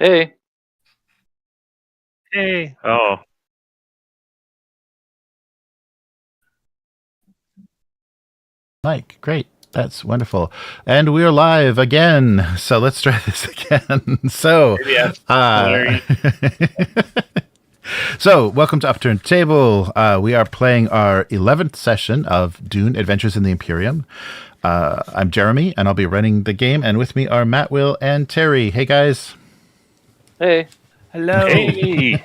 Hey. Hey. Oh. Mike, great. That's wonderful. And we're live again. So let's try this again. So welcome to Upturned Table. We are playing our 11th session of Dune Adventures in the Imperium. I'm Jeremy, and I'll be running the game. And with me are Matt, Will, and Terry. Hey, guys. Hey. Hello. Hey.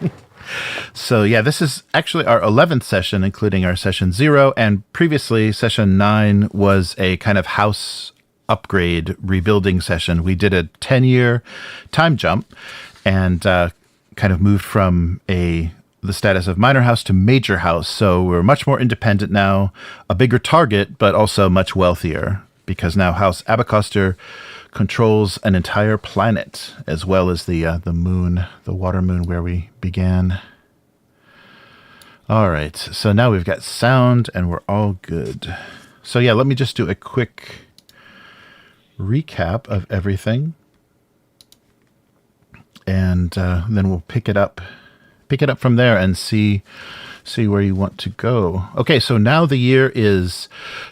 So yeah, this is actually our 11th session, including our session 0, and previously session 9 was a kind of house upgrade rebuilding session. We did a 10-year time jump and kind of moved from the status of minor house to major house. So we're much more independent now, a bigger target, but also much wealthier, because now House Abecostrr controls an entire planet, as well as the moon, the water moon where we began. All right, so now we've got sound and we're all good. So yeah, let me just do a quick recap of everything, and then we'll pick it up from there and see where you want to go. Okay, so now the year is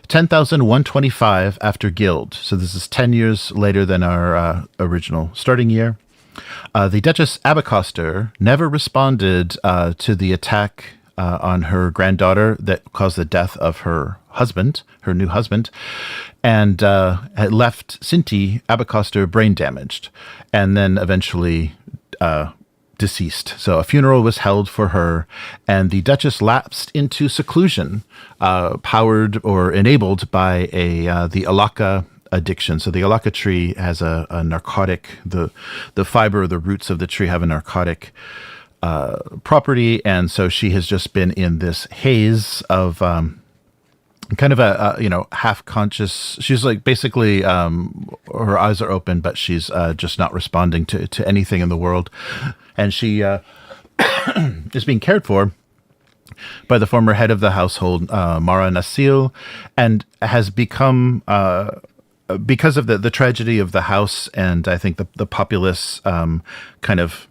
10,125 after Guild. So this is 10 years later than our original starting year. The Duchess Abecostrr never responded to the attack on her granddaughter that caused the death of her husband, her new husband, and had left Cynti Abecostrr brain damaged, and then eventually deceased. So a funeral was held for her, and the Duchess lapsed into seclusion, powered or enabled by the Alaka addiction. So the Alaka tree has a narcotic. The fiber, the roots of the tree have a narcotic property, and so she has just been in this haze of kind of a half conscious. She's like basically her eyes are open, but she's just not responding to anything in the world. And she is being cared for by the former head of the household, Mara Nasil, and has become, because of the tragedy of the house, and I think the populace kind of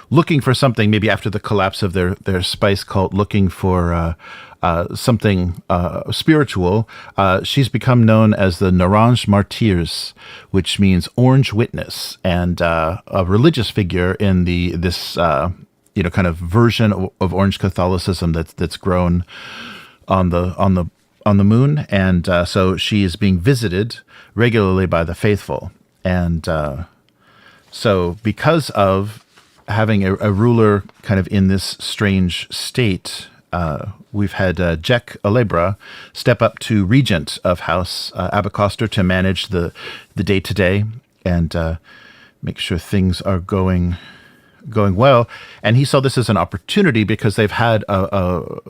looking for something, maybe after the collapse of their spice cult, looking for something spiritual. She's become known as the Orange Martyrs, which means orange witness, and a religious figure in this kind of version of Orange Catholicism that's grown on the moon. And so she is being visited regularly by the faithful, and so because of having a ruler kind of in this strange state, we've had Jack Alebra step up to regent of House Abecostrr to manage the day-to-day and make sure things are going well. And he saw this as an opportunity because they've had a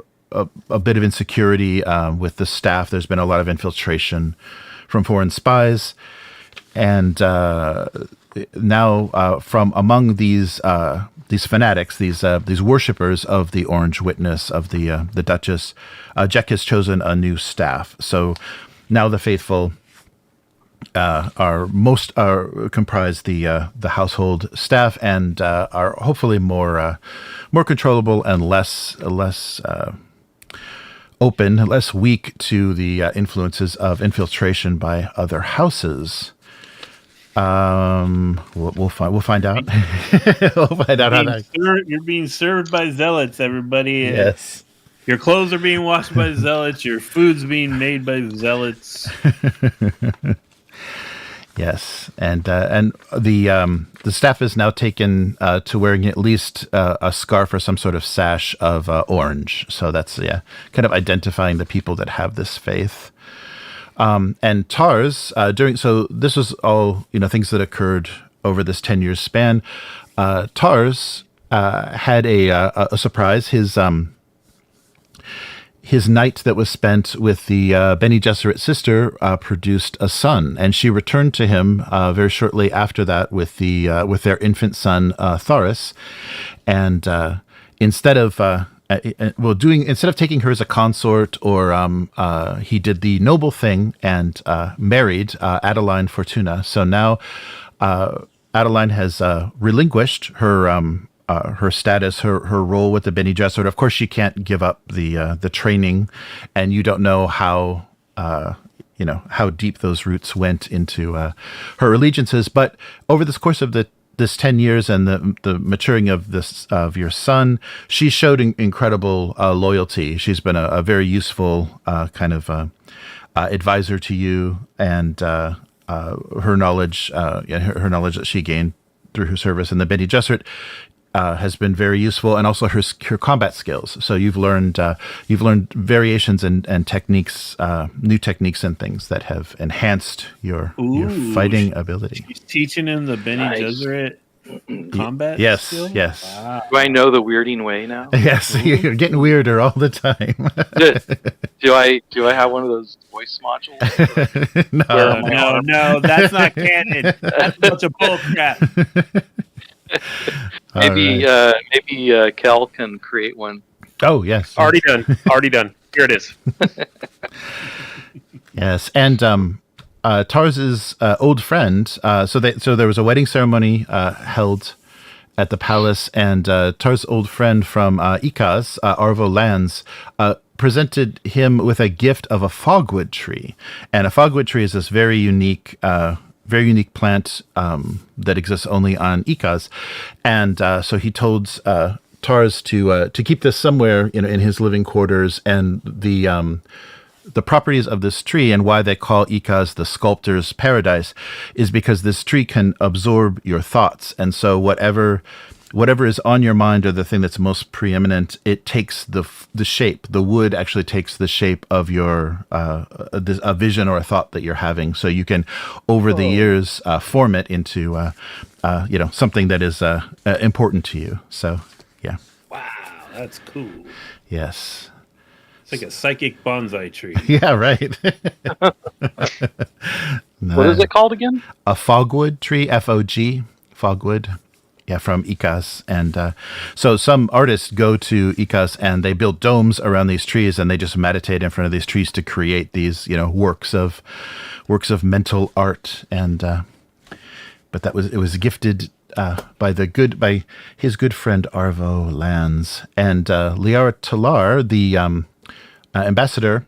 bit of insecurity with the staff. There's been a lot of infiltration from foreign spies, and now from among these fanatics, these worshippers of the Orange Witness of the Duchess, Jack has chosen a new staff. So now the faithful comprise the household staff, and are hopefully more controllable and less open, less weak to the influences of infiltration by other houses. We'll find out. We'll find out how that. You're being served by zealots, everybody. Yes. Your clothes are being washed by zealots. Your food's being made by zealots. Yes, and the staff is now taken to wearing at least a scarf or some sort of sash of orange. So that's kind of identifying the people that have this faith. And Tars, so this was all, things that occurred over this 10-year span. Tars had a surprise. His night that was spent with the Bene Gesserit sister produced a son, and she returned to him very shortly after that with their infant son Tharis. And instead of taking her as a consort, or he did the noble thing and married Adeline Fortuna. So now Adeline has relinquished her status, her role with the Bene Gesserit. Of course, she can't give up the training, and you don't know how how deep those roots went into her allegiances. But over this course of this 10 years and the maturing of your son, she showed incredible loyalty. She's been a very useful kind of advisor to you, and her knowledge, her knowledge that she gained through her service in the Bene Gesserit has been very useful, and also her combat skills. So you've learned variations and techniques, new techniques and things that have enhanced your fighting ability. She's teaching him the Bene Gesserit combat. skills? Yes. Wow. Do I know the weirding way now? Yes, you're getting weirder all the time. Do I have one of those voice modules? No, that's not canon. That's a bunch of bullcrap. Maybe Kel can create one. Oh, yes. Already done. Here it is. Yes, and Tarz's old friend. So there was a wedding ceremony held at the palace, and Tarz's old friend from Ikaz, Arvo Lands, presented him with a gift of a fogwood tree. And a fogwood tree is this very unique plant that exists only on Ikaz. And so he told Tarz to keep this somewhere in his living quarters. And the properties of this tree, and why they call Ikaz the sculptor's paradise, is because this tree can absorb your thoughts. And so whatever is on your mind, or the thing that's most preeminent, it takes the shape. The wood actually takes the shape of your a vision or a thought that you're having. So you can, over the years, form it into something that is important to you. So yeah. Wow, that's cool. Yes. It's like a psychic bonsai tree. Yeah, right. What is it called again? A fogwood tree, F-O-G, fogwood. Yeah, from Ikaz. And so some artists go to Ikaz and they build domes around these trees, and they just meditate in front of these trees to create these, works of mental art. And but it was gifted by his good friend Arvo Lands. And Liara Talar, the ambassador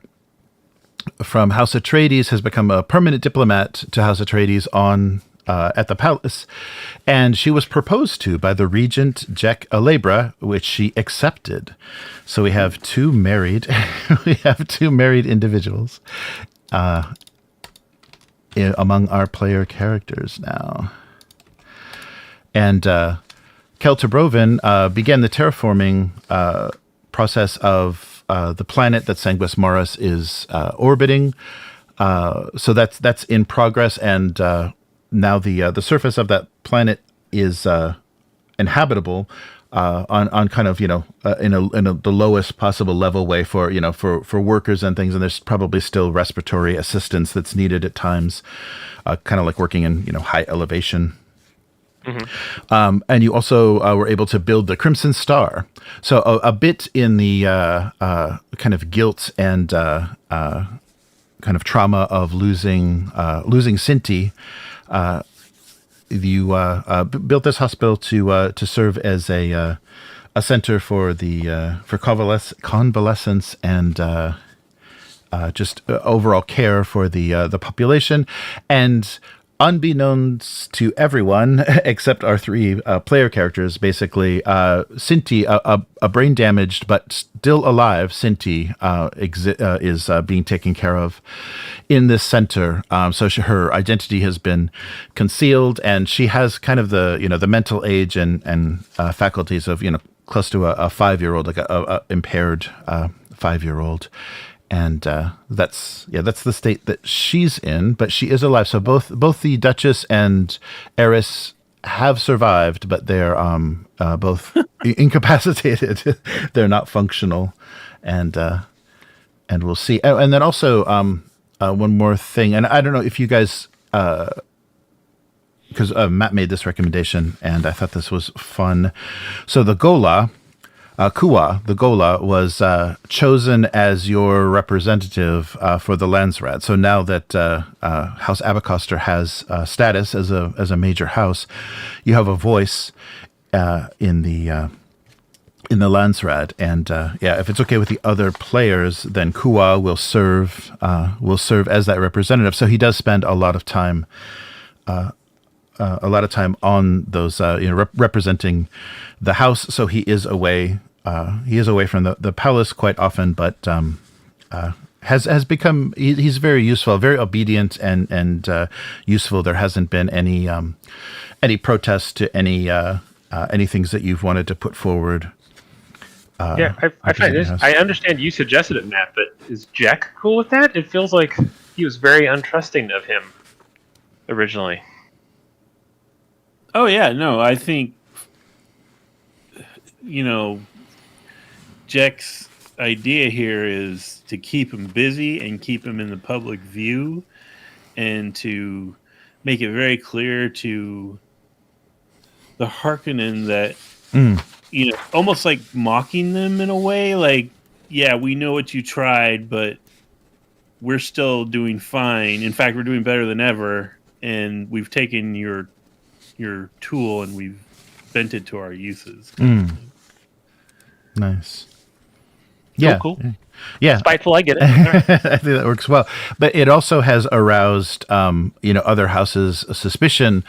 from House Atreides, has become a permanent diplomat to House Atreides at the palace, and she was proposed to by the regent Jek Alebra, which she accepted. So we have two married individuals among our player characters now. And Kel Tabroven began the terraforming process of the planet that Saguis Maris is orbiting. So that's in progress, and now the surface of that planet is inhabitable on kind of in the lowest possible level way for workers and things, and there's probably still respiratory assistance that's needed at times, kind of like working in high elevation. Mm-hmm. And you also were able to build the Crimson Star. So a bit in the kind of guilt and kind of trauma of losing Cynti. You built this hospital to serve as a center for convalescence and just overall care for the population. And unbeknownst to everyone except our three player characters, basically, Cynti, a brain damaged but still alive Cynti, is being taken care of in this center. So her identity has been concealed, and she has kind of the mental age and faculties of close to a 5-year-old, like a impaired 5-year-old. And that's the state that she's in, but she is alive. So both the Duchess and Eris have survived, but they're both incapacitated. They're not functional, and we'll see. Oh, and then also one more thing, and I don't know if you guys, because Matt made this recommendation, and I thought this was fun. So the Gola. Kuwa, the Gola, was chosen as your representative for the Landsrat. So now that House Abecostrr has status as a major house, you have a voice in the Landsrat, and if it's okay with the other players, then Kuwa will serve as that representative. So he does spend a lot of time on those representing the house. So he is away. He is away from the palace quite often, but has become he's very useful, very obedient, and useful. There hasn't been any protest to any things that you've wanted to put forward. I find this. I understand you suggested it, Matt, but is Jack cool with that? It feels like he was very untrusting of him originally. Oh yeah, no, I think Jack's idea here is to keep him busy and keep him in the public view, and to make it very clear to the Harkonnen that almost like mocking them in a way, like, yeah, we know what you tried, but we're still doing fine. In fact, we're doing better than ever, and we've taken your tool and we've bent it to our uses. Nice. Yeah. Cool. Yeah. Spiteful, I get it. I think that works well. But it also has aroused, other houses' suspicion.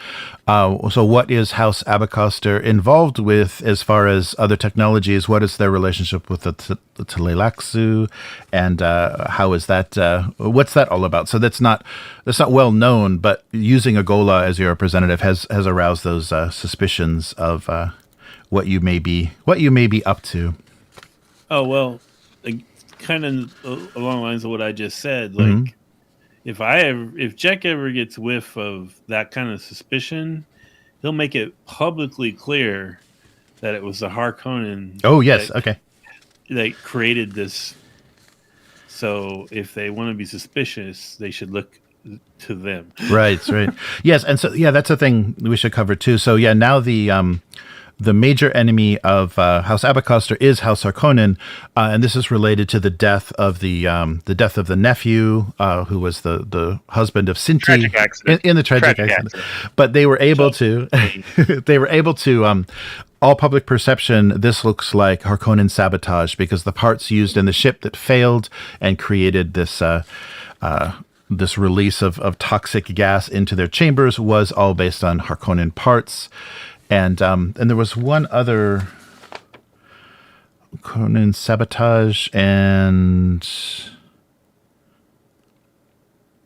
So what is House Abecostrr involved with as far as other technologies? What is their relationship with the Tleilaxu? And how is that? What's that all about? So that's not well known, but using a Gola as your representative has aroused those suspicions of what you may be up to. Oh, well, kind of along the lines of what I just said, like, if Jack ever gets whiff of that kind of suspicion, he'll make it publicly clear that it was the Harkonnen. Oh yes, okay. That created this. So if they want to be suspicious, they should look to them. Right. Yes, and so that's a thing we should cover too. So now the major enemy of House Abecostrr is House Harkonnen, and this is related to the death of the nephew, who was the husband of Cynti in the tragic accident. But they were able to all public perception. This looks like Harkonnen sabotage, because the parts used in the ship that failed and created this release of toxic gas into their chambers was all based on Harkonnen parts. And there was one other Harkonnen sabotage, and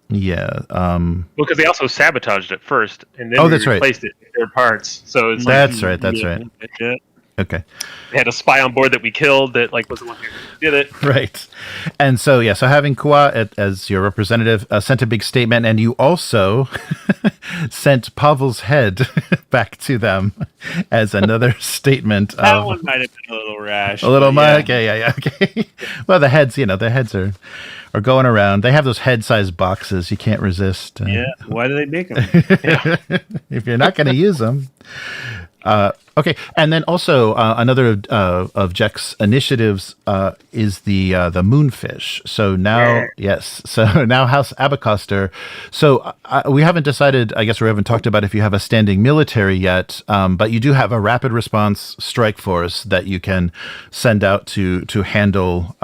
because they also sabotaged it first, and then replaced it in their parts. So it's that's right. Yeah. Okay. They had a spy on board that we killed that was the one who did it. Right. And so having Kuwa as your representative sent a big statement, and you also sent Pavel's head back to them as another statement. That one might have been a little rash. Okay. Well, the heads are going around. They have those head-sized boxes. You can't resist. Why do they make them? If you're not going to use them. Okay, and then also another of Jack's initiatives is the moonfish. So now, now House Abecostrr. So we haven't decided. I guess we haven't talked about if you have a standing military yet, but you do have a rapid response strike force that you can send out to handle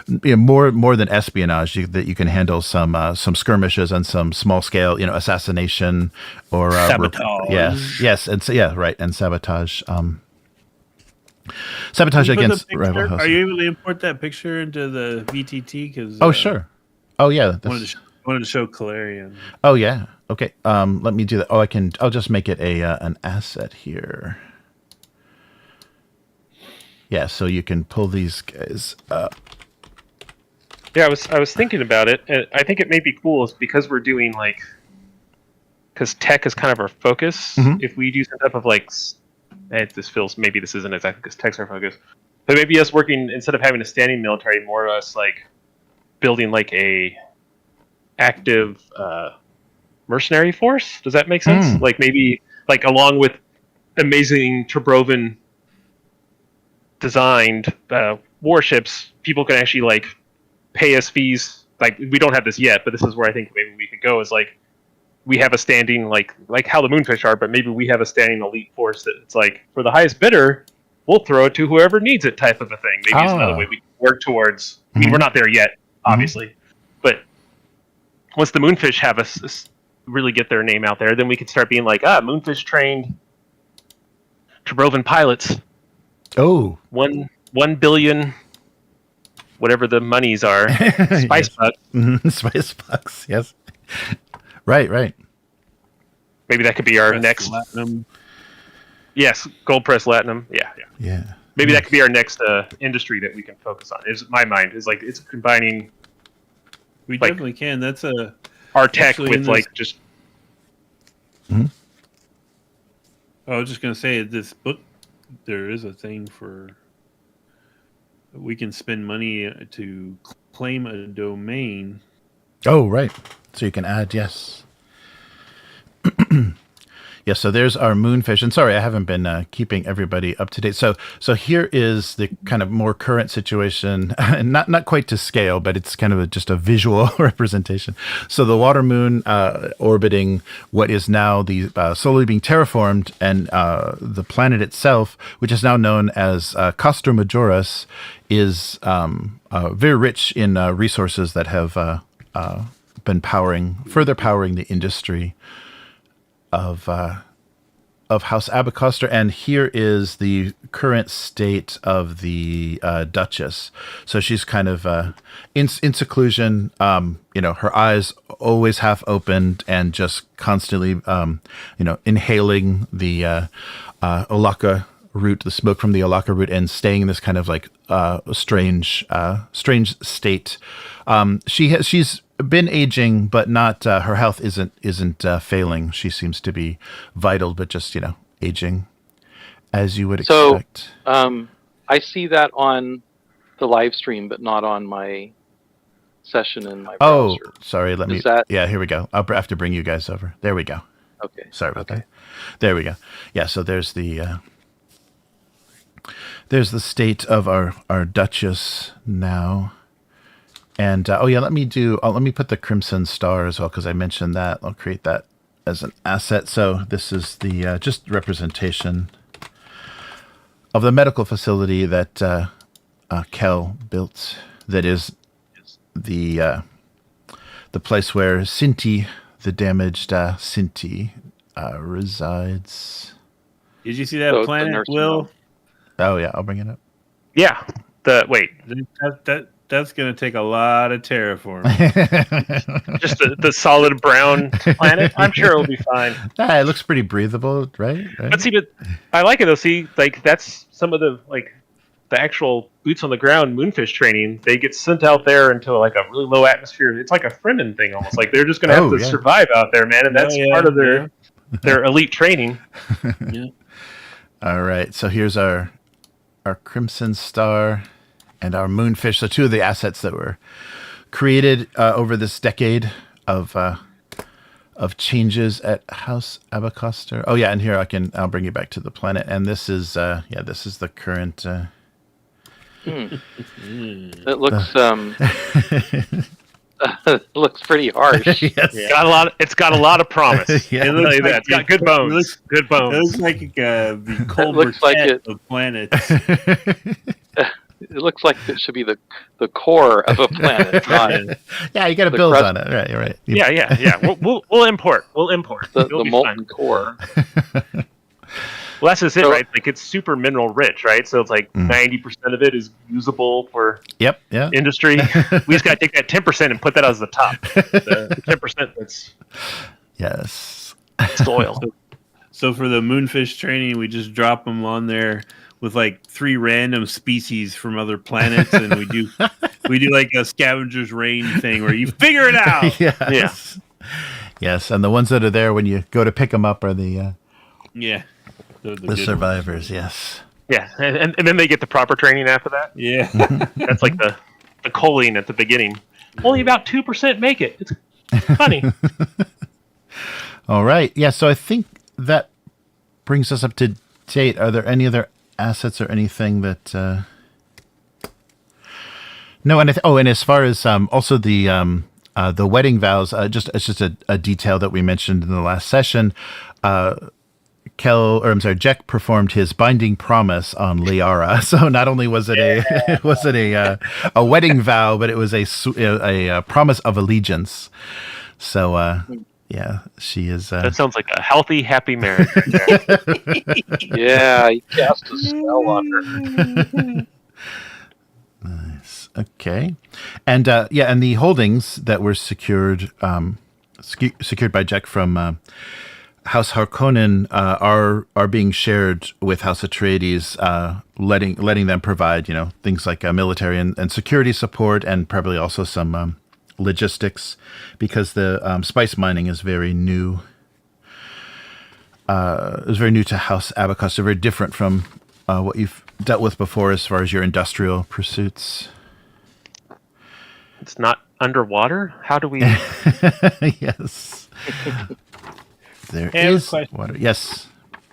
more than espionage. That you can handle some skirmishes and some small scale assassination or sabotage. Yes, and and sabotage. Sabotage against rival houses. Are you able to import that picture into the VTT? Because sure. Oh yeah. Wanted to show Calarian. Oh yeah. Okay. Let me do that. Oh, I can. I'll just make it an asset here. Yeah. So you can pull these guys up. Yeah, I was thinking about it, and I think it may be cool because we're doing because tech is kind of our focus. Mm-hmm. If we do some type of maybe this isn't exactly because tech's our focus, but maybe us working instead of having a standing military, more of us building a active mercenary force. Does that make sense? Maybe along with amazing Tabroven designed warships, people can actually like pay us fees. Like we don't have this yet, but this is where I think maybe we could go. Is like we have a standing like how the Moonfish are, but maybe we have a standing elite force that it's like for the highest bidder, we'll throw it to whoever needs it, type of a thing. Maybe it's another way we can work towards. I mean, we're not there yet, obviously, but once the Moonfish have us really get their name out there, then we can start being like, Moonfish trained Tabroven pilots. Oh, 1 billion, whatever the monies are, spice bucks. Spice bucks, yes. Right. Maybe that could be our Press next. Latinum. Yes, gold press latinum. Yeah. Maybe that could be our next industry that we can focus on. Is my mind is like it's combining. We like, definitely can. That's our tech actually with like just. Mhm. I was just gonna say this book. There is a thing for. We can spend money to claim a domain. Oh, right. So you can add, yes. Yes, so there's our Moonfish. And sorry, I haven't been keeping everybody up to date. So here is the kind of more current situation, not quite to scale, but it's kind of just a visual representation. So the water moon orbiting what is now the slowly being terraformed, and the planet itself, which is now known as Castor Majoris, is very rich in resources that have been further powering the industry of House Abecostrr, and here is the current state of the Duchess. So she's kind of in seclusion. Her eyes always half opened and just constantly, inhaling the Olaka root, the smoke from the Olaka root, and staying in this kind of like strange state. She's been aging, but not her health isn't failing. She seems to be vital, but just aging as you would expect. I see that on the live stream, but not on my session in my browser. Oh, sorry. Yeah, here we go. I'll have to bring you guys over. There we go. Okay. Sorry about that. There we go. Yeah. So there's the state of our Duchess now. And let me put the Crimson Star as well, because I mentioned that. I'll create that as an asset. So this is the just representation of the medical facility that Kel built. That is the place where Cynti, the damaged Cynti, resides. Did you see that planet, Will? Home. Oh yeah, I'll bring it up. Yeah. That's going to take a lot of terraforming. Just the solid brown planet. I'm sure it'll be fine. It looks pretty breathable, right? But see, I like it though. See, like that's some of the actual boots on the ground Moonfish training. They get sent out there into like a really low atmosphere. It's like a Fremen thing almost. Like they're just going to have to survive out there, man. And that's part of their elite training. Yeah. All right. So here's our Crimson Star and our Moonfish. So two of the assets that were created over this decade of changes at House Abecostrr. Oh yeah, and here I'll bring you back to the planet. And this is the current. It looks it looks pretty harsh. Yes. It's got a lot of promise. Yeah. It looks like It's got good bones. Good bones. It looks like the cold looks like of planets. It looks like it should be the core of a planet, not Yeah, you got to build on it. Right. Yeah. We'll import. the molten core. Well, that's just it, right? Like it's super mineral rich, right? So it's like 90% of it is usable for industry. We just got to take that 10% and put that as the top. The 10% that's soil. So for the Moonfish training, we just drop them on there with like 3 random species from other planets, and we do like a scavenger's reign thing where you figure it out. Yes, and the ones that are there when you go to pick them up are the the survivors. Yes. Yeah, and then they get the proper training after that. Yeah, that's like the choline at the beginning. Only about 2% make it. It's funny. All right. Yeah. So I think that brings us up to date. Are there any other assets or anything that. No, and and as far as also the wedding vows, it's just a detail that we mentioned in the last session. Jack performed his binding promise on Liara. So not only was it a wedding vow, but it was a promise of allegiance. So yeah, she is. That sounds like a healthy, happy marriage. Yeah, he cast a spell on her. Nice. Okay, and and the holdings that were secured by Jack from House Harkonnen are being shared with House Atreides, letting them provide things like military and security support, and probably also some logistics, because the spice mining is very new. It was very new to House Abecostrr, very different from what you've dealt with before as far as your industrial pursuits. It's not underwater? How do we... Yes. There is water. Yes.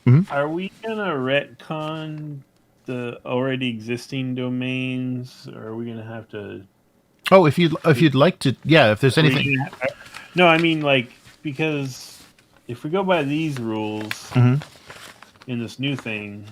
Mm-hmm. Are we going to retcon the already existing domains, or are we going to have to... Oh, if you'd like to... Yeah, if there's anything... No, I mean, because if we go by these rules in this new thing,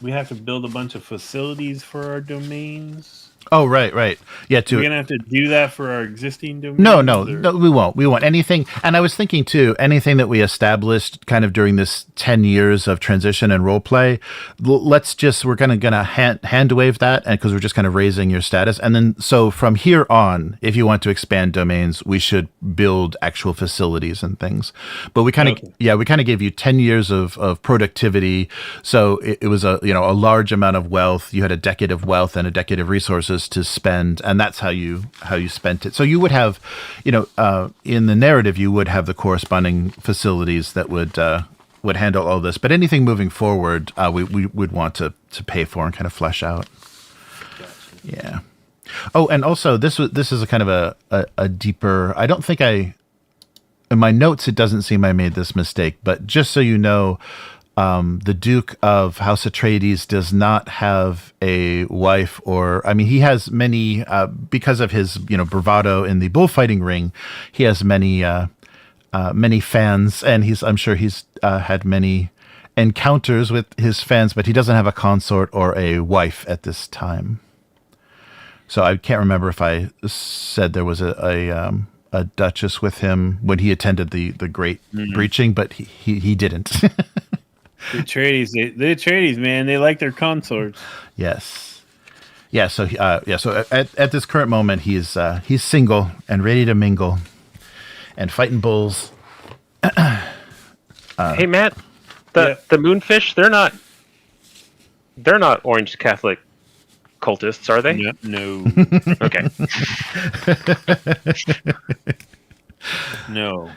we have to build a bunch of facilities for our domains. Oh, right. Yeah, we're going to have to do that for our existing domains? No, we won't. We won't. Anything, and I was thinking, too, anything that we established kind of during this 10 years of transition and roleplay, we're going to hand wave that, and because we're just kind of raising your status. And then, so from here on, if you want to expand domains, we should build actual facilities and things. But we kind of gave you 10 years of productivity. So it was a large amount of wealth. You had a decade of wealth and a decade of resources to spend, and that's how you spent it. So you would have, in the narrative, you would have the corresponding facilities that would handle all this. But anything moving forward, we would want to pay for and kind of flesh out. Gotcha. Yeah. Oh, and also this is a kind of a deeper. I don't think in my notes it doesn't seem I made this mistake, but just so you know. The Duke of House Atreides does not have a wife, he has many, because of his, bravado in the bullfighting ring, he has many fans, and I'm sure he's had many encounters with his fans, but he doesn't have a consort or a wife at this time. So I can't remember if I said there was a duchess with him when he attended the Great Breaching, but he didn't. The Atreides, man, they like their consorts. Yes. Yeah. So, So at this current moment, he's single and ready to mingle, and fighting bulls. Hey, Matt, the moonfish, they're not Orange Catholic cultists, are they? No. Okay. No.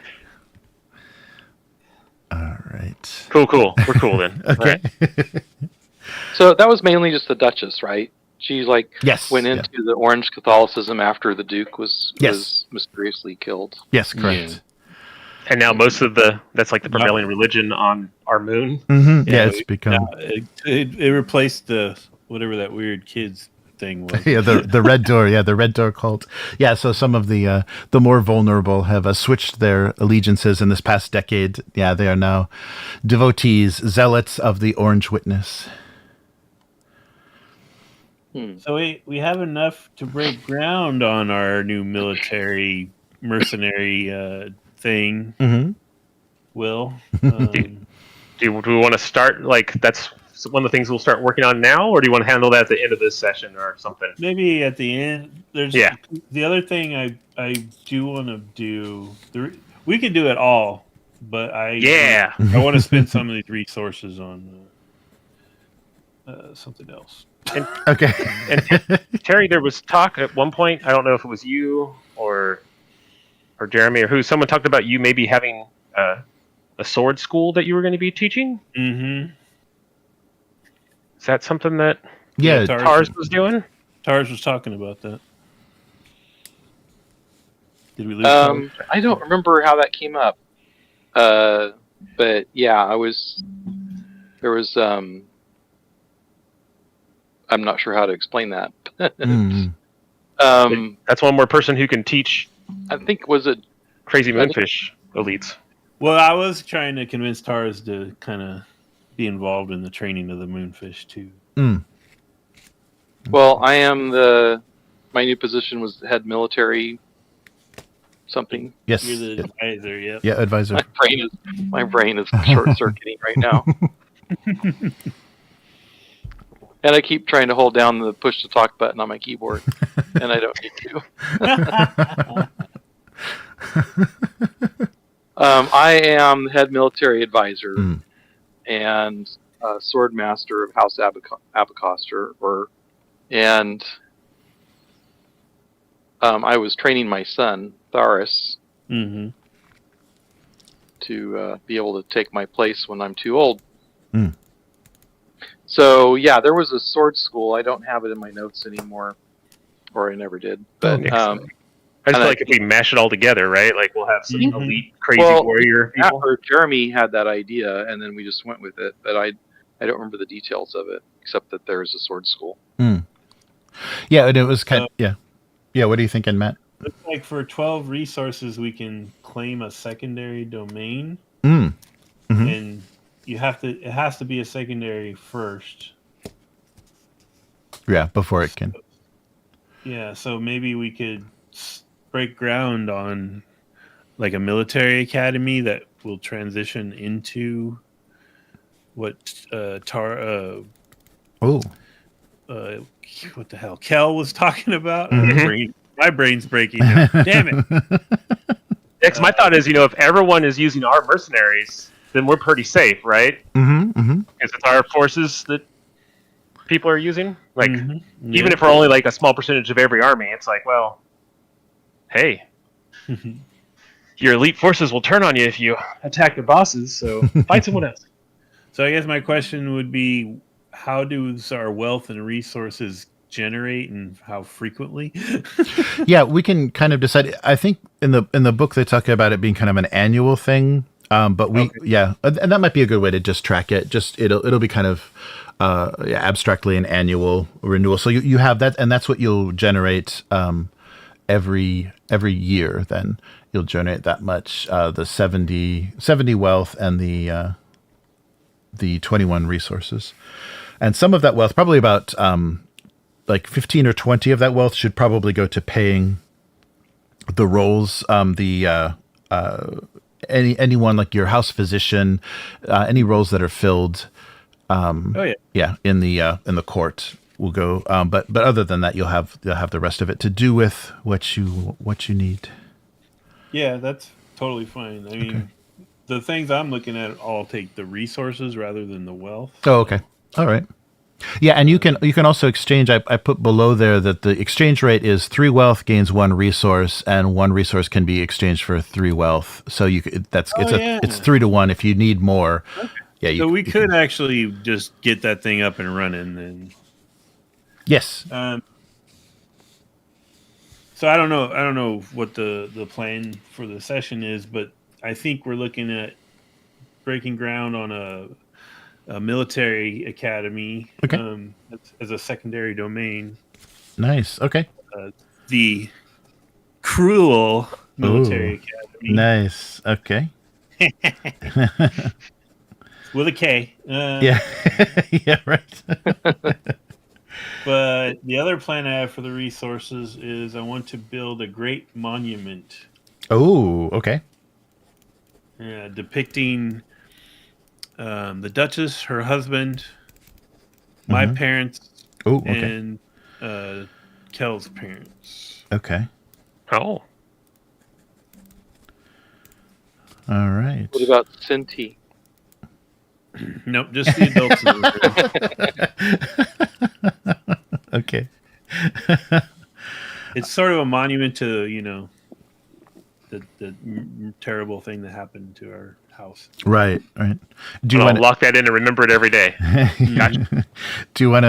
All right. Cool. We're cool then. Okay. Right. So that was mainly just the Duchess, right? She went into the Orange Catholicism after the Duke was mysteriously killed. Yes, correct. Yeah. And now most of that's like the prevailing religion on our moon. Mm-hmm. Yeah, it's become. It replaced the whatever that weird kids thing was. Yeah, the Red Door. Yeah, the Red Door cult. Yeah, so some of the more vulnerable have switched their allegiances in this past decade. Yeah, they are now devotees, zealots of the Orange Witness. So we have enough to break ground on our new mercenary thing. Mm-hmm. Will do we want to start that's one of the things we'll start working on now, or do you want to handle that at the end of this session or something? maybe at the end. The other thing I do want to do. We could do it all, but I want to spend some of these resources on something else. Okay. And Terry, there was talk at one point. I don't know if it was you or Jeremy or who. Someone talked about you maybe having a sword school that you were going to be teaching. Mm-hmm. Is that something that Tars was doing? Tars was talking about that. Did we lose Tars? I don't remember how that came up. But yeah, there was I'm not sure how to explain that. That's one more person who can teach. I think was it crazy moonfish elites. Well, I was trying to convince Taras to kind of be involved in the training of the moonfish too. Well, I am my new position was head military something. Yes. You're the advisor, yep. Yeah, advisor. My brain is short circuiting right now. And I keep trying to hold down the push to talk button on my keyboard, and I don't need to. I am the head military advisor and Swordmaster of House Abecostrr, and I was training my son Tharis to be able to take my place when I'm too old. So yeah, there was a sword school. I don't have it in my notes anymore, or I never did. But I just feel like if we mash it all together, right? Like we'll have some elite, crazy warrior people. Jeremy had that idea, and then we just went with it. But I don't remember the details of it, except that there's a sword school. Yeah, and it was kind of, yeah. What are you thinking, Matt? Looks like for 12 resources, we can claim a secondary domain, and it has to be a secondary first. Yeah, before it can. Yeah, so maybe we could break ground on like a military academy that will transition into what what the hell Kel was talking about. My brain's breaking now. Damn it. Yeah, my thought is, if everyone is using our mercenaries, then we're pretty safe, right? Because it's our forces that people are using. Like, even if we're only like a small percentage of every army, it's like, well, hey, your elite forces will turn on you if you attack their bosses, so fight someone else. So I guess my question would be, how does our wealth and resources generate, and how frequently? Yeah, we can kind of decide. I think in the book they talk about it being kind of an annual thing. But and that might be a good way to just track it. Just it'll be kind of abstractly an annual renewal. So you have that, and that's what you'll generate every year. Then you'll generate that much, the 70 wealth and the 21 resources, and some of that wealth, probably about like 15 or 20 of that wealth, should probably go to paying the roles, anyone like your house physician, any roles that are filled. In the court will go. But other than that, you'll have the rest of it to do with what you need. Yeah, that's totally fine. I mean, the things I'm looking at all take the resources rather than the wealth. Oh, okay. All right. Yeah, and you can also exchange. I put below there that the exchange rate is 3 wealth gains 1 resource, and 1 resource can be exchanged for 3 wealth. So it's 3 to 1 if you need more. Okay. Yeah, so we could actually just get that thing up and running then. Yes. So I don't know what the plan for the session is, but I think we're looking at breaking ground on a military academy as a secondary domain. Nice. Okay. The Krewel military academy. Nice. Okay. With a K. Yeah. Yeah, right. But the other plan I have for the resources is I want to build a great monument. Oh, okay. Depicting the Duchess, her husband, my parents, and Kel's parents. Okay. Oh. All right. What about Cynti? Nope, just the adults. Okay. It's sort of a monument to, the terrible thing that happened to our house. Right. Do you want to lock that in and remember it every day? Gotcha. Do you want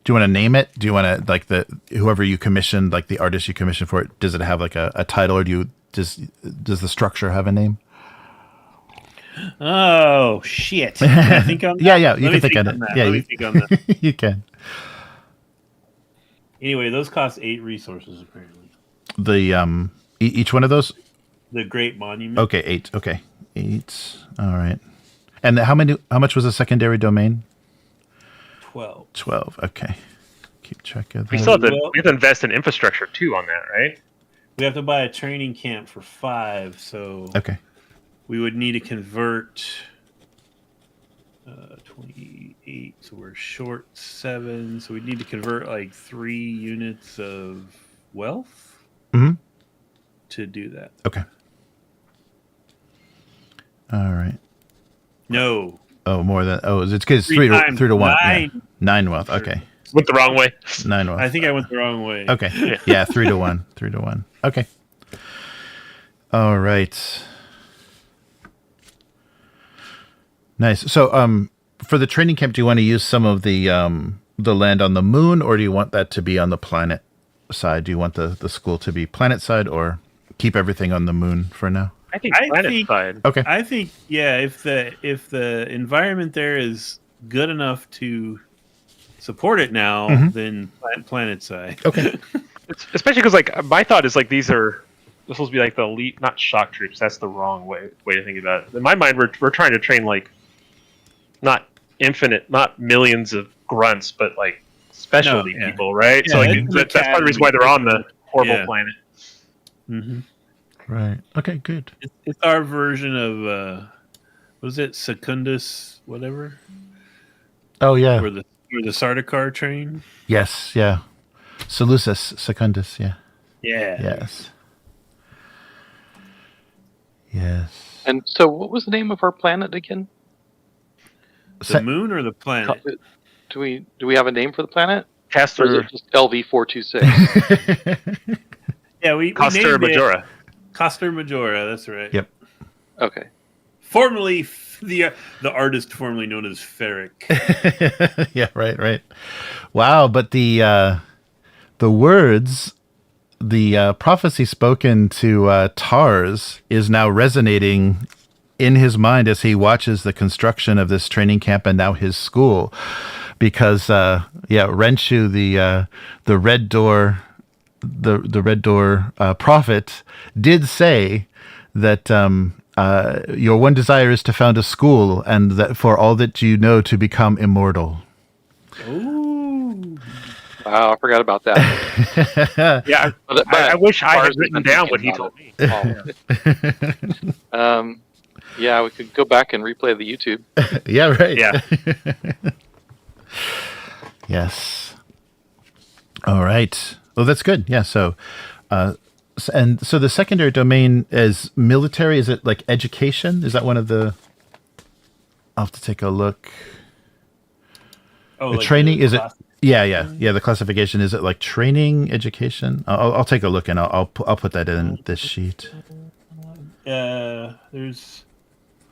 to name it? Do you want to whoever you commissioned, like the artist you commissioned for it? Does it have like a title, or does the structure have a name? Oh shit! Can I think on that? Yeah. You can think on it. Yeah, think on that. You can. Anyway, those cost 8 resources apparently. The each one of those. The Great Monument. Okay, 8. Okay, 8. All right. And how much was a secondary domain? 12. 12. Okay. Keep track of that. We have to invest in infrastructure too on that, right? We have to buy a training camp for 5, so okay. We would need to convert 28, so we're short 7, so we need to convert like 3 units of wealth to do that. Okay. All right. No. Oh, more than it's because it's 3 to 1. 9 wealth. Okay. Went the wrong way. 9 wealth. I think I went the wrong way. Okay. Yeah, 3 to 1. 3 to 1. Okay. All right. Nice. So, for the training camp, do you want to use some of the land on the moon, or do you want that to be on the planet side? Do you want the school to be planet side, or keep everything on the moon for now? I think planet side. Okay. I think if the environment there is good enough to support it now, then planet side. Okay. Especially because my thought is these are supposed to be the elite, not shock troops. That's the wrong way to think about it. In my mind, we're trying to train not infinite, not millions of grunts, but specialty people, right? Yeah, so that's part of the reason why they're on the horrible planet. Mm-hmm. Right. Okay. Good. It's our version of was it Secundus whatever? Oh yeah. Where the Sardaukar train. Yes. Yeah. Seleucus Secundus. Yeah. Yeah. Yes. Yes. And so, what was the name of our planet again? The moon or the planet? Do we have a name for the planet? Castor. Or is it just LV426? Yeah, we Castor Majora. Castor Majora, that's right. Yep. Okay. Formerly the artist formerly known as Ferric. Yeah, right. Wow, but the words, the prophecy spoken to Tars is now resonating in his mind as he watches the construction of this training camp and now his school, because Renshu, the Red Door, the Red Door prophet, did say that your one desire is to found a school, and that for all that you know to become immortal. Ooh. Wow, I forgot about that. Yeah, I wish I had written down what he told me. Yeah, we could go back and replay the YouTube. Yeah, right. Yeah. Yes. All right. Well, that's good. Yeah. So, and so the secondary domain is military. Is it education? Is that one of the? I'll have to take a look. Oh, the training is it? Yeah. The classification, is it training, education? I'll take a look and I'll put that in this sheet.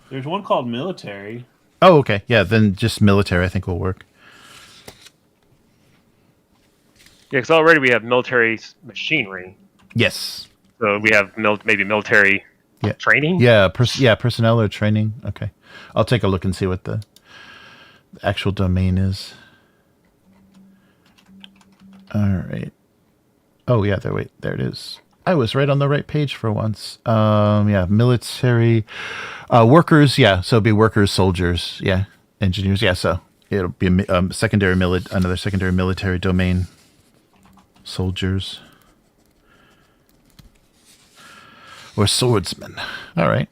There's one called military. Oh, okay. Yeah, then just military I think will work. Yeah, because already we have military machinery. Yes. So we have maybe military training? Yeah, personnel or training. Okay. I'll take a look and see what the actual domain is. All right. Oh, yeah, there it is. I was right on the right page for once. Military workers. Yeah, so it'd be workers, soldiers. Yeah, engineers. Yeah, so it'll be another secondary military domain. Soldiers or swordsmen. All right,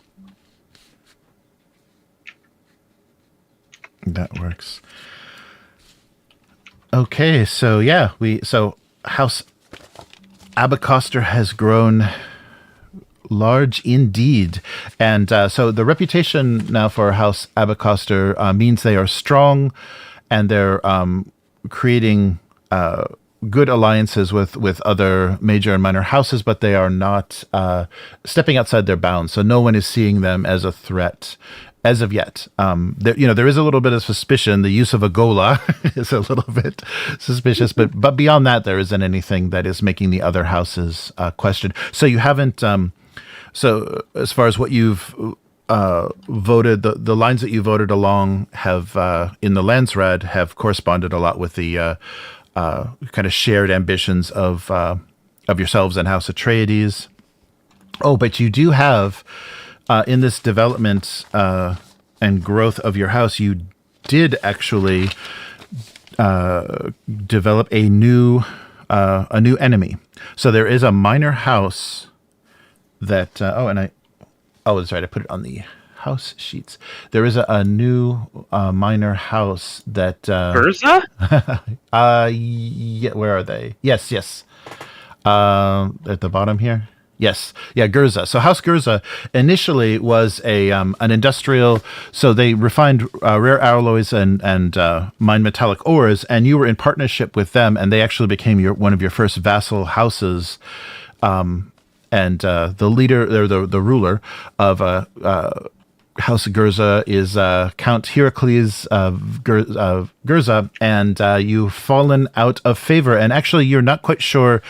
that works. Okay, so House Abecostrr has grown large indeed. And so the reputation now for House Abecostrr means they are strong, and they're creating good alliances with other major and minor houses, but they are not stepping outside their bounds. So no one is seeing them as a threat as of yet. There is a little bit of suspicion. The use of a Gola is a little bit suspicious, but beyond that, there isn't anything that is making the other houses question. So you haven't. So as far as what you've voted, the lines that you voted along have in the Landsrad have corresponded a lot with the kind of shared ambitions of yourselves and House Atreides. Oh, but you do have in this development and growth of your house, you did actually develop a new enemy. So there is a minor house that that's right. I put it on the house sheets. There is a new minor house that Urza? yeah, where are they? Yes. At the bottom here. Yes. Yeah, Gurza. So House Gurza initially was an industrial, so they refined rare alloys and mined metallic ores, and you were in partnership with them, and they actually became one of your first vassal houses. And the leader, the ruler of House Gurza is Count Heracles Gurza, and you've fallen out of favor. And actually, you're not quite sure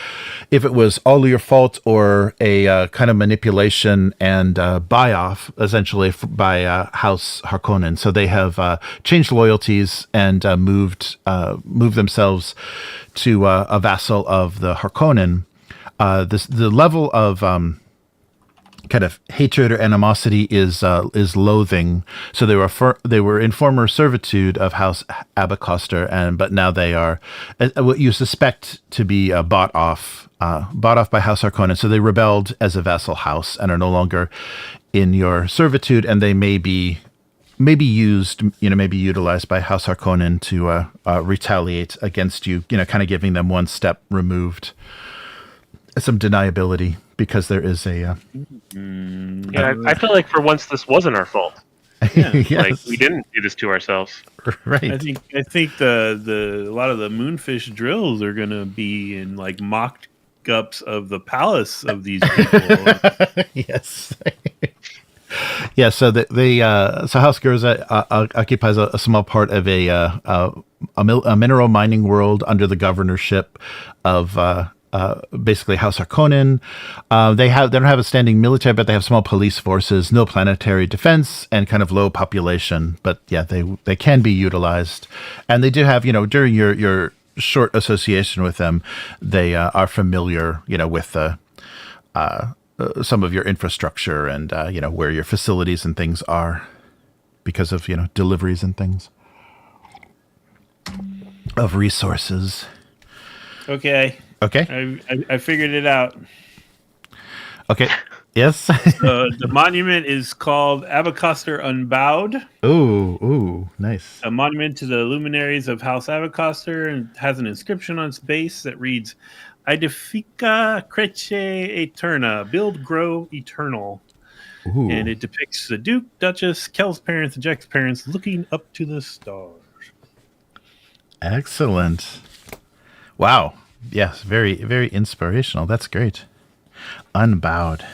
if it was all your fault or a kind of manipulation and buy-off, essentially, by House Harkonnen. So they have changed loyalties and moved themselves to a vassal of the Harkonnen. The level of kind of hatred or animosity is loathing. So they were in former servitude of House Abecostrr, but now they are what you suspect to be bought off by House Harkonnen. So they rebelled as a vassal house and are no longer in your servitude, and they may be utilized by House Harkonnen to retaliate against you. Kind of giving them one step removed. Some deniability because there is a. I feel like for once this wasn't our fault. Yeah. Yes. Like we didn't do this to ourselves. Right. I think the a lot of the moonfish drills are gonna be in like mock-ups of the palace of these people. Yes. Yeah. So so House Gurza occupies a small part of a mineral mining world under the governorship of. Basically House Harkonnen. They don't have a standing military, but they have small police forces, no planetary defense, and kind of low population. But yeah, they can be utilized, and they do have during your short association with them, they are familiar with some of your infrastructure and where your facilities and things are because of deliveries and things of resources. Okay. I figured it out. Okay. Yes. The monument is called Abecostrr Unbowed. Ooh, nice. A monument to the luminaries of House Abecostrr, and has an inscription on its base that reads, Edifica Crece Eterna, build, grow, eternal. Ooh. And it depicts the Duke, Duchess, Kel's parents, and Jack's parents looking up to the stars. Excellent. Wow. Yes, very, very inspirational. That's great. Unbowed.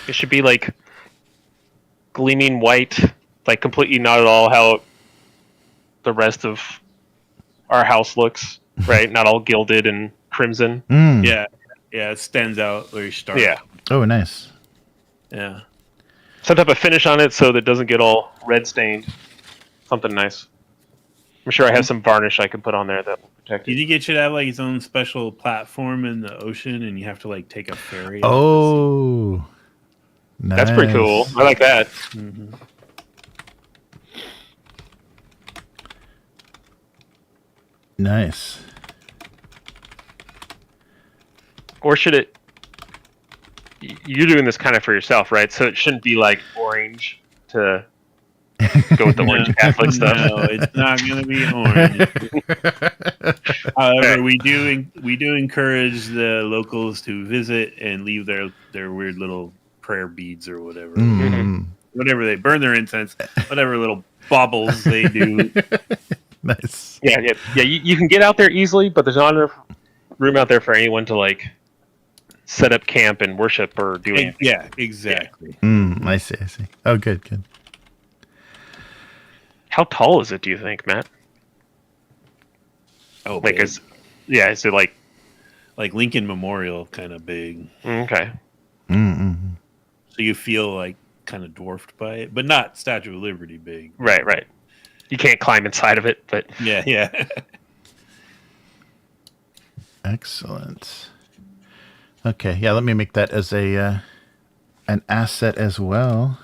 It should be like gleaming white, like completely not at all how the rest of our house looks, right? Not all gilded and crimson. Yeah, it stands out very stark. Yeah. Oh, nice. Yeah. Some type of finish on it so that it doesn't get all red stained. Something nice. I'm sure I have some varnish I can put on there that will protect Do you it. think it should have like its own special platform in the ocean, and you have to like take a ferry? Oh, nice. That's pretty cool. I like that. Mm-hmm. Nice. Or should it... You're doing this kind of for yourself, right? So it shouldn't be like orange to go with the orange Catholic stuff. No, it's not going to be orange. However, we do encourage the locals to visit and leave their weird little prayer beads or whatever. Whatever they burn their incense, whatever little baubles they do. Nice. Yeah. You can get out there easily, but there's not enough room out there for anyone to like set up camp and worship or do anything. Yeah, exactly. I see. Oh, good. How tall is it, do you think, Matt? Oh, like, big. is it like Lincoln Memorial kind of big? Okay. So you feel like kind of dwarfed by it, but not Statue of Liberty big. Right. You can't climb inside of it, but Yeah. Excellent. Okay, yeah, let me make that as a an asset as well.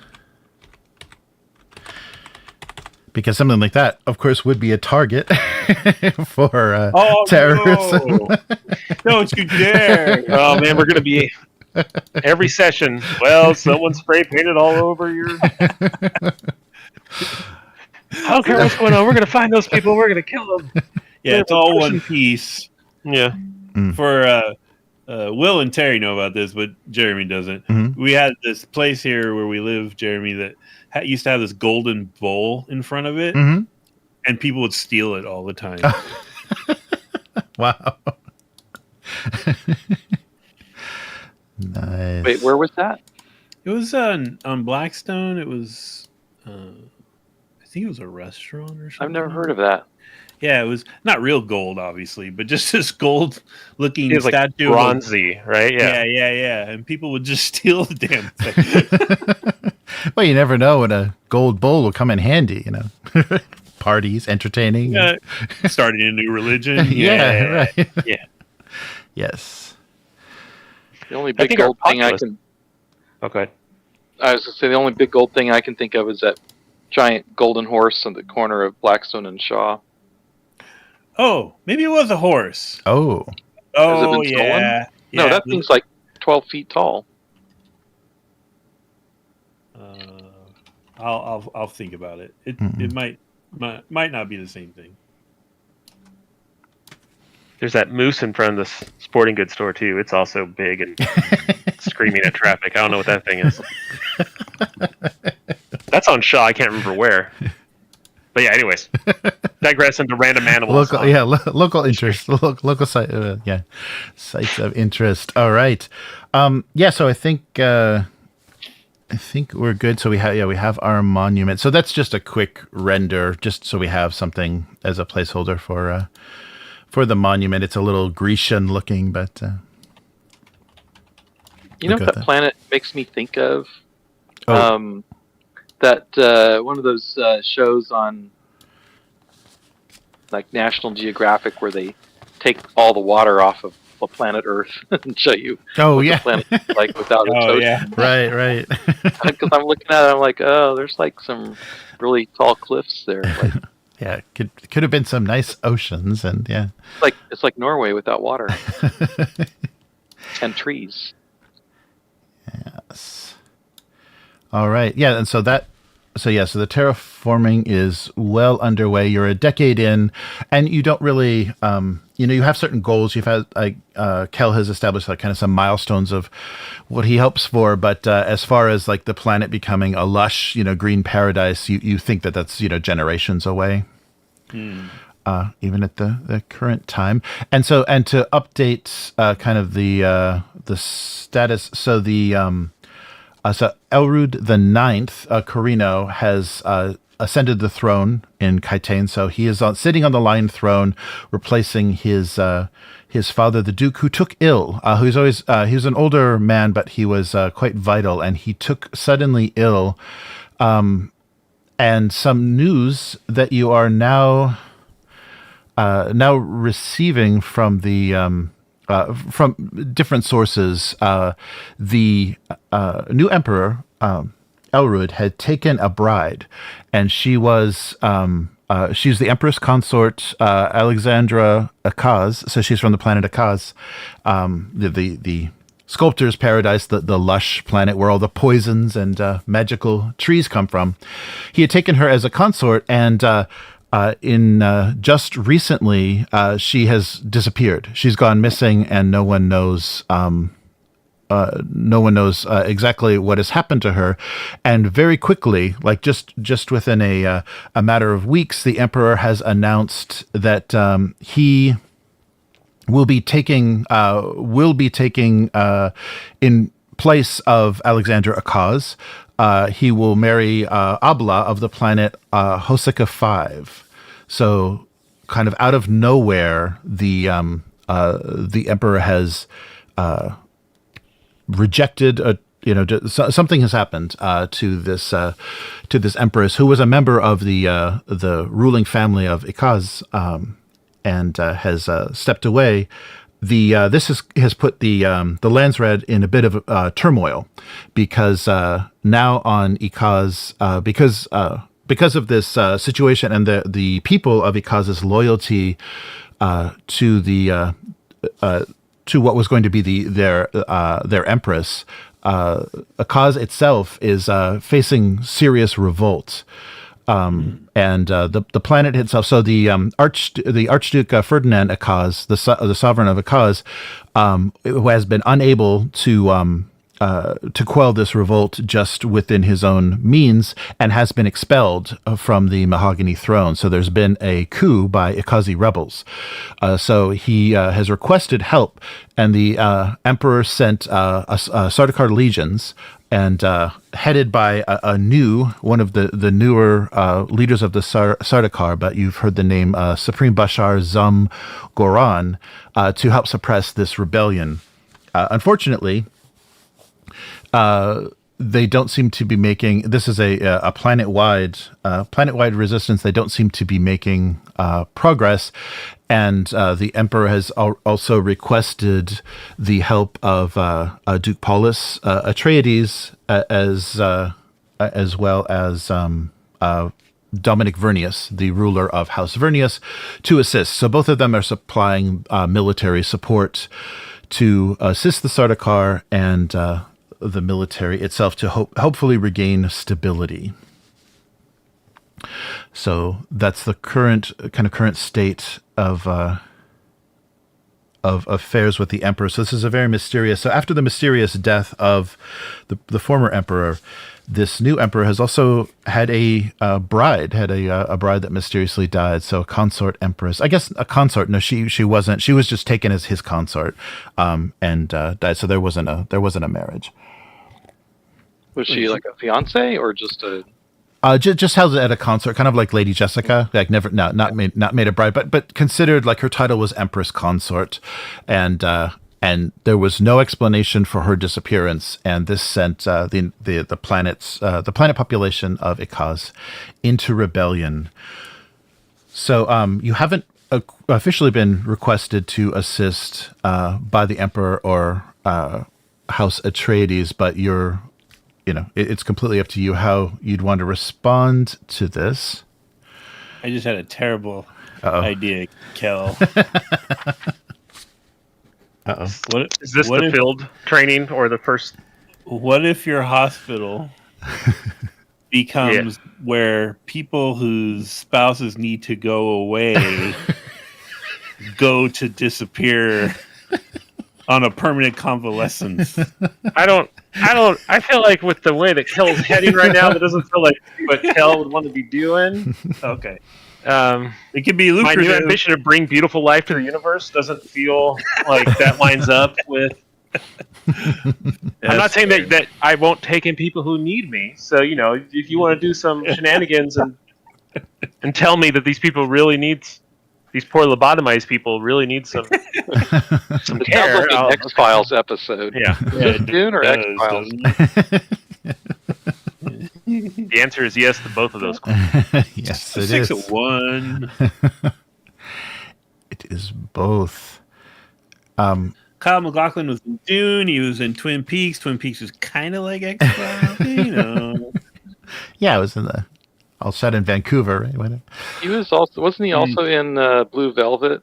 Because something like that, of course, would be a target for terrorism. No. Don't you dare! Oh man, we're gonna be every session. Well, someone spray painted all over your. I don't care what's going on. We're gonna find those people. We're gonna kill them. Yeah, it's all one piece. Yeah. For Will and Terry know about this, but Jeremy doesn't. Mm-hmm. We had this place here where we live, Jeremy, that used to have this golden bowl in front of it, and people would steal it all the time. Wow. Nice. Wait, where was that? It was on Blackstone. It was, I think it was a restaurant or something. I've never heard of that. Yeah, it was not real gold, obviously, but just this gold-looking statue. Like bronzy, right? Yeah. And people would just steal the damn thing. Well, you never know when a gold bowl will come in handy, you know. Parties, entertaining. Yeah, starting a new religion. Yeah, right. Yeah. Yes. The only big gold thing I can... Okay. I was going to say, the only big gold thing I can think of is that giant golden horse on the corner of Blackstone and Shaw. Oh, maybe it was a horse. Oh. Has it been stolen? No, that thing's like 12 feet tall. I'll think about it. It might not be the same thing. There's that moose in front of the sporting goods store too. It's also big and screaming at traffic. I don't know what that thing is. That's on Shaw. I can't remember where. But yeah, anyways, digress into random animals. Local interest, local site, sites of interest. All right, so I think we're good. So we have our monument. So that's just a quick render, just so we have something as a placeholder for the monument. It's a little Grecian looking, but you know what that planet makes me think of? That one of those shows on like National Geographic where they take all the water off of planet Earth and show you the planet like without its ocean. Yeah. Right. Because I'm looking at it, I'm like, oh, there's like some really tall cliffs there. Like, yeah, could have been some nice oceans, and yeah, it's like Norway without water and trees. Yes. All right. Yeah, and so the terraforming is well underway. You're a decade in, and you don't really, you have certain goals. You've had, Kel has established like kind of some milestones of what he hopes for. But as far as like the planet becoming a lush, green paradise, you think that's generations away, even at the current time. And so, and to update kind of the status, so so Elrud the Ninth, Corino, has ascended the throne in Kaitane. So he is sitting on the Lion Throne, replacing his father, the Duke, who took ill. He was an older man, but he was quite vital, and he took suddenly ill. And some news that you are now receiving from the from different sources, the new emperor, Elrud, had taken a bride, and she was she's the empress consort, Alexandra Akaz. So she's from the planet Akaz, the sculptor's paradise, the lush planet where all the poisons and magical trees come from. He had taken her as a consort, and just recently, she has disappeared. She's gone missing, and no one knows exactly what has happened to her. And very quickly, like just within a matter of weeks, the emperor has announced that he will be taking in place of Alexandra Akaz. He will marry Abla of the planet Hosika 5. So, kind of out of nowhere, the emperor has rejected something has happened to this empress, who was a member of the ruling family of Ikaz, and has stepped away. this has put the Landsred in a bit of turmoil, because now on Ikaz, because of this situation and the people of Ikaz's loyalty to what was going to be their empress, Ikaz itself is facing serious revolt. And the planet itself. So the Archduke Ferdinand Ikaz, the sovereign of Ikaz, who has been unable to quell this revolt just within his own means, and has been expelled from the Mahogany Throne. So there's been a coup by Ikazi rebels. So he has requested help, and the emperor sent Sardaukar legions, and headed by one of the newer leaders of the Sardaukar, but you've heard the name Supreme Bashar Zum Goran, to help suppress this rebellion. Unfortunately, they don't seem to be making. This is a planet-wide resistance. They don't seem to be making progress, and the emperor has also requested the help of Duke Paulus Atreides, as well as Dominic Vernius, the ruler of House Vernius, to assist. So both of them are supplying military support to assist the Sardaukar and the military itself to hopefully regain stability. So that's the current state of affairs with the emperor. So this is a very mysterious. So after the mysterious death of the former emperor, this new emperor has also had a bride that mysteriously died. So a consort empress, I guess a consort. No, she wasn't. She was just taken as his consort, and died. So there wasn't a marriage. Was she like a fiance or just a? Just held at a consort, kind of like Lady Jessica, like not made a bride, but considered like her title was Empress Consort, and there was no explanation for her disappearance, and this sent the planet population of Ikaz into rebellion. So you haven't officially been requested to assist by the Emperor or House Atreides, but it's completely up to you how you'd want to respond to this. I just had a terrible idea, Kel. What is this? The field training or the first? What if your hospital becomes where people whose spouses need to go away go to disappear on a permanent convalescence? I feel like with the way that Kel's heading right now, that doesn't feel like what Kel would want to be doing. Okay. It could be lucrative. My new ambition to bring beautiful life to the universe doesn't feel like that lines up with. I'm not saying that I won't take in people who need me. So if you want to do some shenanigans and tell me that these people really need. These poor lobotomized people really need some care. Like an X-Files episode. Yeah. Dune or X-Files? The answer is yes to both of those questions. Yes, it 6 is. at 1. It is both. Kyle MacLachlan was in Dune. He was in Twin Peaks. Twin Peaks was kind of like X-Files, Yeah, it was all set in Vancouver, right? He was wasn't he also in Blue Velvet,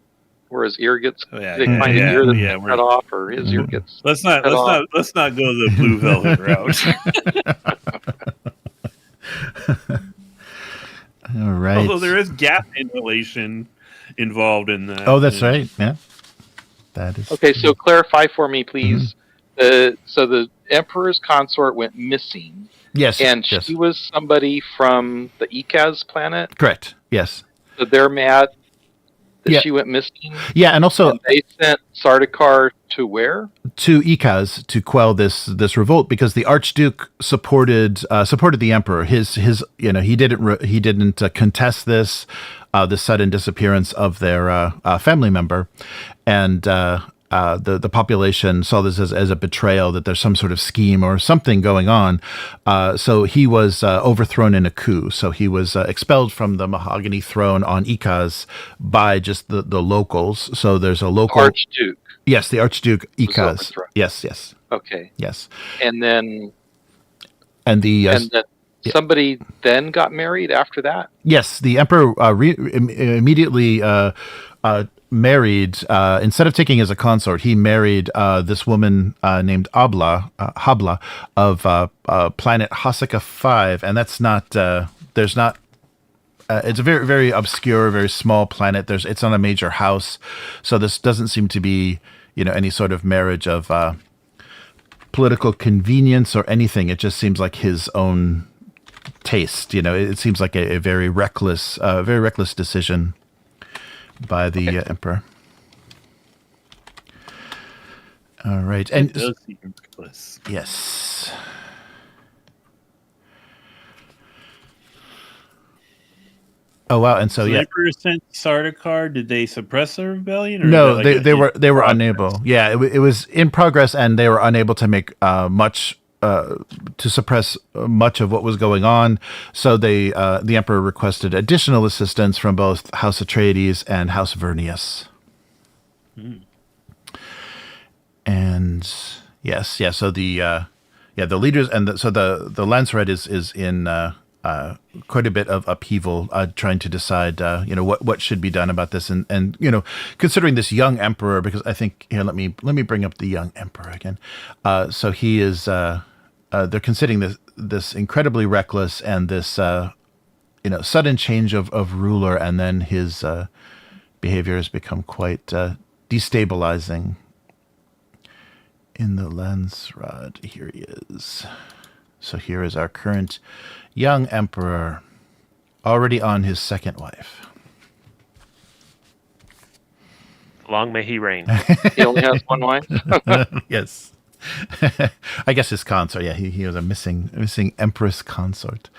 where his ear gets they find his ear that's cut off, or his ear gets let's not go the Blue Velvet route. All right. Although there is gap inhalation involved in that. Oh, that's right. Yeah, that is okay. So clarify for me, please. So the Emperor's consort went missing. Yes. And she was somebody from the Ikaz planet? Correct. Yes. So they're mad that she went missing? Yeah, and also... And they sent Sardaukar to where? To Ikaz to quell this revolt, because the Archduke supported the Emperor. His he didn't contest this sudden disappearance of their family member, and the population saw this as a betrayal, that there's some sort of scheme or something going on. So he was overthrown in a coup. So he was expelled from the mahogany throne on Ikaz by just the locals. So there's a local Archduke. Yes, the Archduke Ikaz. Yes. Okay. Yes. And then the somebody then got married after that? Yes, the emperor immediately married, instead of taking as a consort, he married this woman named Habla of planet Hasaka 5, and that's not, there's not, it's a very, very obscure, very small planet. It's on a major house, so this doesn't seem to be, any sort of marriage of political convenience or anything. It just seems like his own taste. It seems like a very reckless decision by the emperor. All right, and yes. Oh wow! And so the emperor sent Sardaukar. Did they suppress the rebellion? Or no, they were unable. Yeah, it was in progress, and they were unable to make much to suppress much of what was going on. So the emperor requested additional assistance from both House Atreides and House Vernius. And yes, so the leaders and the Landsred is in quite a bit of upheaval, trying to decide what should be done about this, and considering this young emperor, because I think here let me bring up the young emperor again. So he is they're considering this incredibly reckless and this sudden change of ruler, and then his behavior has become quite destabilizing. In the Landsred, here he is. So here is our current young emperor, already on his second wife. Long may he reign. He only has one wife? Yes. I guess his consort. Yeah, he was a missing empress consort.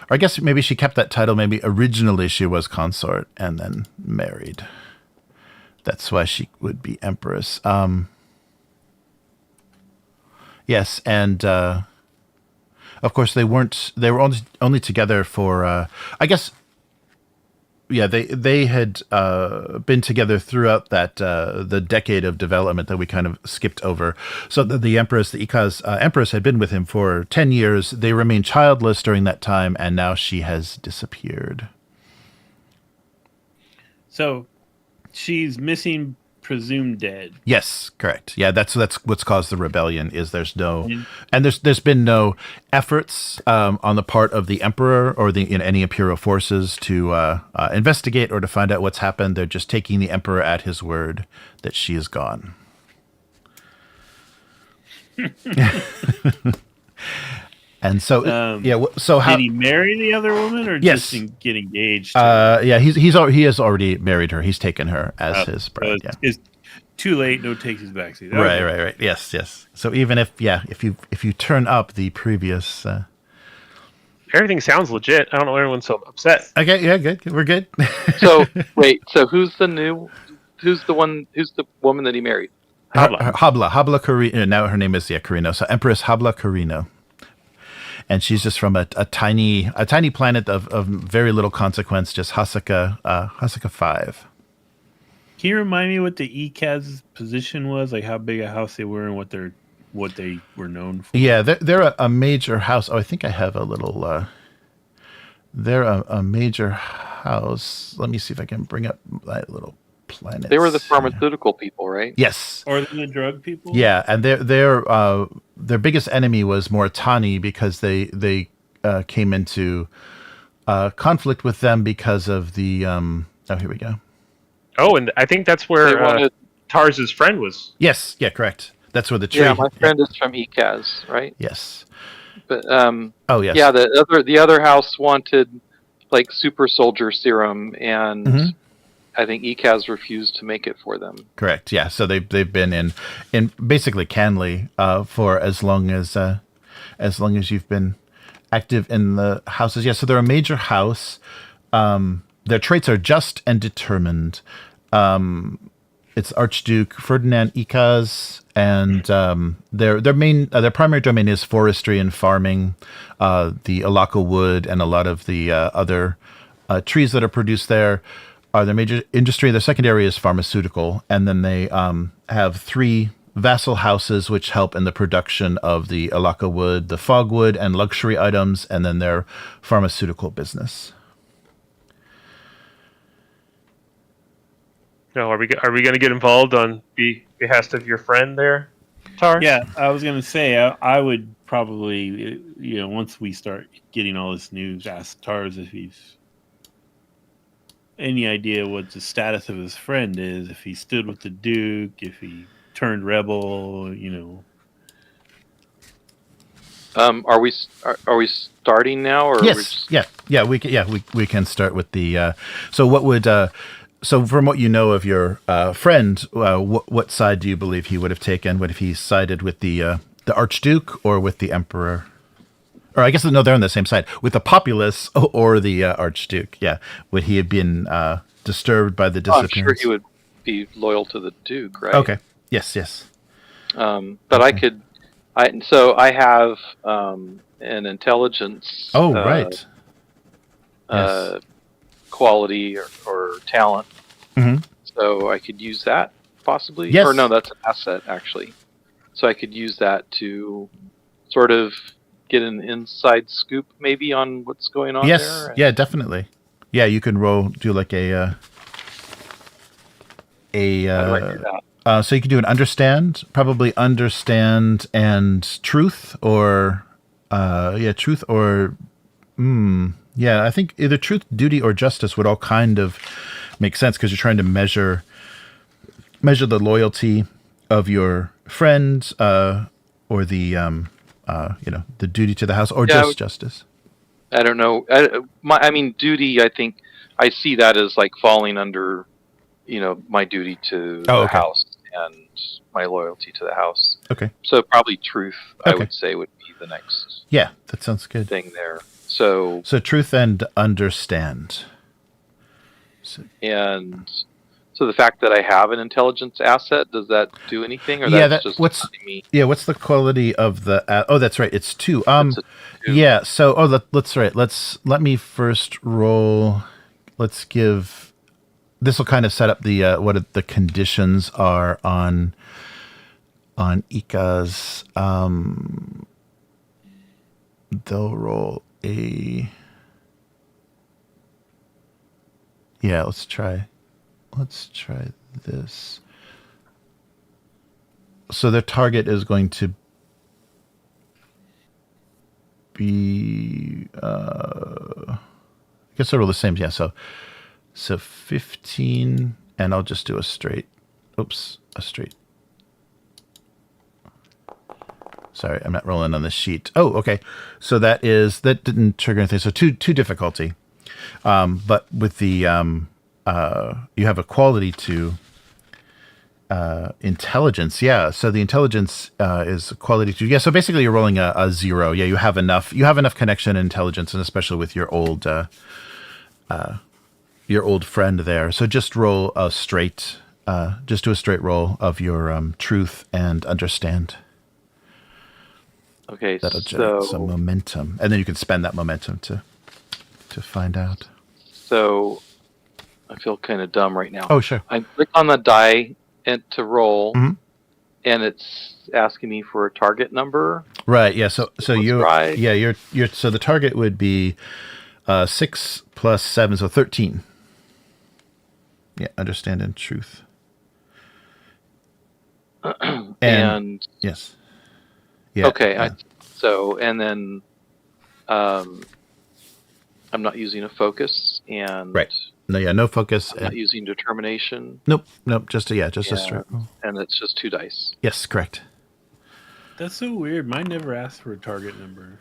Or I guess maybe she kept that title. Maybe originally she was consort and then married. That's why she would be empress. Yes, and of course they were only together for I guess. Yeah, they had been together throughout that the decade of development that we kind of skipped over. So the Empress, the Ikaz Empress, had been with him for 10 years. They remained childless during that time, and now she has disappeared. So she's missing, presumed dead. Yes, correct. Yeah, that's what's caused the rebellion. Is there's been no efforts on the part of the emperor or any imperial forces to investigate or to find out what's happened. They're just taking the emperor at his word that she is gone. And so so how did he marry the other woman, or yes, just get engaged? Yeah, he has already married her. He's taken her as his bride. It's too late. No takes his backseat. Okay. Right. Yes. So even if you turn up the previous, everything sounds legit. I don't know why everyone's so upset. Okay, yeah, good. We're good. So wait, so who's the woman that he married? Habla Carino. Now her name is Carino. So Empress Habla Carino. And she's just from a tiny planet of very little consequence, just Hasaka 5. Can you remind me what the Ikaz position was, like how big a house they were and what they were known for? Yeah, they're a major house. Oh, I think I have a little. They're a major house. Let me see if I can bring up that little planet. They were the pharmaceutical people, right? Yes. Or the drug people? Yeah, and their biggest enemy was Moritani because they came into conflict with them because of the. Oh, here we go. Oh, and I think that's where Tarz's friend was. Yes, yeah, correct. That's where the tree. Yeah, my friend is from Ikaz, right? Yes. But oh yes. Yeah, the other house wanted like super soldier serum, and I think Ikaz refused to make it for them. Correct. Yeah. So they've been in basically Canley for as long as you've been active in the houses. Yeah. So they're a major house. Their traits are just and determined. it's Archduke Ferdinand Ikaz, and their primary domain is forestry and farming, the Alaka wood and a lot of the other trees that are produced there are their major industry. Their secondary is pharmaceutical, and then they have 3 vassal houses which help in the production of the Alaka wood, the fogwood, and luxury items, and then their pharmaceutical business. No, are we going to get involved on behest of your friend there, Tar? Yeah, I was going to say I would probably, once we start getting all this news, ask Tars if he's any idea what the status of his friend is, if he stood with the Duke, if he turned rebel, Are we starting now, or yes, we can start with the. So what would so from what you know of your friend, what side do you believe he would have taken? Would he sided with the Archduke or with the Emperor? Or I guess no, they're on the same side with the populace or the Archduke. Yeah, would he have been disturbed by the disappearance? I'm sure he would be loyal to the Duke, right? Okay. Yes. But okay. I have an intelligence. Oh, right. Yes. Quality or talent. Mm-hmm. So I could use that possibly. Yes. Or no, that's an asset actually. So I could use that to sort of get an inside scoop maybe on what's going on there. Yeah, definitely. Yeah, you can do like a How do I do that? So you can do an understand, probably understand and truth, or truth or I think either truth, duty, or justice would all kind of make sense because you're trying to measure the loyalty of your friend, or the the duty to the house, or just justice. I don't know. I mean, duty. I think I see that as like falling under, my duty to the house and my loyalty to the house. Okay. So probably truth, I would say, would be the next. Yeah, that sounds good. Thing there. So truth and understand. So the fact that I have an intelligence asset, does that do anything? Or what's the quality of the? That's right. It's 2. Yeah. So let me first roll. Let's give. This will kind of set up the what the conditions are on Ika's. They'll roll a. Yeah. Let's try this. So their target is going to be, I guess I roll the same. Yeah. So 15, and I'll just do a straight. Sorry, I'm not rolling on this sheet. Oh, okay. So that didn't trigger anything. So two difficulty. But with the, you have a quality to intelligence. Yeah. So the intelligence is a quality to. Yeah. So basically, you're rolling a 0. Yeah. You have enough connection and intelligence, and especially with your old friend there. So just roll a straight. Just do a straight roll of your truth and understand. Okay. That'll generate some momentum, and then you can spend that momentum to find out. So. I feel kind of dumb right now. Oh, sure. I click on the die to roll, mm-hmm. and it's asking me for a target number. Right. Yeah. So you're so the target would be 6 plus 7, so 13. Yeah. Understand and truth. and yes. Yeah. Okay. Yeah. And then I'm not using a focus, and right. No focus. I'm not using determination. Nope. Just a straight roll. And it's just 2 dice. Yes, correct. That's so weird. Mine never asked for a target number.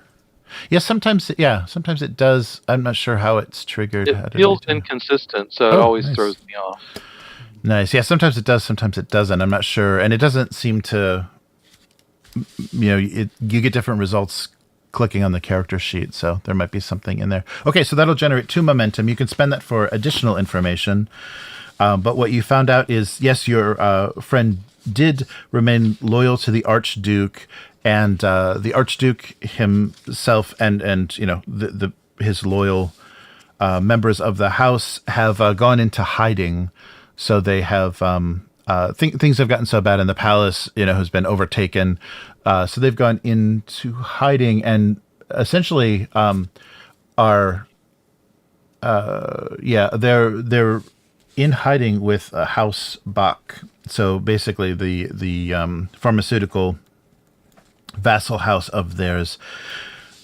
Yeah, sometimes it does. I'm not sure how it's triggered. It feels inconsistent, so it always throws me off. Nice. Yeah, sometimes it does, sometimes it doesn't. I'm not sure. And it doesn't seem to, you get different results clicking on the character sheet, so there might be something in there. Okay, so that'll generate 2 momentum. You can spend that for additional information. But what you found out is, yes, your friend did remain loyal to the Archduke, and the Archduke himself and his loyal members of the house have gone into hiding. So they have things have gotten so bad in the palace, has been overtaken. So they've gone into hiding and essentially are they're in hiding with House Bach. So basically the pharmaceutical vassal house of theirs.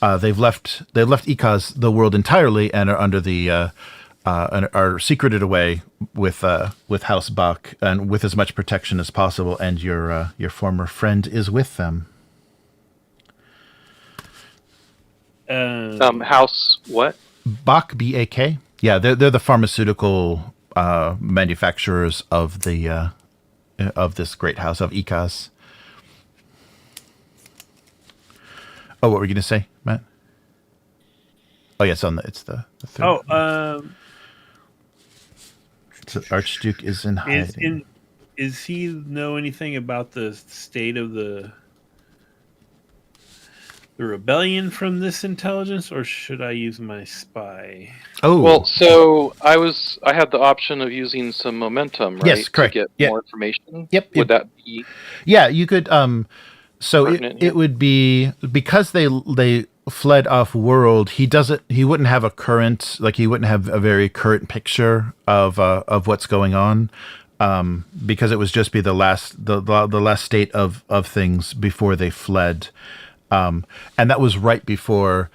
They've left Ikaz the world entirely and are under the and are secreted away with House Bach and with as much protection as possible. And your former friend is with them. House what? Bach, B-A-K. Yeah, they're the pharmaceutical manufacturers of the of this great house of Ikaz. Oh, what were you going to say, Matt? Oh, yeah, it's the third. So Archduke is in hiding. Is he know anything about the state of the rebellion from this intelligence, or should I use my spy? Oh, well, so I had the option of using some momentum, right? Yes, correct. To get more information. Yep. Would that be? Yeah, you could. So it would be because they fled off world. He wouldn't have he wouldn't have a very current picture of what's going on, because it was just be the last state of things before they fled. And that was right before.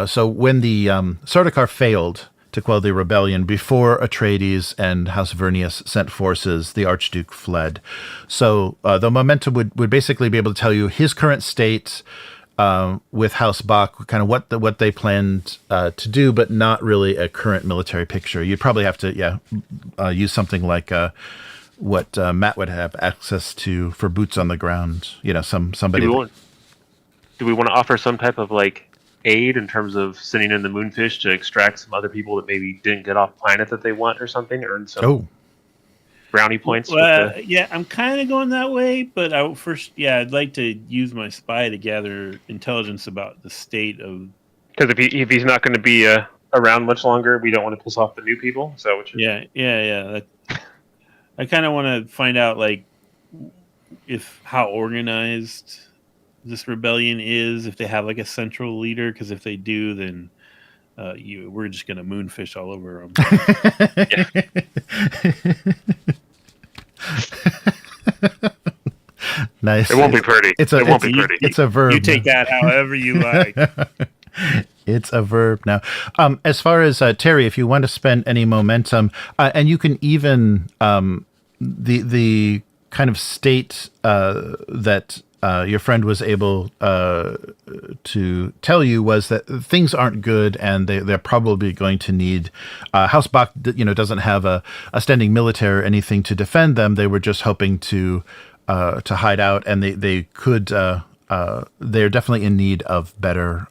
So when the Sardaukar failed to quell the rebellion, before Atreides and House Vernius sent forces, the Archduke fled. So the momentum would basically be able to tell you his current state with House Bach, kind of what they planned to do, but not really a current military picture. You'd probably have to use something like what Matt would have access to for boots on the ground. Somebody. Do we want to offer some type of aid in terms of sending in the moonfish to extract some other people that maybe didn't get off planet that they want or something, earn some brownie points? Yeah, I'm kind of going that way, but I'd like to use my spy to gather intelligence about the state of. Because if he's not going to be around much longer, we don't want to piss off the new people. So yeah. I kind of want to find out how organized this rebellion is, if they have a central leader, because if they do, then we're just going to moonfish all over them. Nice. It won't be pretty. It won't be pretty. It's a verb. You take that however you like. It's a verb now. As far as Terry, if you want to spend any momentum, and you can even the kind of state that your friend was able to tell you was that things aren't good, and they're probably going to need. House Bach, doesn't have a standing military or anything to defend them. They were just hoping to hide out, and they could. They're definitely in need of better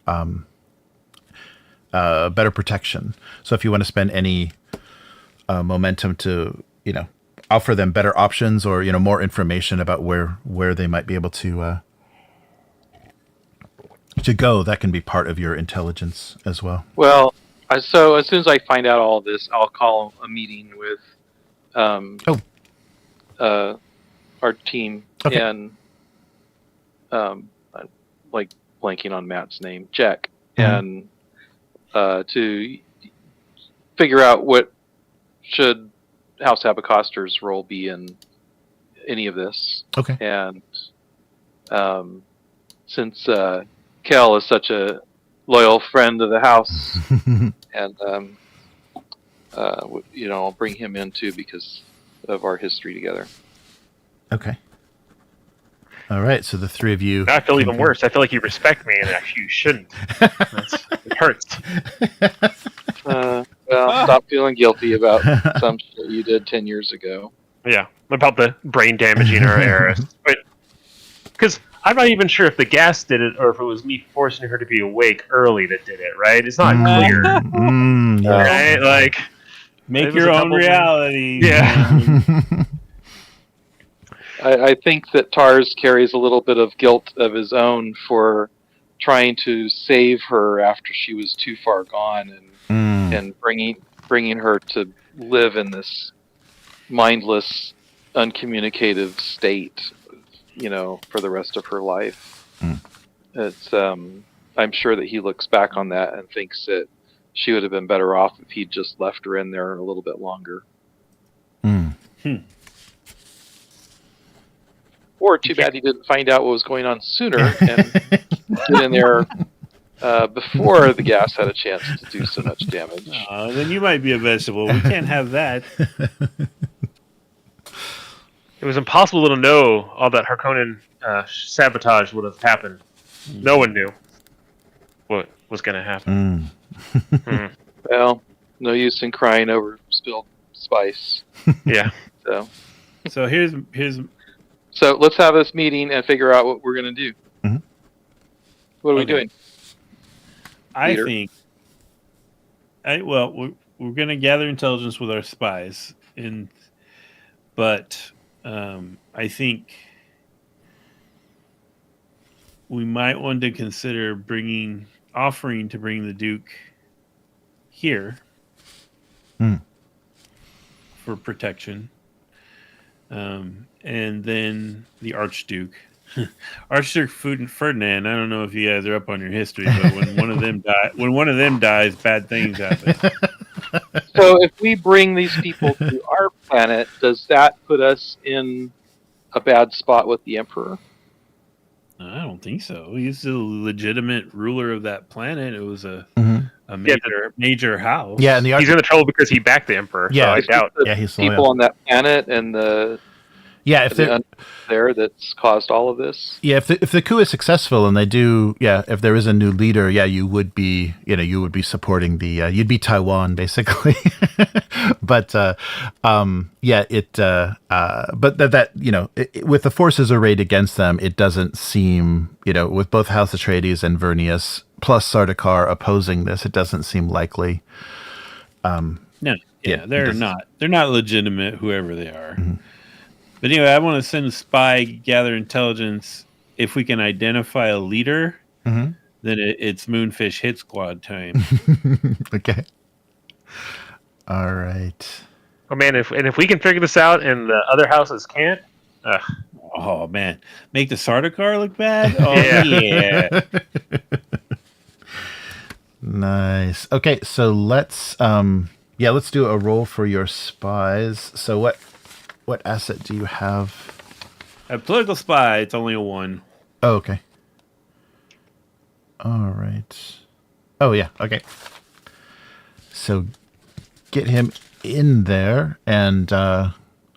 protection. So if you want to spend any momentum to offer them better options or more information about where they might be able to go, that can be part of your intelligence as well. Well, so as soon as I find out all this, I'll call a meeting with our team. Okay. And I'm blanking on Matt's name, Jack, and to figure out what should House Abecostr's role be in any of this. Okay. And since Kel is such a loyal friend of the house, and I'll bring him in too because of our history together. Okay. All right. So the three of you. Now I feel even worse. I feel like you respect me, and actually you shouldn't. It hurts. Well, stop feeling guilty about some shit you did 10 years ago. Yeah, about the brain damaging our heiress. But because I'm not even sure if the gas did it or if it was me forcing her to be awake early that did it. Right? It's not clear. Yeah. Right? Make your own reality. Yeah. I think that Tars carries a little bit of guilt of his own for trying to save her after she was too far gone, and bringing her to live in this mindless, uncommunicative state, for the rest of her life. It's I'm sure that he looks back on that and thinks that she would have been better off if he'd just left her in there a little bit longer. Or too bad he didn't find out what was going on sooner and get in there before the gas had a chance to do so much damage. Then you might be a vegetable. We can't have that. It was impossible to know all that Harkonnen sabotage would have happened. No one knew what was going to happen. Well, no use in crying over spilled spice. Yeah. So here's. So let's have this meeting and figure out what we're going to do. What are we doing? I think. We're going to gather intelligence with our spies, but I think we might want to consider offering to bring the Duke here for protection, and then the Archduke. Archduke Ferdinand. I don't know if you guys are up on your history, but when one of them dies, bad things happen. So if we bring these people to our planet, does that put us in a bad spot with the Emperor? I don't think so. He's a legitimate ruler of that planet. It was a major house. Yeah, and he's in the trouble because he backed the Emperor. Yeah, so I doubt. He's people on that planet and if there that's caused all of this. Yeah, if the coup is successful and they do, if there is a new leader, you would be, you would be supporting you'd be Taiwan basically. But but with the forces arrayed against them, it doesn't seem, with both House Atreides and Vernius plus Sardaukar opposing this, it doesn't seem likely. No, they're not legitimate, whoever they are. But anyway, I want to send a spy, gather intelligence. If we can identify a leader, then it's Moonfish Hit Squad time. Okay. All right. Oh man, if we can figure this out and the other houses can't, oh man, make the Sardaukar look bad. Oh yeah. Nice. Okay, so let's do a roll for your spies. So what asset do you have? A political spy. It's only a 1. Oh, okay. All right. Oh, yeah. Okay. So get him in there, and I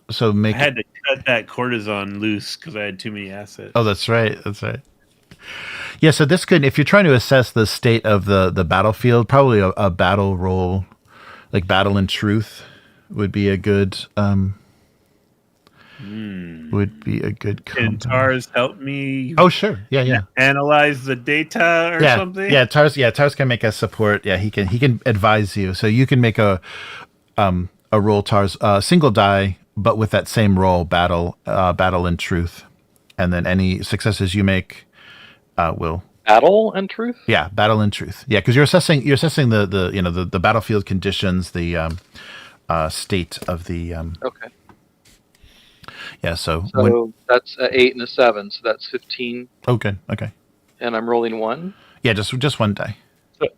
had to cut that courtesan loose because I had too many assets. Oh, that's right. Yeah. So this could, if you're trying to assess the state of the battlefield, probably a battle roll, like Battle in Truth, would be a good. Would be a good compound. Can Tars help me? Oh, sure. Yeah. Analyze the data or something? Yeah, Tars can make a support. Yeah, he can advise you. So you can make a roll, Tars, single die, but with that same roll, battle in Truth. And then any successes you make will Battle in Truth? Yeah, Battle in Truth. Yeah, because you're assessing the battlefield conditions, the state of the Okay. Yeah, so that's an 8 and a 7, so that's 15. Oh, good. Okay. And I'm rolling 1? Yeah, just one die.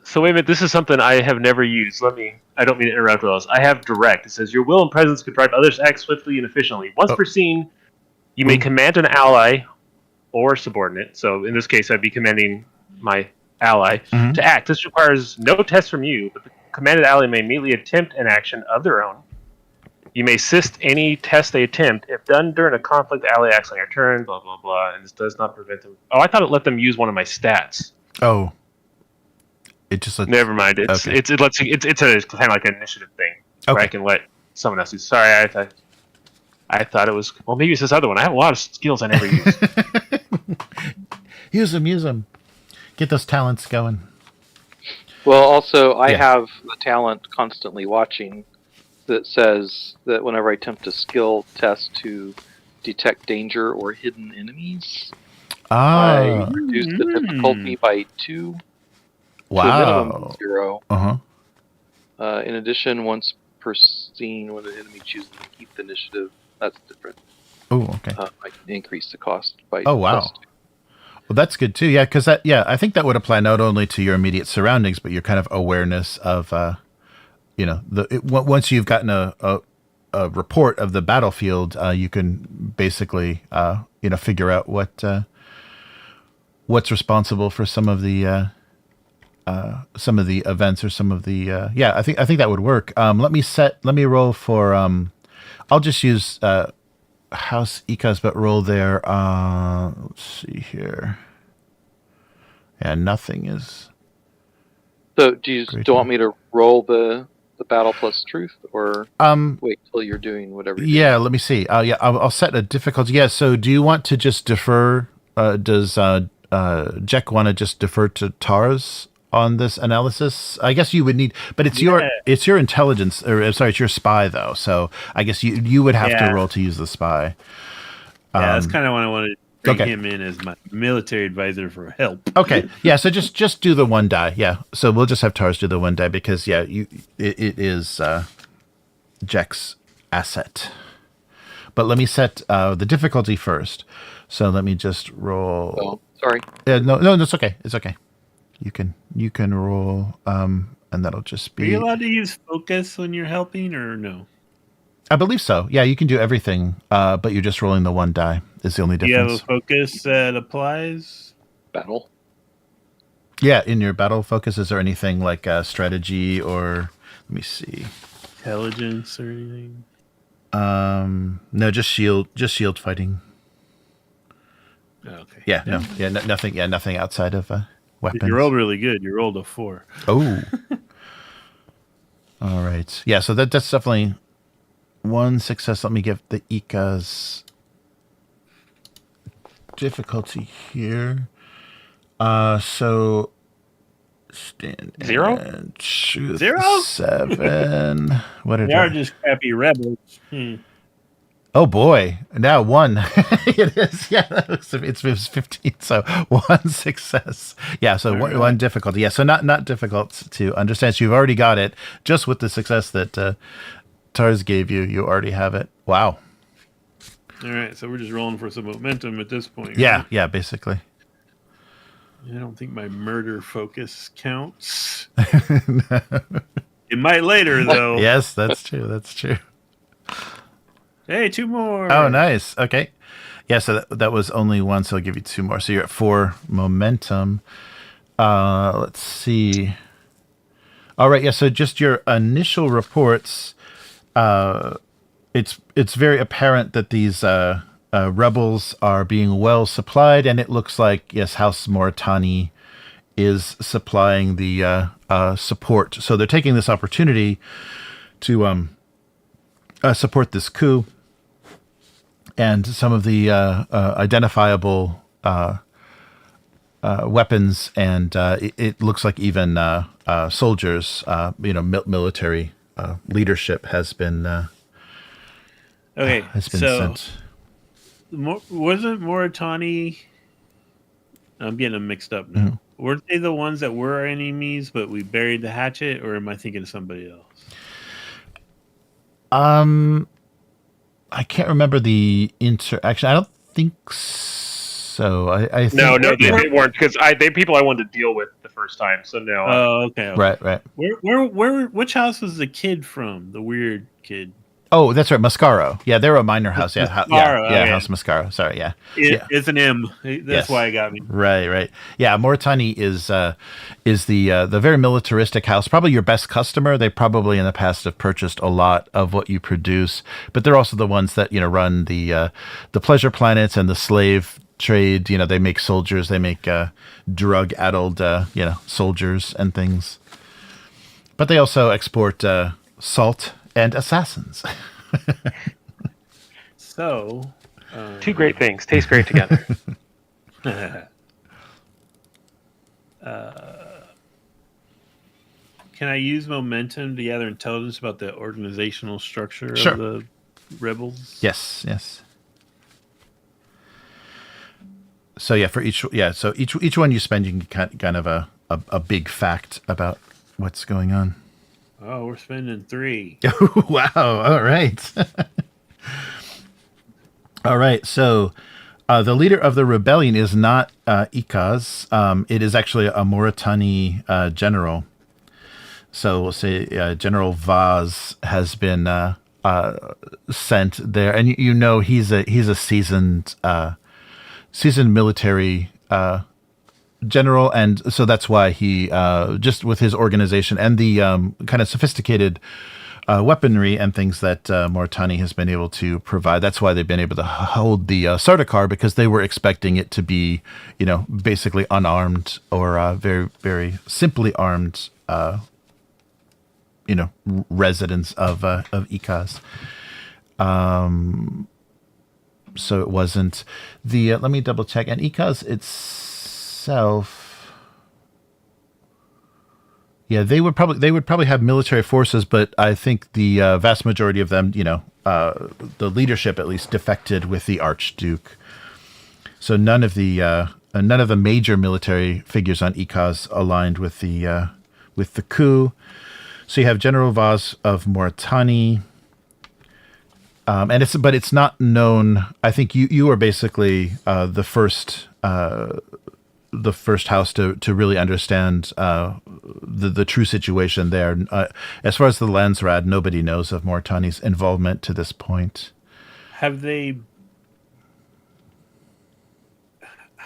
So wait a minute, this is something I have never used. I don't mean to interrupt Willis. I have direct. It says your will and presence can drive others to act swiftly and efficiently. Once per scene, you may command an ally or subordinate. So in this case, I'd be commanding my ally to act. This requires no test from you, but the commanded ally may immediately attempt an action of their own. You may assist any test they attempt. If done during a conflict, the ally acts on your turn, blah, blah, blah, and this does not prevent them. Oh, I thought it let them use one of my stats. Oh. It just lets... Never mind. It's a kind of like an initiative thing where I can let someone else do. Sorry, I thought it was... Well, maybe it's this other one. I have a lot of skills I never use. Use them. Get those talents going. Well, also, I have the talent constantly watching, that says that whenever I attempt a skill test to detect danger or hidden enemies, I reduce the difficulty by 2 to a minimum of Wow. 0. Uh-huh. In addition, once per scene, when an enemy chooses to keep the initiative, that's different. Oh, okay. I can increase the cost by Oh, wow. +2. Well, that's good too. Yeah, because I think that would apply not only to your immediate surroundings, but your kind of awareness of, once you've gotten a report of the battlefield, you can basically, figure out what's responsible for some of the events or some of the. I think that would work. Let me roll for. I'll just use House Ecos, but roll there. Let's see here. Yeah, nothing is. So, do you want me to roll the battle plus truth, or wait till you're doing whatever you're doing? Let me see. I'll set a difficulty. Yeah, so do you want to just defer? Does Jack want to just defer to Tars on this analysis? I guess you would need, but it's your intelligence, or sorry, it's your spy though. So I guess you would have to roll to use the spy. Yeah, that's kind of what I wanted to bring him in as my military advisor for help. Okay, yeah. So just do the 1 die. Yeah. So we'll just have Tars do the 1 die because it is Jack's asset. But let me set the difficulty first. So let me just roll. Oh, sorry. No, that's okay. It's okay. You can roll, and that'll just be. Are you allowed to use focus when you're helping, or no? I believe so. Yeah, you can do everything, but you're just rolling the 1 die. Is the only difference. Do you have a focus that applies? Battle. Yeah, in your battle focus, is there anything like strategy or let me see, intelligence or anything? No, just shield fighting. Oh, okay. Yeah, no, nothing. Yeah, nothing outside of weapons. You rolled really good. You rolled a 4. Oh. All right. Yeah, so that's definitely 1 success. Let me give the Ika's difficulty here. So stand 0? 0? 7. What did they are just crappy rebels. Oh boy! Now 1. It is. Yeah, it's 15. So 1 success. Yeah. So one difficulty. Yeah. So not difficult to understand. So you've already got it just with the success that Tars gave you. You already have it. Wow. All right. So we're just rolling for some momentum at this point. Yeah. Right? Yeah. Basically. I don't think my murder focus counts. No. It might later though. Yes, that's true. That's true. Hey, 2 more. Oh, nice. Okay. Yeah, so that was only 1, so I'll give you 2 more. So you're at 4 momentum. Let's see. All right, yeah, so just your initial reports, it's very apparent that these rebels are being well supplied, and it looks like, yes, House Moritani is supplying the support. So they're taking this opportunity to support this coup. And some of the identifiable weapons, and it looks like even soldiers, military leadership has been sent. Wasn't Moritani? I'm getting them mixed up now. Mm-hmm. Weren't they the ones that were our enemies, but we buried the hatchet, or am I thinking of somebody else? I can't remember the interaction. I don't think so. I think no, they weren't, because they people I wanted to deal with the first time. So no. Oh, okay. Right. Which house was the kid from? The weird kid. Oh, that's right, Mascaro. Yeah, they're a minor house. Yeah, okay. House Mascaro. Sorry, yeah. It's an M. That's why it got me. Right. Yeah, Moritani is the very militaristic house. Probably your best customer. They probably in the past have purchased a lot of what you produce, but they're also the ones that run the pleasure planets and the slave trade. They make soldiers. They make drug-addled soldiers and things. But they also export salt and assassins. So, 2 great things taste great together. Can I use momentum to gather intelligence about the organizational structure Sure. of the rebels? Yes. So yeah, for each one you spend, you can get kind of a big fact about what's going on. Oh, we're spending 3. Wow! All right, all right. So the leader of the rebellion is not Ikaz. It is actually a Mauritani general. So we'll say General Vaz has been sent there, and you know he's a seasoned military general, and so that's why he just with his organization and the kind of sophisticated weaponry and things that Mauritani has been able to provide. That's why they've been able to hold the Sardaukar, because they were expecting it to be, basically unarmed or very, very simply armed. Residents of Ikaz. So it wasn't the. Let me double check. And Ikaz itself, yeah, they would probably have military forces, but I think the vast majority of them, the leadership at least, defected with the Archduke. So none of the major military figures on Ikaz aligned with the coup. So you have General Vaz of Mauritania, and it's not known. I think you are basically the first house to really understand the true situation there. As far as the Landsraad, nobody knows of Mauritania's involvement to this point. Have they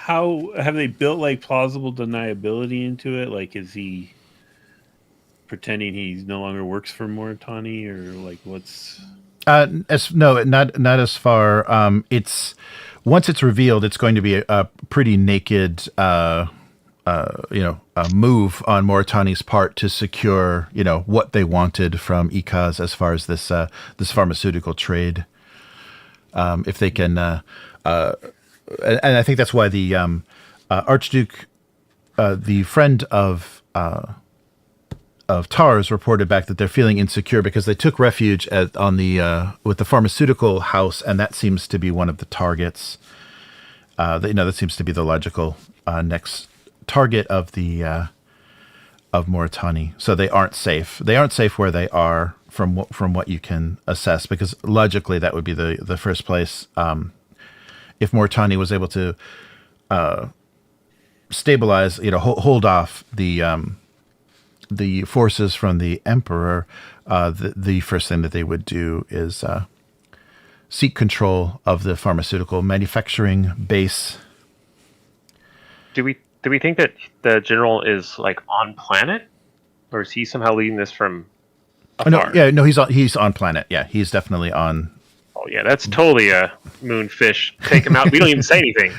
built like plausible deniability into it? Like, is he pretending he no longer works for Mauritania, or like what's? Not as far. It's once it's revealed, it's going to be a pretty naked, a move on Mauritania's part to secure, what they wanted from Ikaz as far as this pharmaceutical trade. If they can, and I think that's why the Archduke, the friend of Tars, reported back that they're feeling insecure because they took refuge with the pharmaceutical house, and that seems to be one of the targets. That seems to be the logical next target of of Mauritania. So they aren't safe. They aren't safe where they are from what you can assess, because logically that would be the first place. If Mauritania was able to stabilize, hold off the forces from the Emperor, the first thing that they would do is seek control of the pharmaceutical manufacturing base. Do we think that the general is like on planet, or is he somehow leading this from afar? He's on planet. Yeah, he's definitely on. Oh yeah, that's totally a moonfish. Take him out. We don't even say anything.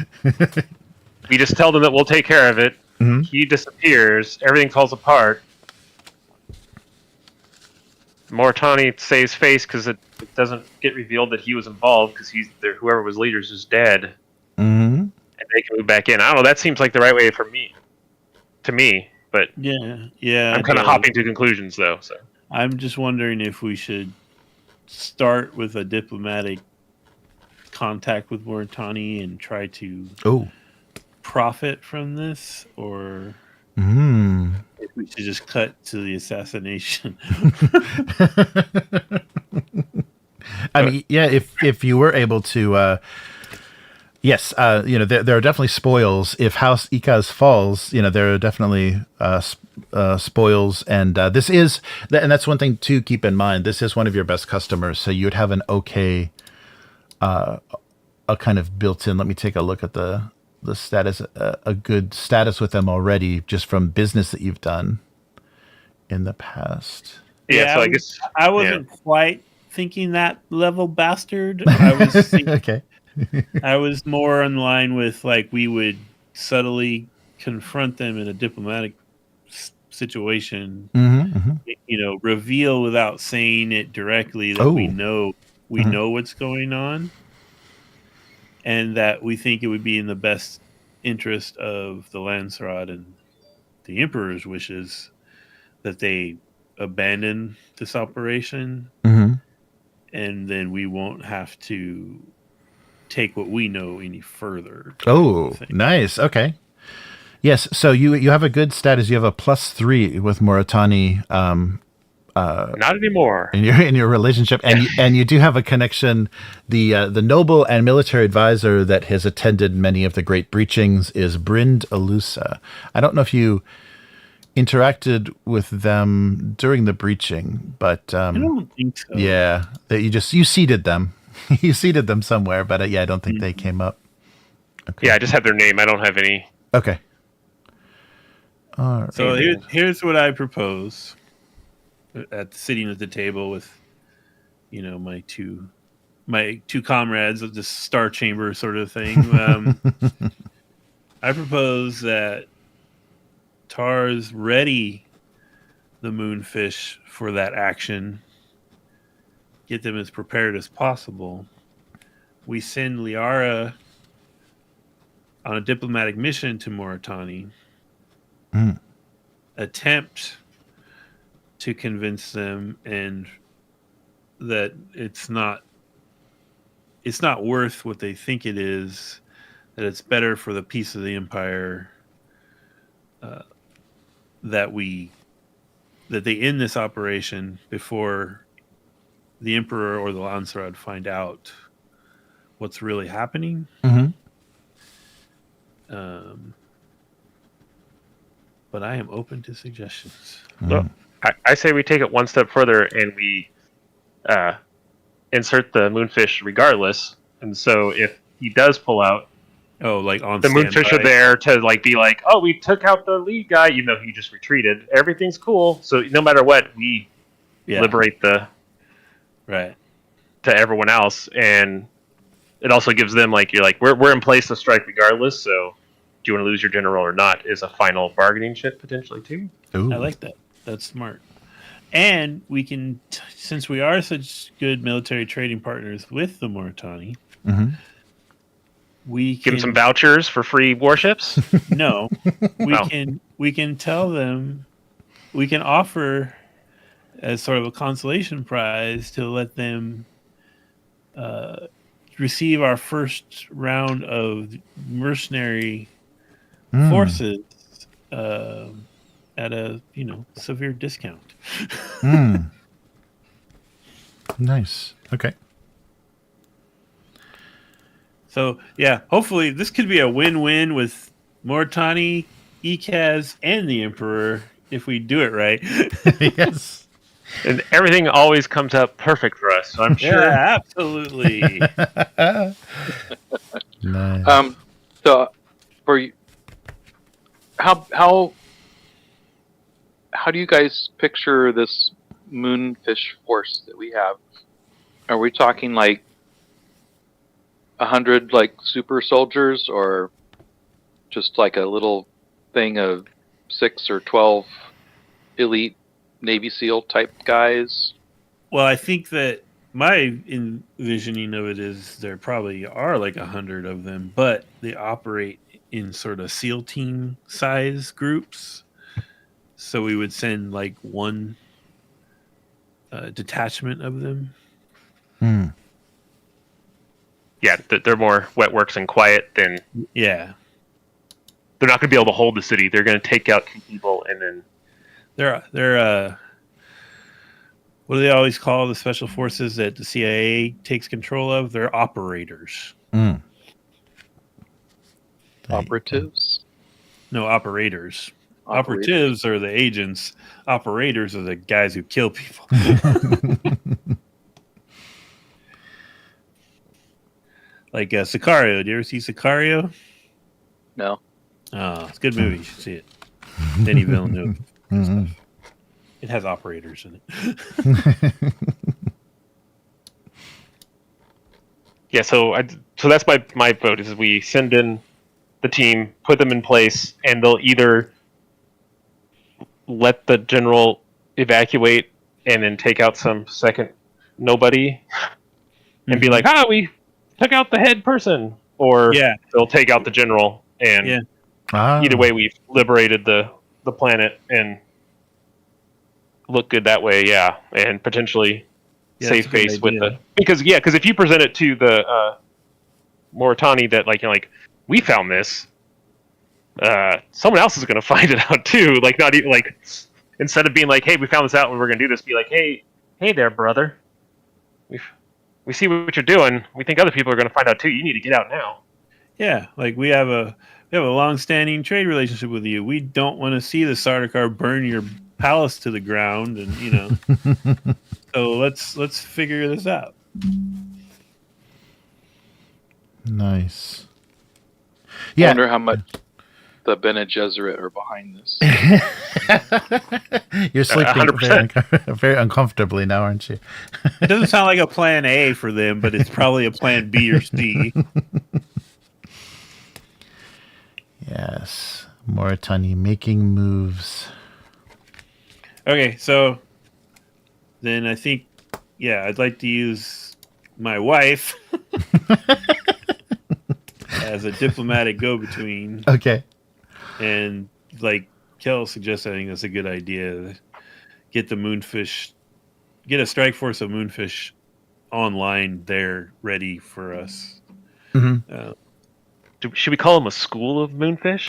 We just tell them that we'll take care of it. Mm-hmm. He disappears. Everything falls apart. Mauritania saves face because it doesn't get revealed that he was involved, because whoever was leaders is dead. Mm-hmm. And they can move back in. I don't know. That seems like the right way to me. But yeah. I'm kind of hopping to conclusions though. So I'm just wondering if we should start with a diplomatic contact with Mauritania and try to profit from this, or if we should just cut to the assassination. I mean, yeah, if you were able to, yes, there are definitely spoils. If House Ikaz falls, there are definitely spoils, and this is, and that's one thing to keep in mind. This is one of your best customers, so you'd have an okay, a kind of built-in. Let me take a look at the status, a good status with them already, just from business that you've done in the past. Yeah, so I guess I wasn't quite thinking that level bastard. I was thinking, okay. I was more in line with, like, we would subtly confront them in a diplomatic situation, reveal without saying it directly that we know what's going on, and that we think it would be in the best interest of the Landsraad and the Emperor's wishes that they abandon this operation, Mm-hmm. and then we won't have to take what we know any further. Oh, nice. Okay. Yes. So you have a good status. You have a +3 with Moritani Not anymore. in your relationship, and you do have a connection. The noble and military advisor that has attended many of the great breachings is Brind Alusa. I don't know if you interacted with them during the breaching, but I don't think so. yeah, that you seated them. You seated them somewhere, but I don't think they came up. Okay. Yeah, I just have their name. I don't have any. Okay. All right. So here's what I propose. Sitting at the table with, my two comrades of this Star Chamber sort of thing. I propose that Tars ready the Moonfish for that action. Get them as prepared as possible. We send Liara on a diplomatic mission to Moritani. Attempt to convince them and that it's not worth what they think it is, that it's better for the peace of the Empire that they end this operation before the Emperor or the Landsraad find out what's really happening. But I am open to suggestions. Well, I say we take it one step further and we insert the Moonfish regardless. And so if he does pull out, like on the Moonfish are there to be like, oh, we took out the lead guy, even though he just retreated. Everything's cool. So no matter what, we liberate the right to everyone else, and it also gives them we're in place to strike regardless. So do you want to lose your general or not? Is a final bargaining chip potentially too. Ooh. I like that. That's smart. And we can, since we are such good military trading partners with the Moritani, we give them some vouchers for free warships. No, we can tell them, we can offer as sort of a consolation prize to let them receive our first round of mercenary forces at a severe discount. Nice. Okay. So yeah, hopefully this could be a win-win with Moritani, Ekaz, and the Emperor if we do it right. Yes. And everything always comes out perfect for us, so I'm sure. Yeah, absolutely. Nice. So for you, how do you guys picture this Moonfish force that we have? Are we talking like 100 like super soldiers, or just like a little thing of 6 or 12 elite Navy SEAL type guys? Well, I think that my envisioning of it is there probably are like 100 of them, but they operate in sort of SEAL team size groups. So we would send like one detachment of them. Yeah, they're more wet works and quiet than. Yeah. They're not going to be able to hold the city. They're going to take out 2 people and then. They're what do they always call the special forces that the CIA takes control of? They're operators. Operatives? No, operators. Operatives are the agents. Operators are the guys who kill people. Like Sicario. Do you ever see Sicario? No. Oh, it's a good movie. You should see it. Denis Villeneuve. It has operators in it. Yeah, so that's my vote is we send in the team, put them in place, and they'll either let the general evacuate and then take out some second nobody and be like, we took out the head person, or they'll take out the general, and either way we've liberated the planet and look good that way, yeah, and potentially save that's a good face with idea. because if you present it to the Moritani that we found this, someone else is going to find it out too. Like not even instead of being like, hey, we found this out and we're going to do this, be like, hey there, brother, we see what you're doing. We think other people are going to find out too. You need to get out now. Yeah, like we have a long-standing trade relationship with you. We don't want to see the Sardaukar burn your palace to the ground, and so let's figure this out. Nice. I Yeah. wonder how much the Bene Gesserit are behind this. You're sleeping very uncomfortably now, aren't you? It doesn't sound like a plan A for them, but it's probably a plan B or C. Yes. Moritani making moves. Okay, so then I think, I'd like to use my wife as a diplomatic go-between. Okay. And like Kel suggested, I think that's a good idea. Get the Moonfish, get a strike force of Moonfish online there, ready for us. Mm-hmm. Should we call them a school of moonfish?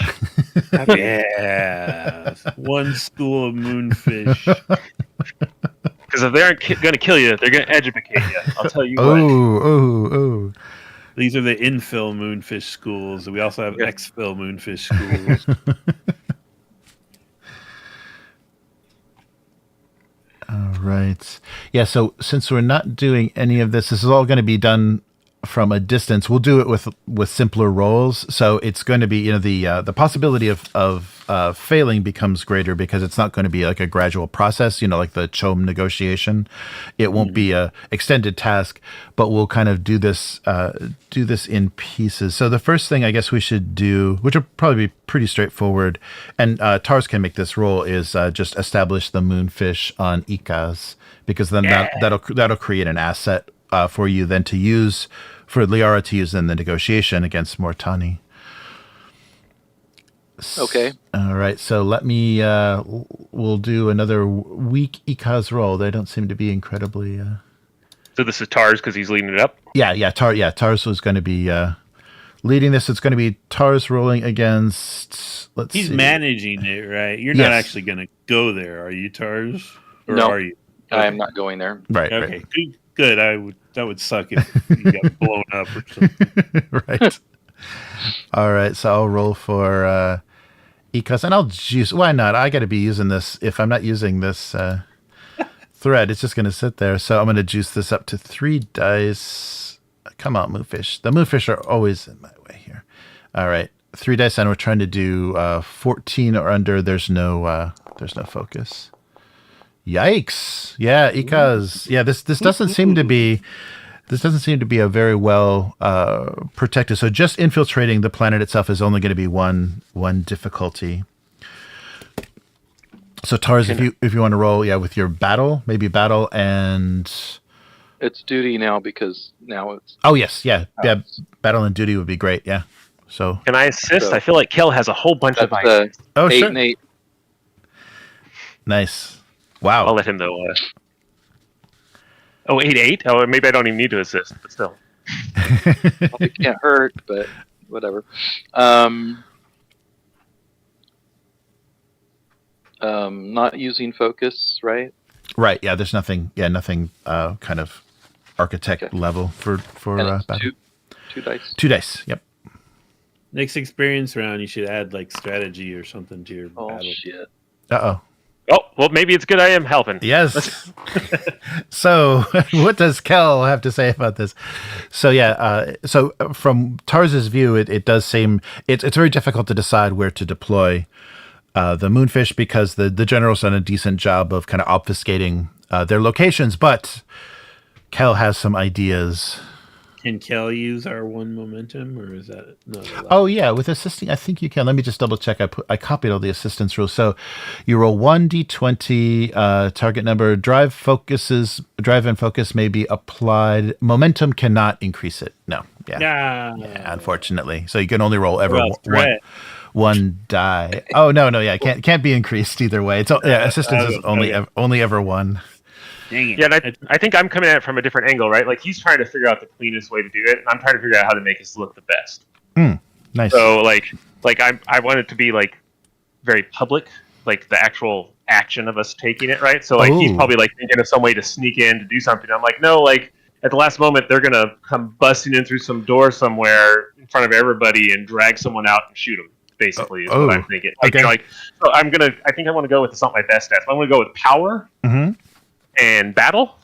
Yeah, one school of Moonfish. Because if they aren't going to kill you, they're going to educate you. I'll tell you what. Oh. These are the infill Moonfish schools. We also have exfill Moonfish schools. All right. Yeah, so since we're not doing any of this is all going to be done from a distance. We'll do it with simpler rolls. So it's going to be, the possibility of failing becomes greater because it's not going to be like a gradual process, like the CHOAM negotiation. It won't be a extended task, but we'll kind of do this in pieces. So the first thing I guess we should do, which will probably be pretty straightforward, and Tars can make this roll, is just establish the Moonfish on Ikaz, because then that'll create an asset for you then to use, for Liara to use in the negotiation against Mortani. Okay. All right. So let me, we'll do another weak Ikaz roll. They don't seem to be incredibly... So this is Tars because he's leading it up? Yeah. Tars was going to be leading this. It's going to be Tars rolling against... He's managing it, right? You're not actually going to go there, are you, Tars? Or no, are you? Okay. I am not going there. Right. Okay. Right. Good. That would suck if you got blown up or something. Right. All right. So I'll roll for Ikaz, and I'll juice. Why not? I got to be using this. If I'm not using this thread, it's just going to sit there. So I'm going to juice this up to 3 dice. Come on, Moonfish. The Moonfish are always in my way here. All right. 3 dice, and we're trying to do 14 or under. There's no focus. Yikes! Yeah, Ikaz. Yeah, this doesn't seem to be a very well protected. So just infiltrating the planet itself is only going to be one difficulty. So Tars, if you want to roll, with your battle, and it's duty now because now it's. Oh yes, yeah. Battle and duty would be great. Yeah. So can I assist? So, I feel like Kel has a whole bunch of ideas. 8 sure. and 8. Nice. Wow. I'll let him know. 8-8? Oh, maybe I don't even need to assist, but still. Well, it can't hurt, but whatever. Not using focus, right? Right. Yeah. There's nothing. Yeah. Nothing. Kind of architect level for battle. 2 dice. 2 dice. Yep. Next experience round, you should add like strategy or something to your battle. Oh shit. Uh-oh. Oh, well, maybe it's good I am helping. Yes. So, what does Kel have to say about this? So, so from Tars's view, it does seem it's very difficult to decide where to deploy the Moonfish because the general's done a decent job of kind of obfuscating their locations, but Kel has some ideas. Can Kel use our 1 momentum, or is that not allowed? Oh yeah, with assisting, I think you can. Let me just double check. I copied all the assistance rules. So you roll 1d20, target number, drive and focus may be applied. Momentum cannot increase it. No. Yeah. Unfortunately, so you can only roll one die. Oh no, yeah, can't be increased either way. It's assistance is only ever one. Dang it. Yeah, and I think I'm coming at it from a different angle, right? Like he's trying to figure out the cleanest way to do it, and I'm trying to figure out how to make us look the best. Nice. So like I want it to be like very public, like the actual action of us taking it, right? So like he's probably like thinking of some way to sneak in to do something. I'm like, no, like at the last moment they're gonna come busting in through some door somewhere in front of everybody and drag someone out and shoot them. Basically, is what I'm thinking. Like, okay. So I think I want to go with it's not my best stats. I'm going to go with power and battle.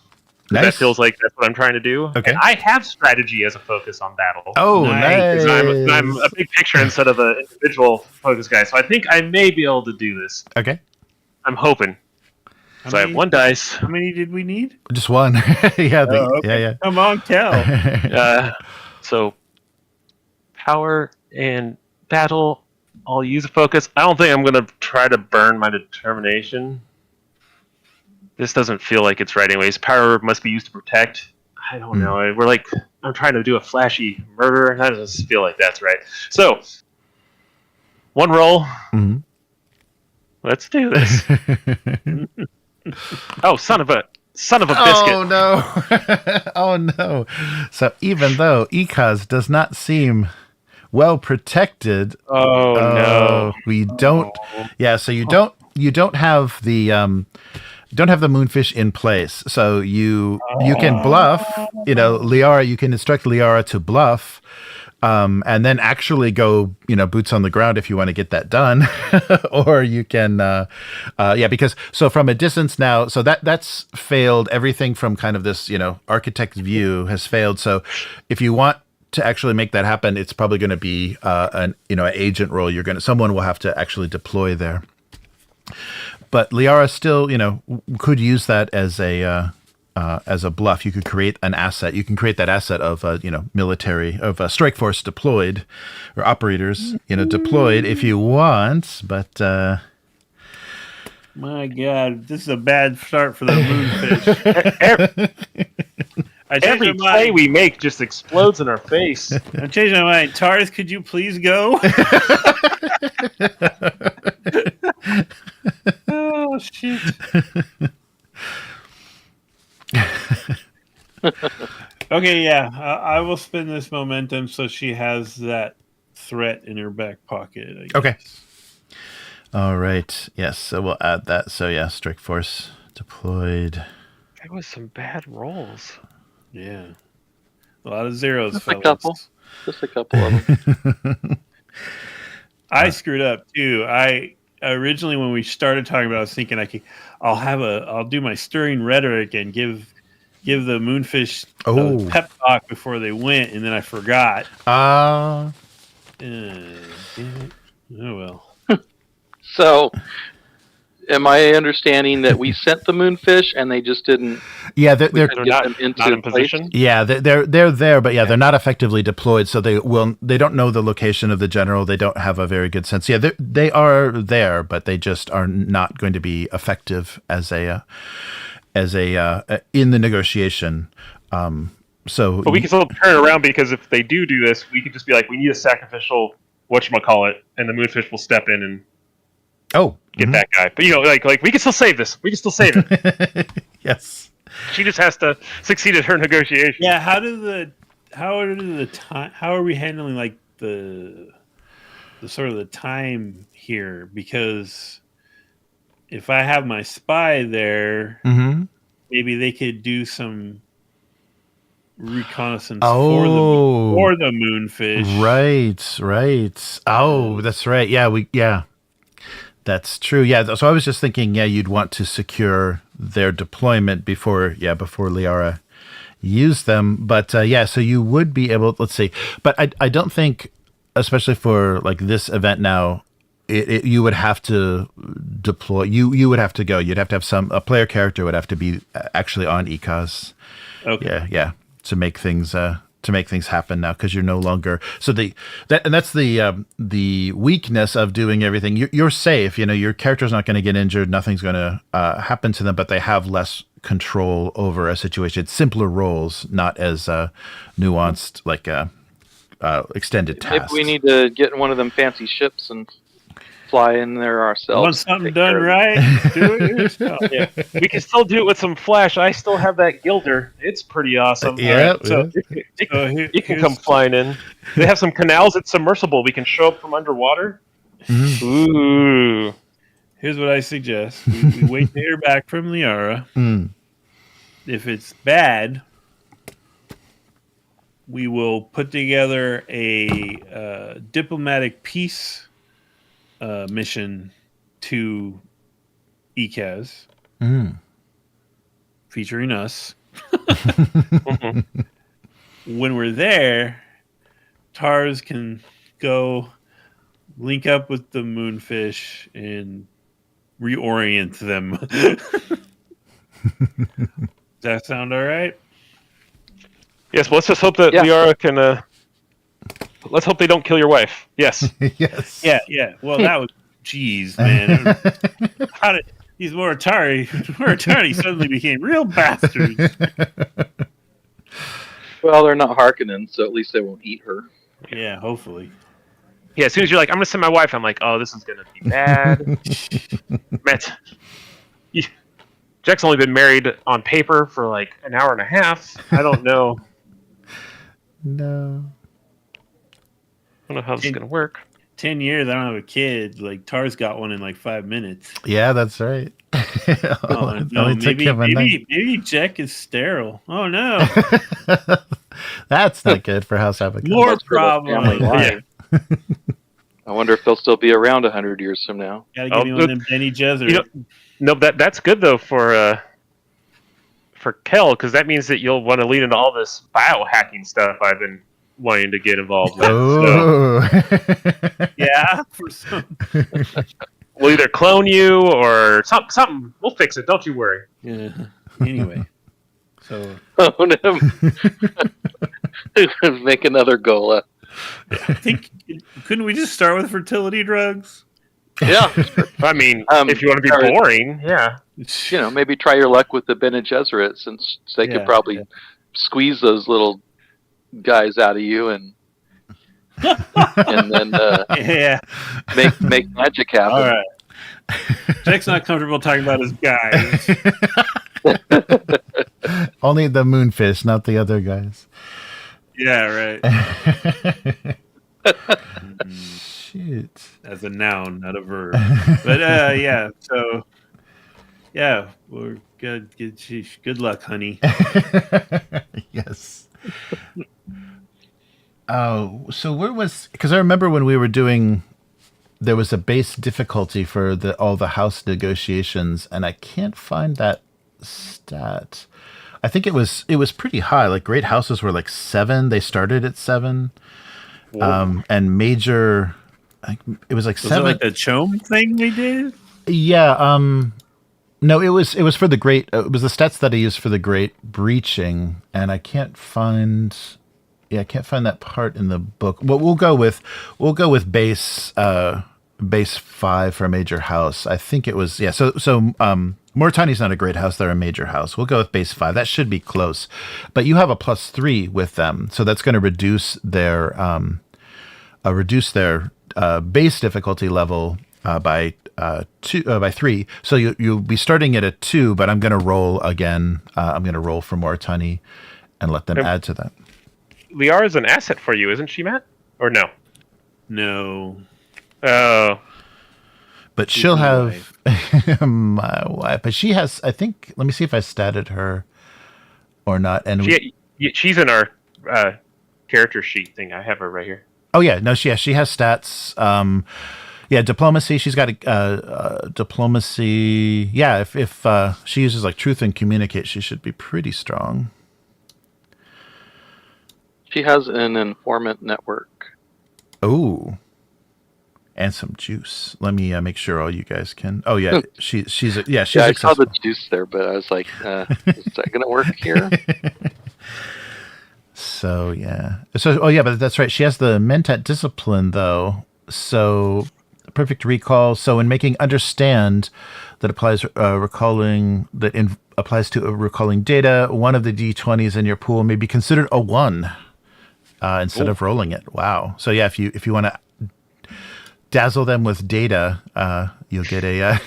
Nice. That feels like that's what I'm trying to do. Okay. And I have strategy as a focus on battle. Oh, nice. I'm a big picture instead of an individual focus guy. So I think I may be able to do this. Okay. I'm hoping. I have one dice. How many did we need? Just one. Yeah. Come on, Cal. So power and battle. I'll use a focus. I don't think I'm going to try to burn my determination. This doesn't feel like it's right anyways. Power must be used to protect. I don't know. I'm trying to do a flashy murder. That doesn't feel like that's right. So, one roll. Let's do this. Oh, son of a biscuit. Oh, no. Oh, no. So, even though Ikaz does not seem well protected. Oh no. We don't. Yeah, so you don't have the moonfish in place. So you can bluff, Liara, you can instruct Liara to bluff, and then actually go, boots on the ground if you want to get that done. Or you can because so from a distance now, so that's failed. Everything from kind of this, architect's view has failed. So if you want to actually make that happen, it's probably going to be an agent role. Someone will have to actually deploy there. But Liara still, could use that as a bluff. You could create an asset. You can create that asset of military of strike force deployed or operators, deployed if you want. But my God, this is a bad start for the moonfish. Every play we make just explodes in our face. I changed my mind. Tars, could you please go? Oh, shit. Okay, yeah. I will spend this momentum so she has that threat in her back pocket. I guess. Okay. All right. Yes, so we'll add that. So, yeah, strike force deployed. That was some bad rolls. Yeah. A lot of zeros, Just fellas. a couple of them. I screwed up too. I originally, when we started talking about it, I was thinking I'll do my stirring rhetoric and give the moonfish a pep talk before they went, and then I forgot. Damn it. Oh well. So, am I understanding that we sent the moonfish and they just didn't? Yeah, they're not in position. Yeah, they're there, but they're not effectively deployed, so they don't know the location of the general. They don't have a very good sense. Yeah, they are there, but they just are not going to be effective as a in the negotiation. But we can still turn it around, because if they do this, we could just be like, we need a sacrificial whatchamacallit, and the moonfish will step in and get that guy. But like we can still save this. We can still save it. Yes. She just has to succeed at her negotiation. Yeah. How are we handling like the sort of the time here? Because if I have my spy there, maybe they could do some reconnaissance for the moonfish. Right. Oh, that's right. Yeah, that's true. Yeah, so I was just thinking, you'd want to secure their deployment before Liara used them. But so you would be able. Let's see. But I don't think, especially for like this event now, you would have to deploy. You would have to go. You'd have to have a player character would have to be actually on Ikaz. Okay. Yeah. To make things happen now, because you're no longer that's the weakness of doing everything. You're safe. Your character's not going to get injured. Nothing's going to happen to them, but they have less control over a situation. It's simpler roles, not as nuanced like extended Maybe tasks. we need to get in one of them fancy ships and fly in there ourselves. Want something done right? Do it yourself. Yeah, we can still do it with some flash. I still have that gilder. It's pretty awesome. Yeah, Right, so- You can come flying in. They have some canals. It's submersible. We can show up from underwater. Mhm. Ooh. Here's what I suggest: we wait to hear back from Liara. Mm. If it's bad, we will put together a diplomatic peace mission to Ikaz, Mm. featuring us. Mhm. When we're there, Tars can go link up with the moonfish and reorient them. Does that sound all right? Yes, well, let's just hope that Yeah. Liara can. Let's hope they don't kill your wife. Yes. Yes. Yeah. Well, that was, jeez, man. How did these Moritari suddenly became real bastards? Well, they're not Harkonnen, so at least they won't eat her. Yeah, hopefully. Yeah. As soon as you're like, I'm gonna send my wife, I'm like, oh, this is gonna be bad. Matt, Jack's only been married on paper for like an hour and a half. I don't know. No. I don't know how this is gonna work. 10 years, I don't have a kid. Like, Tars got one in like 5 minutes. Yeah, that's right. Oh, no, Only took him a night. maybe Jack is sterile. Oh, no. That's not good for House Abecostrr. More That's for the family problems. line. I wonder if they'll still be around 100 years from now. Gotta give me one of them Benny Jesuit. You know, no, that's good though for Kel, because that means that you'll want to lead into all this biohacking stuff I've been wanting to get involved with. So Oh. Yeah, for some. we'll either clone you or something. We'll fix it. Don't you worry. Yeah. Anyway, so Oh no! Make another Gola. I think couldn't we just start with fertility drugs? Yeah, I mean, if you want to be sorry. boring, yeah. maybe try your luck with the Bene Gesserit, since they Yeah, could probably yeah. squeeze those little guys out of you and then Yeah. make magic happen. All right. Jack's not comfortable talking about his guys. Only the moonfish, not the other guys. Yeah, right. Shoot. As a noun, not a verb. But yeah. So yeah, we're good. Good luck, honey. Yes. Oh, so where was? Because I remember when we were doing, there was a base difficulty for all the house negotiations, and I can't find that stat. I think it was pretty high. Like great houses were like 7. They started at 7, and major, it was like Was 7. it like the Chome thing we did? Yeah. No, it was for the great. It was the stats that I used for the great breaching, and I can't find. Yeah, I can't find that part in the book. Well, we'll go with base 5 for a major house. I think it was So Moritani's not a great house; they're a major house. We'll go with base 5. That should be close, but you have a +3 with them, so that's going to reduce their base difficulty level by 3. So you'll be starting at a 2, but I'm going to roll again. I'm going to roll for Moritani and let them add to that. Liara is an asset for you, isn't she, Matt? Or no? No. Oh. But she'll my have my wife. But she has, I think, let me see if I statted her or not. And she's in our character sheet thing. I have her right here. oh yeah, no, she has stats. Yeah, diplomacy. She's got diplomacy. Yeah, if she uses like truth and communicate, she should be pretty strong. She has an informant network. Oh, and some juice. Let me make sure all you guys can. Oh yeah, she's I saw the accessible. juice there, but I was like, is that gonna work here? So yeah. But that's right. She has the Mentat discipline though. So perfect recall. So in making understand, that applies applies to recalling data. One of the d20s in your pool may be considered a 1. instead of rolling it. Wow. So yeah, if you want to dazzle them with data, you'll get a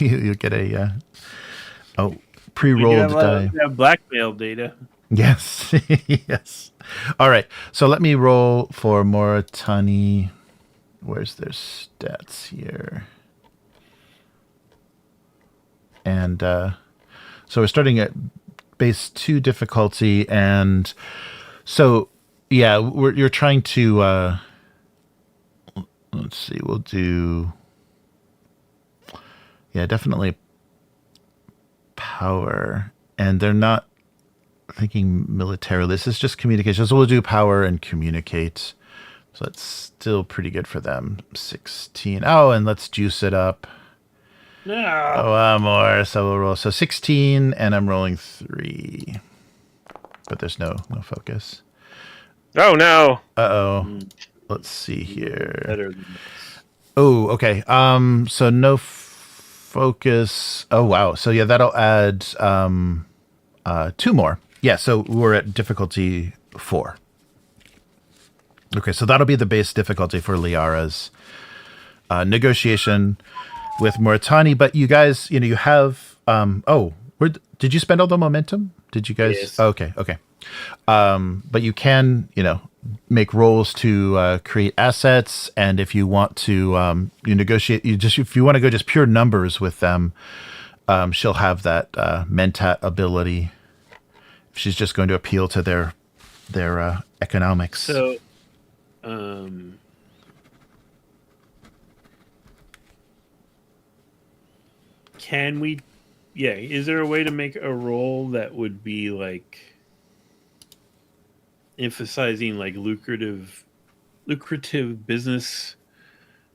pre-rolled die. We have blackmail data. Yes. Yes. All right. So let me roll for Moritani. Where's their stats here? And so we're starting at base 2 difficulty, and so yeah, you're trying to let's see, we'll do definitely power, and they're not thinking military. This is just communication, so we'll do power and communicate. So that's still pretty good for them. 16. Oh, and let's juice it up. No. Oh, more. So we'll roll. So 16, and I'm rolling 3. But there's no focus. Oh, no. Uh-oh. Let's see here. Better than this. Oh, okay. So no focus. Oh, wow. So yeah, that'll add 2 more. Yeah, so we're at difficulty 4. Okay, so that'll be the base difficulty for Liara's negotiation with Moritani. But you guys, you have. Did you spend all the momentum? Did you guys? Yes. Okay. But you can, make rolls to create assets, and if you want to, you negotiate. If you want to go just pure numbers with them, she'll have that mentat ability. She's just going to appeal to their economics. So, can we? Yeah, is there a way to make a roll that would be like emphasizing like lucrative business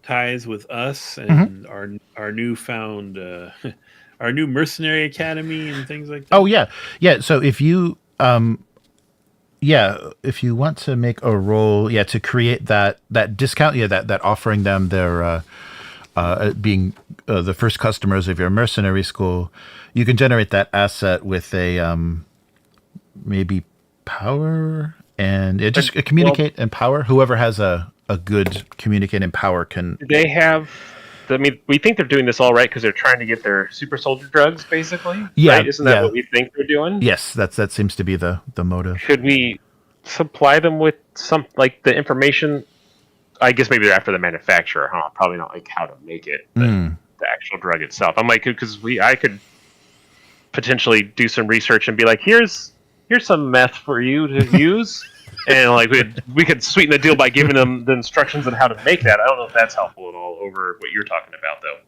ties with us and our newfound our new mercenary academy and things like that? Oh yeah. So if you if you want to make a roll, to create that discount, that offering them their being the first customers of your mercenary school, you can generate that asset with a maybe power, and just communicate and power. Whoever has a good communicate and power can. They have. I mean, we think they're doing this all right because they're trying to get their super soldier drugs, basically. Yeah, right? Isn't that what we think they're doing? Yes, that seems to be the motive. Should we supply them with some the information? I guess maybe they're after the manufacturer, huh? Probably not like how to make it, but the actual drug itself. I'm like, because I could potentially do some research and be like, here's some meth for you to use, and like we could sweeten the deal by giving them the instructions on how to make that. I don't know if that's helpful at all over what you're talking about, though.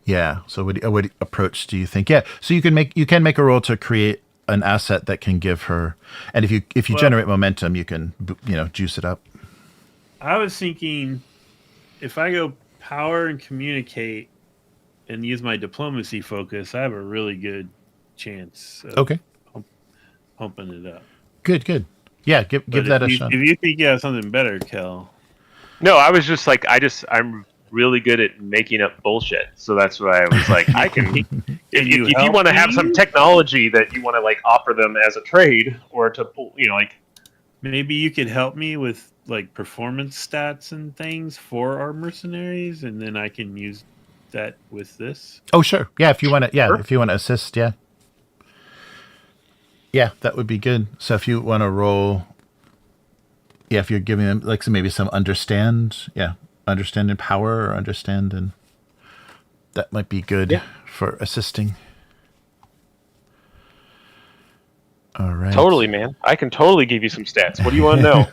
Yeah. So what approach do you think? Yeah. So you can make a roll to create an asset that can give her, and if you generate momentum, you can juice it up. I was thinking if I go power and communicate and use my diplomacy focus, I have a really good chance of pumping it up. Good. Yeah, give that a shot. If you think you have something better, Kel. No, I was just like, I'm really good at making up bullshit. So that's why I was like, I can. if you want to have some technology that you want to like offer them as a trade or to maybe you could help me with like performance stats and things for our mercenaries, and then I can use that with this. Oh sure, yeah. If you want to, if you want to assist, that would be good. So if you want to roll, if you're giving them like maybe some understand in power or understand, and that might be good for assisting. All right. Totally, man. I can totally give you some stats. What do you want to know?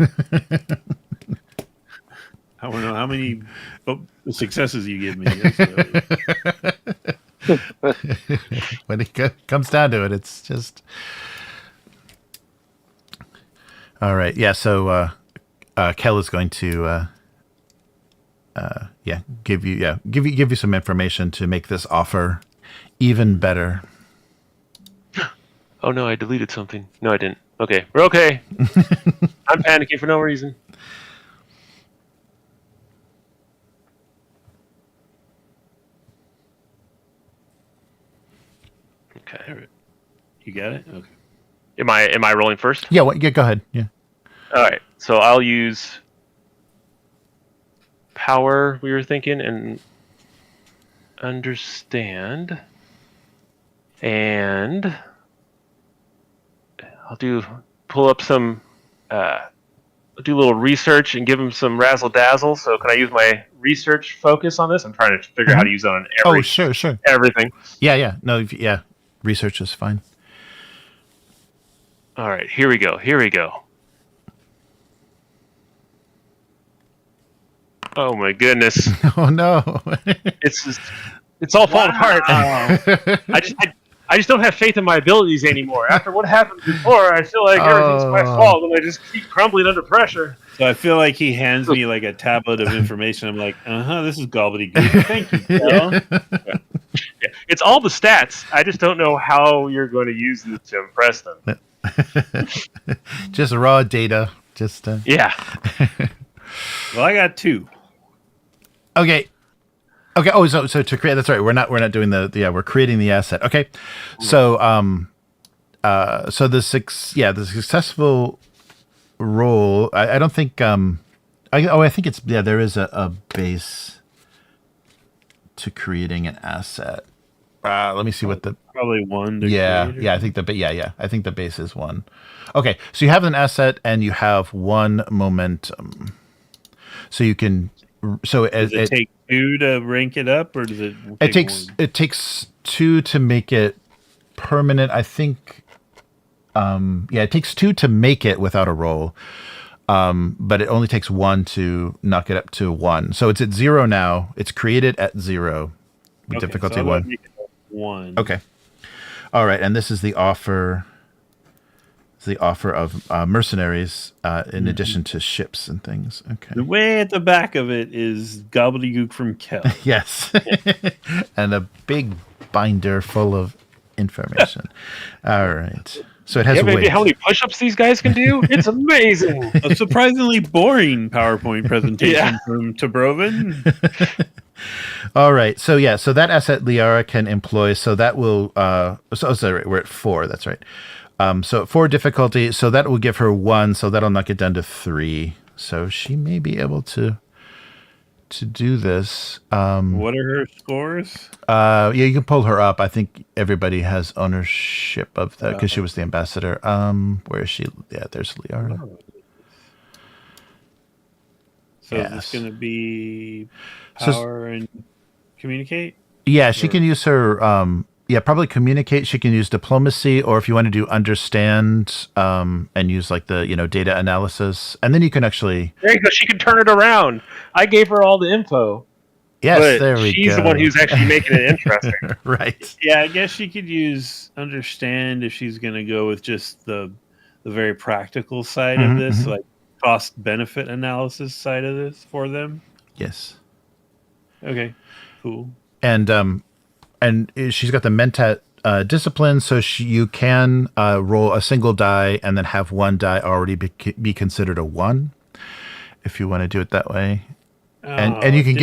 I want to know how many successes you give me. When it comes down to it, it's just all right. Yeah. So Kel is going to give you some information to make this offer even better. Oh no, I deleted something. No, I didn't. Okay, we're okay. I'm panicking for no reason. Okay. You got it? Okay. Am I rolling first? Yeah, yeah, go ahead. Yeah. All right. So I'll use power. We were thinking and understand, and I'll pull up some. Do a little research and give him some razzle dazzle. So can I use my research focus on this? I'm trying to figure out how to use it on Sure. everything. Yeah. No, yeah. Research is fine. All right, here we go. Oh my goodness! Oh no. It's all falling apart. I just don't have faith in my abilities anymore. After what happened before, I feel like everything's my fault, and I just keep crumbling under pressure. So I feel like he hands me like a tablet of information. I'm like, this is gobbledygook. Thank you, Bill. Yeah, it's all the stats. I just don't know how you're going to use this to impress them. Just raw data. Yeah. Well, I got 2. Okay. Oh, so to create, that's right. We're not doing we're creating the asset. Okay. So so the successful roll. I don't think I think it's there is a base to creating an asset. Let me see what the probably 1. To yeah. I think I think the base is 1. Okay, so you have an asset and you have 1 momentum. So you can. So does it take 2 to rank it up, or does it? It takes 2 to make it permanent. I think. It takes 2 to make it without a roll, but it only takes 1 to knock it up to 1. So it's at 0 now. It's created at 0 with difficulty so 1. Make it 1. Okay. All right, and this is the offer. The offer of mercenaries in addition to ships and things. Okay. The way at the back of it is gobbledygook from Kel. Yes. And a big binder full of information. All right. So it has maybe how many push-ups these guys can do? It's amazing. A surprisingly boring PowerPoint presentation from Tabroven. All right. So that asset Liara can employ. So that will. Sorry, we're at 4. That's right. So 4 difficulty, so that will give her 1, so that'll knock it down to 3. So she may be able to do this. What are her scores? You can pull her up. I think everybody has ownership of that because she was the ambassador. Where is she? Yeah, there's Liara. So is this going to be power and communicate? Yeah, she can use her. Probably communicate. She can use diplomacy, or if you want to do understand, and use like the data analysis, and then you can actually. There you go. She can turn it around. I gave her all the info. Yes, there we go. She's the one who's actually making it interesting. Right. Yeah, I guess she could use understand if she's going to go with just the very practical side of this, like cost benefit analysis side of this for them. Yes. Okay. Cool. And she's got the Mentat discipline, so you can roll a single die and then have 1 die already be considered a 1, if you want to do it that way. And you can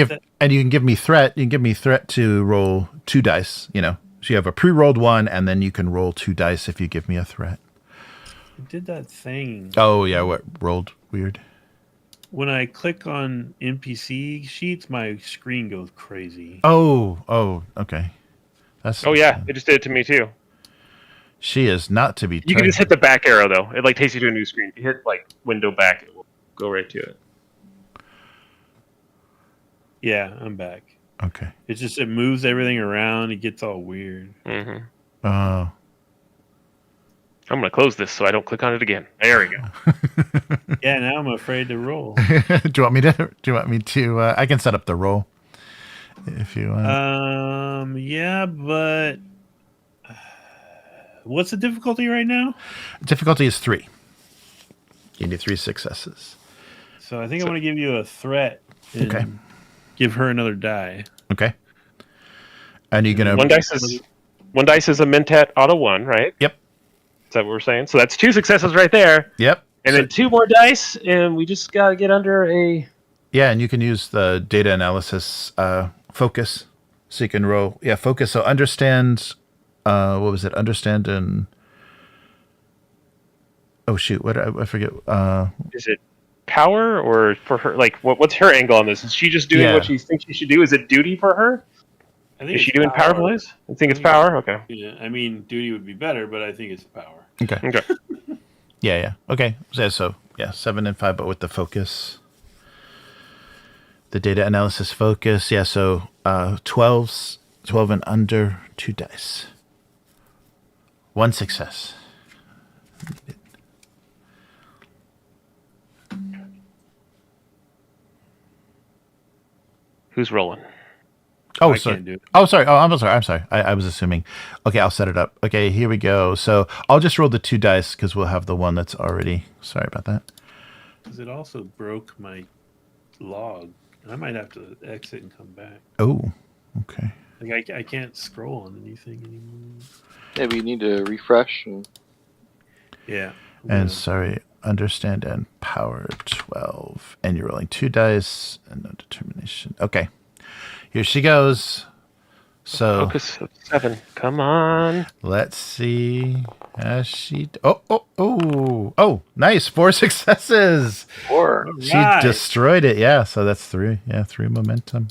give me threat. You can give me threat to roll 2 dice. So you have a pre-rolled 1, and then you can roll 2 dice if you give me a threat. It did that thing. Oh yeah, what rolled weird? When I click on NPC sheets, my screen goes crazy. Oh, okay. It just did it to me too. She is not to be. You can just hit the back arrow though. It takes you to a new screen. You hit window back, it will go right to it. Yeah, I'm back. Okay. It's just it moves everything around. It gets all weird. Mm-hmm. Oh. I'm gonna close this so I don't click on it again. There we go. Yeah, now I'm afraid to roll. Do you want me to? I can set up the roll if you want. Yeah, but what's the difficulty right now? Difficulty is 3. You need 3 successes. So I think I want to give you a threat. Okay. Give her another die. Okay. And you're gonna one dice is a Mentat auto 1, right? Yep. Is that what we're saying? So that's 2 successes right there. Yep. And then 2 more dice, and we just gotta get under a. Yeah, and you can use the data analysis focus, so you can roll. Yeah, focus. So understand. What was it? Understand and Oh shoot! What I forget. Is it power or for her? Like, what's her angle on this? Is she just doing what she thinks she should do? Is it duty for her? I think Is she doing power plays? I think it's power. Okay. Yeah, I mean, duty would be better, but I think it's power. Okay. Yeah. Okay. So 7 and 5, but with the focus, the data analysis focus. Yeah. So 12 and under, 2 dice, 1 success. Who's rolling? Oh, I sorry. can't do it. Oh, sorry. Oh, I'm sorry. I was assuming. Okay, I'll set it up. Okay, here we go. So I'll just roll the 2 dice because we'll have the one that's already. Sorry about that. Because it also broke my log. I might have to exit and come back. Oh, okay. Like I can't scroll on anything anymore. Maybe you need to refresh. Yeah. And sorry, understand and power 12. And you're rolling 2 dice and no determination. Okay. Here she goes. So Focus of 7. Come on. let's see. Has she? Oh! Nice, 4 successes. Or She destroyed it. Yeah. So that's 3. Yeah, 3 momentum.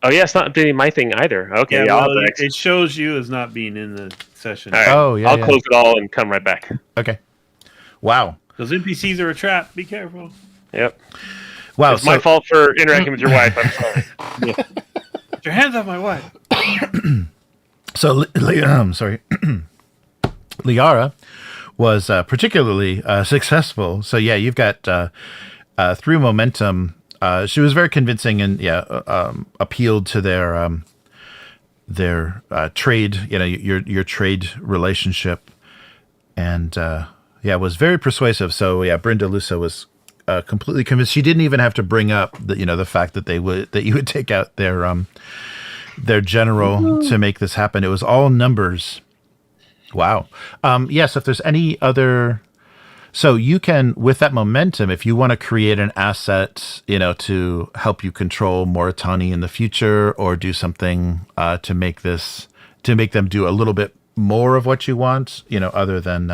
Oh yeah, it's not doing my thing either. Okay, Yeah, I'll well, have to exit. it shows you as not being in the session. All right. Oh, yeah, I'll yeah. close it all and come right back. Okay. Wow. Those NPCs are a trap. Be careful. Yep. Wow. It's my fault for interacting with your wife. I'm sorry. Get your hands off my wife. So, sorry, Liara was particularly successful. So, yeah, you've got 3 momentum. She was very convincing and appealed to their trade. You know, your trade relationship, and was very persuasive. So, yeah, Brenda Lusa was completely convinced. She didn't even have to bring up the fact that you would take out their general to make this happen. It was all numbers. Wow. Yes, if there's any other... So you can, with that momentum, if you want to create an asset, to help you control Mauritania in the future or do something to make them do a little bit more of what you want, other than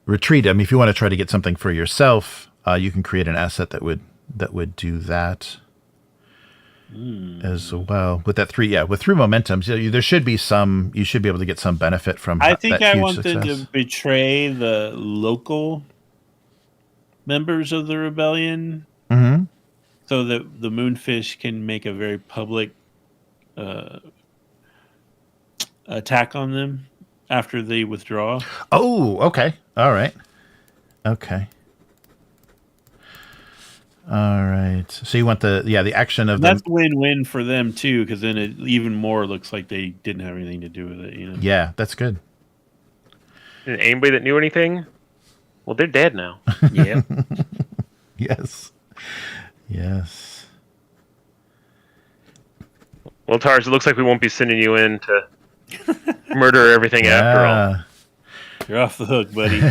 retreat. I mean, if you want to try to get something for yourself, you can create an asset that would do that as well. With that 3, with 3 momentums, there should be some. You should be able to get some benefit from. I think that I huge want them success. to betray the local members of the rebellion, so that the Moonfish can make a very public attack on them after they withdraw. Oh, okay, all right, okay. All right. So you want the action of That's them. win-win for them too, because then it even more looks like they didn't have anything to do with it. Yeah, that's good. And anybody that knew anything, well, they're dead now. Yeah. Yes. Well, Tars, it looks like we won't be sending you in to murder everything after all. You're off the hook, buddy.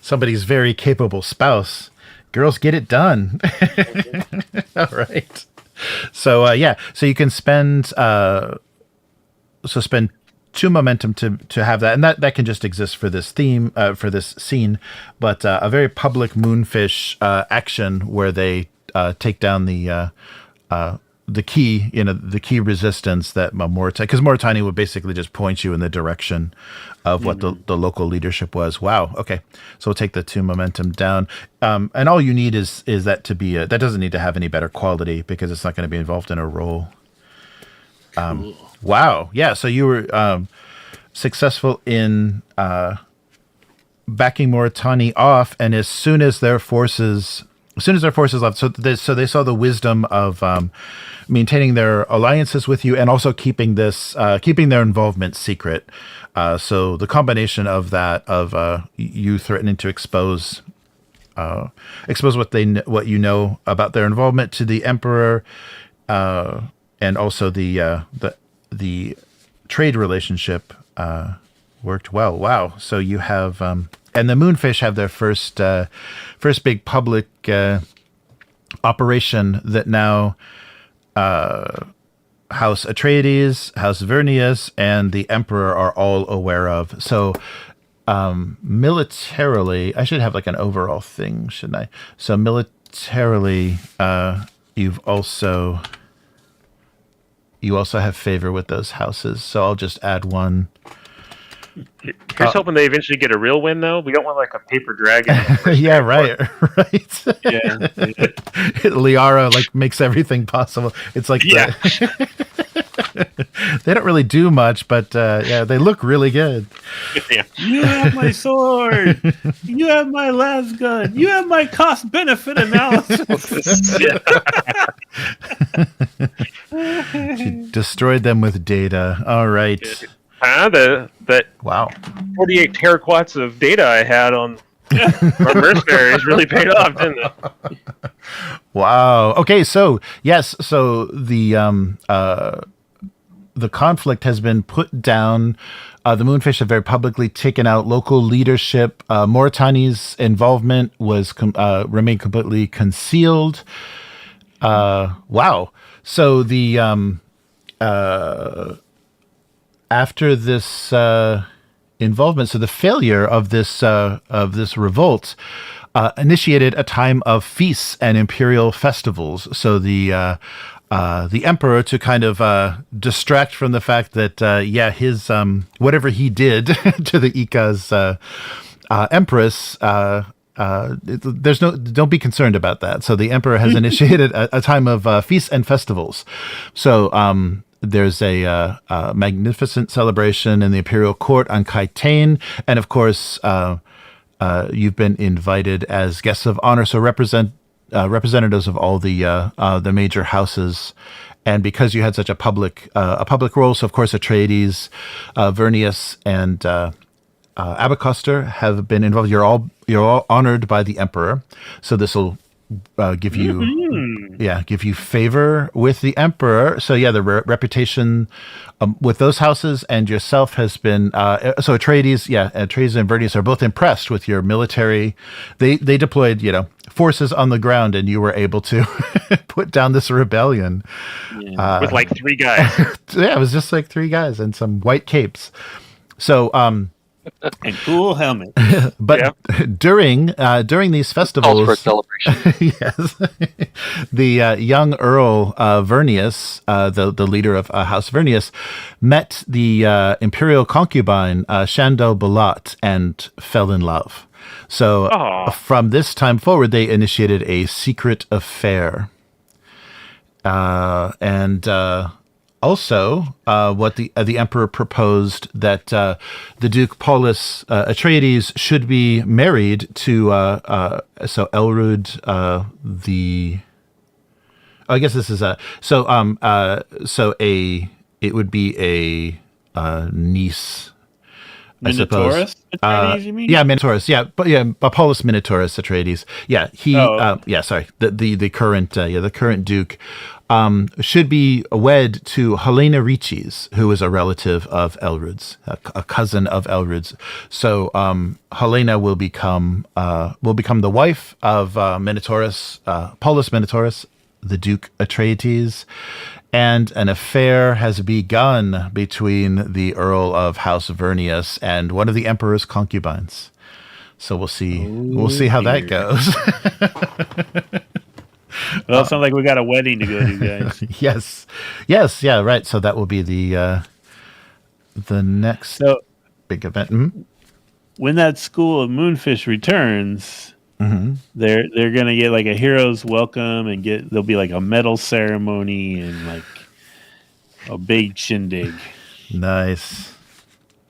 Somebody's very capable spouse. Girls, get it done. All right. So so you can spend spend 2 momentum to have that, and that can just exist for this theme, for this scene. But a very public Moonfish action where they take down the key, the key resistance that Mauritania, because Mauritania would basically just point you in the direction of what the local leadership was. Wow. Okay. So we'll take the 2 momentum down. And all you need is that to be that doesn't need to have any better quality because it's not going to be involved in a roll. Cool. Wow. Yeah. So you were successful in backing Mauritania off, and as soon as their forces left, so they saw the wisdom of maintaining their alliances with you and also keeping their involvement secret. So the combination of that, of you threatening to expose what you know about their involvement to the Emperor, and also the trade relationship worked well. Wow! So you have. And the Moonfish have their first big public operation that now House Atreides, House Vernius, and the Emperor are all aware of. So militarily, I should have like an overall thing, shouldn't I? So militarily, you also have favor with those houses. So I'll just add one. Here's hoping they eventually get a real win, though. We don't want like a paper dragon. Yeah, right. Yeah. Liara like makes everything possible. It's like Yeah. they don't really do much, but yeah, they look really good. Yeah. You have my sword. You have my las gun. You have my cost benefit analysis. She destroyed them with data. All right. That Wow. 48 teraquats of data I had on our mercenaries really paid off, didn't it? Wow. Okay, so yes, so the conflict has been put down. The Moonfish have very publicly taken out local leadership. Mauritani's involvement was remained completely concealed. Wow. So the after this involvement, so the failure of this revolt initiated a time of feasts and imperial festivals. So the emperor, to kind of distract from the fact that his whatever he did to the Ika's empress, don't be concerned about that. So the emperor has initiated a time of feasts and festivals. So there's a magnificent celebration in the imperial court on Kaitain, and of course you've been invited as guests of honor, so representatives of all the major houses. And because you had such a public role, so of course Atreides, Vernius, and Abecostrr have been involved. You're all honored by the emperor, so this will give you favor with the emperor. So yeah, the reputation with those houses and yourself has been so Atreides and Vernius are both impressed with your military. They deployed forces on the ground, and you were able to put down this rebellion With like 3 guys. Yeah, it was just like 3 guys and some white capes. So And cool helmet. but during these festivals, Calls for a celebration. yes, the young Earl Vernius, the leader of House Vernius, met the imperial concubine Shandel Balat and fell in love. So from this time forward, they initiated a secret affair, and also what the emperor proposed that the Duke Paulus Atreides should be married to so Elrud I guess this is it would be a niece, I suppose. Minotaurus Atreides, you mean? Yeah, Minotaurus. Yeah, but Paulus Minotaurus Atreides. Yeah, he. Sorry. The current Duke should be wed to Helena Riches, who is a relative of Elrud's, a cousin of Elrud's. So Helena will become the wife of Minotaurus, Paulus Minotaurus, the Duke Atreides. And an affair has begun between the Earl of House Vernius and one of the Emperor's concubines. So we'll see. We'll see how that goes. Well, it sounds like we got a wedding to go to, guys. Yes. Yeah. Right. So that will be the next big event. Mm-hmm. When that school of Moonfish returns, they're gonna get like a hero's welcome, and there'll be like a medal ceremony and like a big shindig. Nice.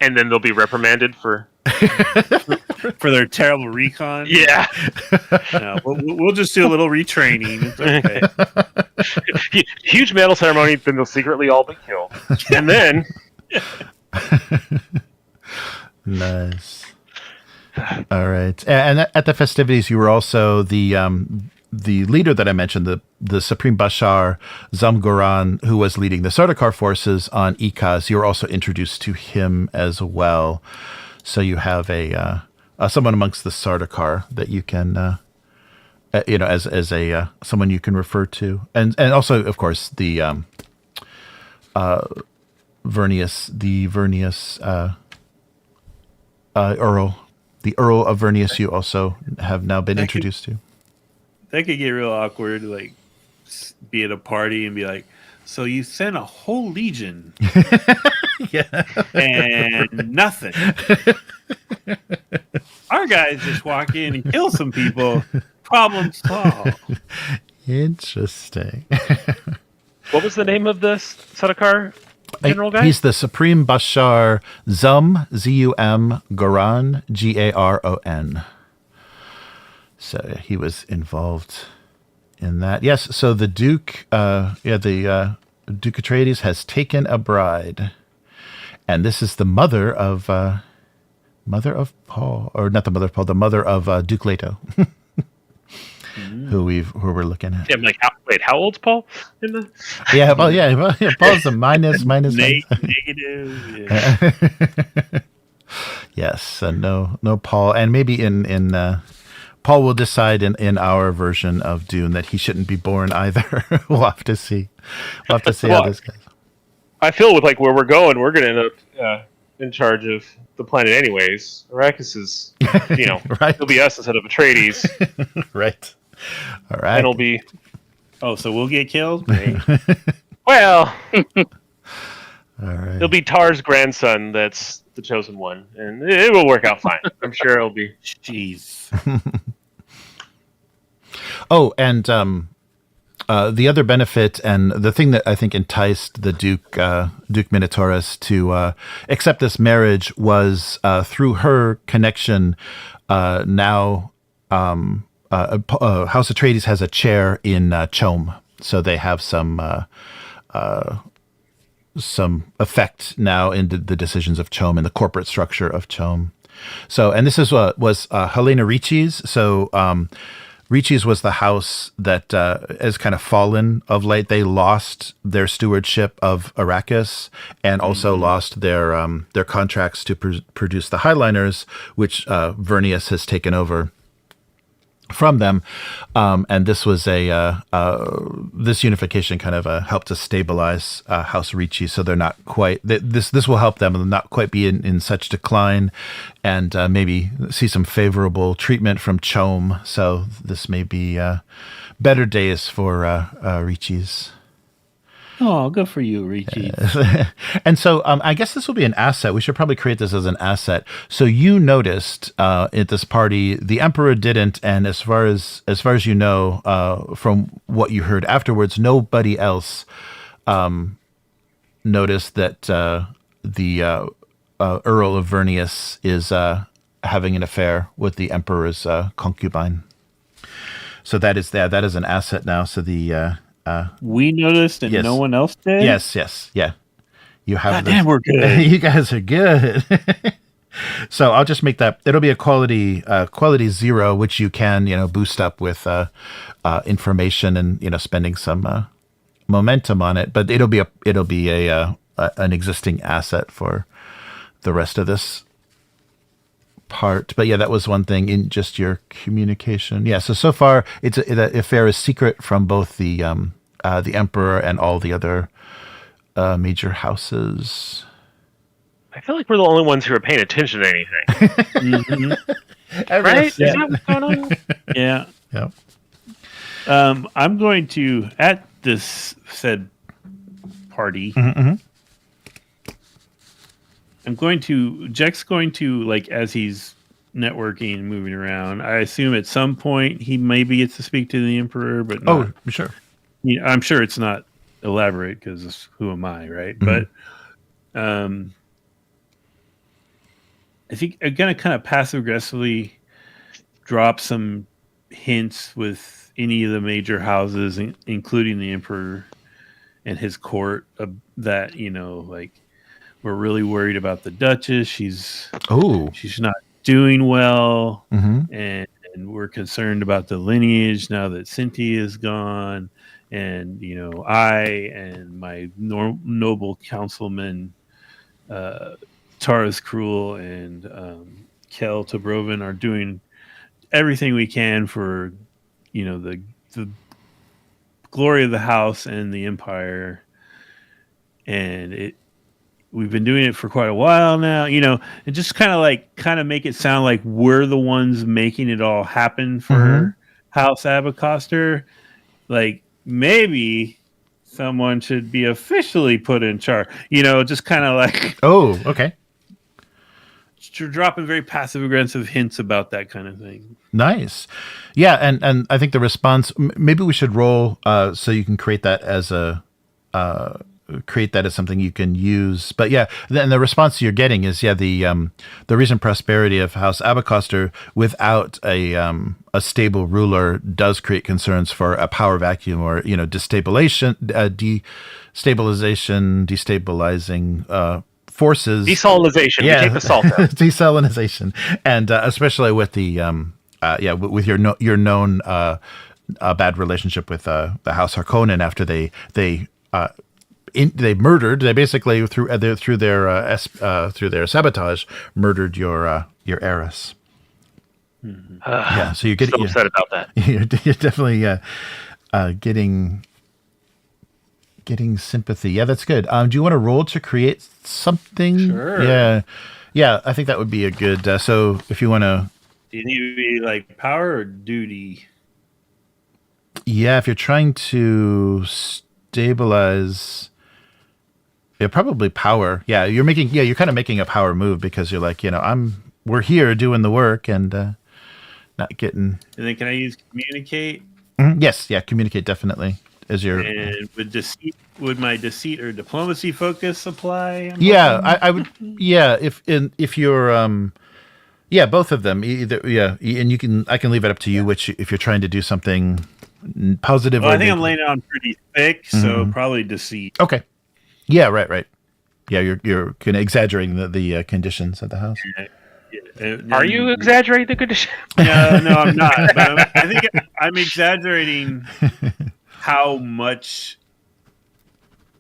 And then they'll be reprimanded for their terrible recon. Yeah. No, we'll just do a little retraining. It's okay. Huge medal ceremony, then they'll secretly all be killed. And then Nice. All right. And at the festivities, you were also the leader that I mentioned, the Supreme Bashar Zamgoran, who was leading the Sardaukar forces on Ikaz. You were also introduced to him as well. So you have someone amongst the Sardaukar that you can, as someone you can refer to, and also, of course, the Vernius, the Vernius Earl. The Earl of Vernius you also have now been introduced to. That could get real awkward, like be at a party and be like, so you sent a whole legion Yeah. and nothing. Our guys just walk in and kill some people. Problem solved. Interesting. What was the name of this Sardaukar general guy? He's the Supreme Bashar Zum, Z-U-M, Garon, G-A-R-O-N. So he was involved in that. Yes, so the Duke, the Duke Atreides has taken a bride. And this is the mother of Paul, or not the mother of Paul, the mother of Duke Leto. who we're looking at. Yeah, I'm like, how old's Paul? In the... Paul's a minus. Negative. Yeah. Yes, no Paul, and maybe in Paul will decide in our version of Dune that he shouldn't be born either. We'll have to see. How this goes. I feel with like where we're going, we're going to end up in charge of the planet anyways. Arrakis is, right. It'll be us instead of Atreides. Right. All right. And it'll be... Oh, so we'll get killed? Well... All right. It'll be Tar's grandson that's the chosen one. And it will work out fine. I'm sure it'll be... Jeez. Oh, and the other benefit and the thing that I think enticed the Duke Minotaurus to accept this marriage was through her connection. Now, House Atreides has a chair in Chom, so they have some effect now in the decisions of Chom and the corporate structure of Chom. So, and this is what was Helena Ricci's. So, Ricci's was the house that has kind of fallen of late. They lost their stewardship of Arrakis and also lost their contracts to produce the Highliners, which Vernius has taken over from them. And this was this unification kind of helped to stabilize House Ricci, so they're not quite this will help them not quite be in such decline, and maybe see some favorable treatment from Chom. So this may be better days for Ricci's. Oh, good for you, Ricci. And so I guess this will be an asset. We should probably create this as an asset. So you noticed at this party, the Emperor didn't, and as far as you know, from what you heard afterwards, nobody else noticed that the Earl of Vernius is having an affair with the Emperor's concubine. So that is an asset now. So the we noticed and yes. No one else did? Yes. Yeah. You have God damn, we're good. You guys are good. So I'll just make that, it'll be a quality 0, which you can, boost up with information and, spending some momentum on it, but it'll be an existing asset for the rest of this part. But yeah, that was one thing in just your communication. Yeah, so far the affair is secret from both the Emperor and all the other major houses. I feel like we're the only ones who are paying attention to anything. Mm-hmm. Right? Yeah. Is that what's going on? Yeah. Yeah. I'm going to, at this said party, Jack's going to, like, as he's networking and moving around, I assume at some point he maybe gets to speak to the Emperor, but not, sure. I'm sure it's not elaborate because who am I, right? Mm-hmm. But I think I'm going to kind of passive-aggressively drop some hints with any of the major houses, including the Emperor and his court, that, like, we're really worried about the Duchess. She's not doing well, and we're concerned about the lineage now that Cynti is gone. And I and my noble councilman, Taras Krewel and Kel Tabroven, are doing everything we can for the glory of the house and the Empire. and we've been doing it for quite a while now, and just kind of make it sound like we're the ones making it all happen for House Abecostrr. Like maybe someone should be officially put in charge, just kind of like, oh, okay, dropping very passive aggressive hints about that kind of thing. Nice. Yeah, and I think the response, maybe we should roll so you can create that as something you can use. But yeah, then the response you're getting is the recent prosperity of House Abecostrr without a stable ruler does create concerns for a power vacuum or destabilizing forces. Desalinization. Yeah. You take the salt out. Desalinization, and especially with the with your known bad relationship with the House Harkonnen after they murdered. They basically through their sabotage murdered your heiress. Yeah, so you're getting upset about that. You're definitely getting sympathy. Yeah, that's good. Do you want to roll to create something? Sure. Yeah. I think that would be a good. So if you want to, do you need to be like power or duty? Yeah, if you're trying to stabilize. Yeah, probably power. Yeah, you're kind of making a power move because you're like, we're here doing the work and not getting. And then can I use communicate? Mm-hmm. Yes, yeah, communicate definitely as your. And would my deceit or diplomacy focus apply? I would. Yeah, if you're both of them either. Yeah, and I can leave it up to you which if you're trying to do something positive. Well, I think I'm laying it on pretty thick, so probably deceit. Okay. Yeah, right. Yeah, you're kind of exaggerating the conditions of the house. Are you exaggerating the conditions? No, I'm not. But I think I'm exaggerating how much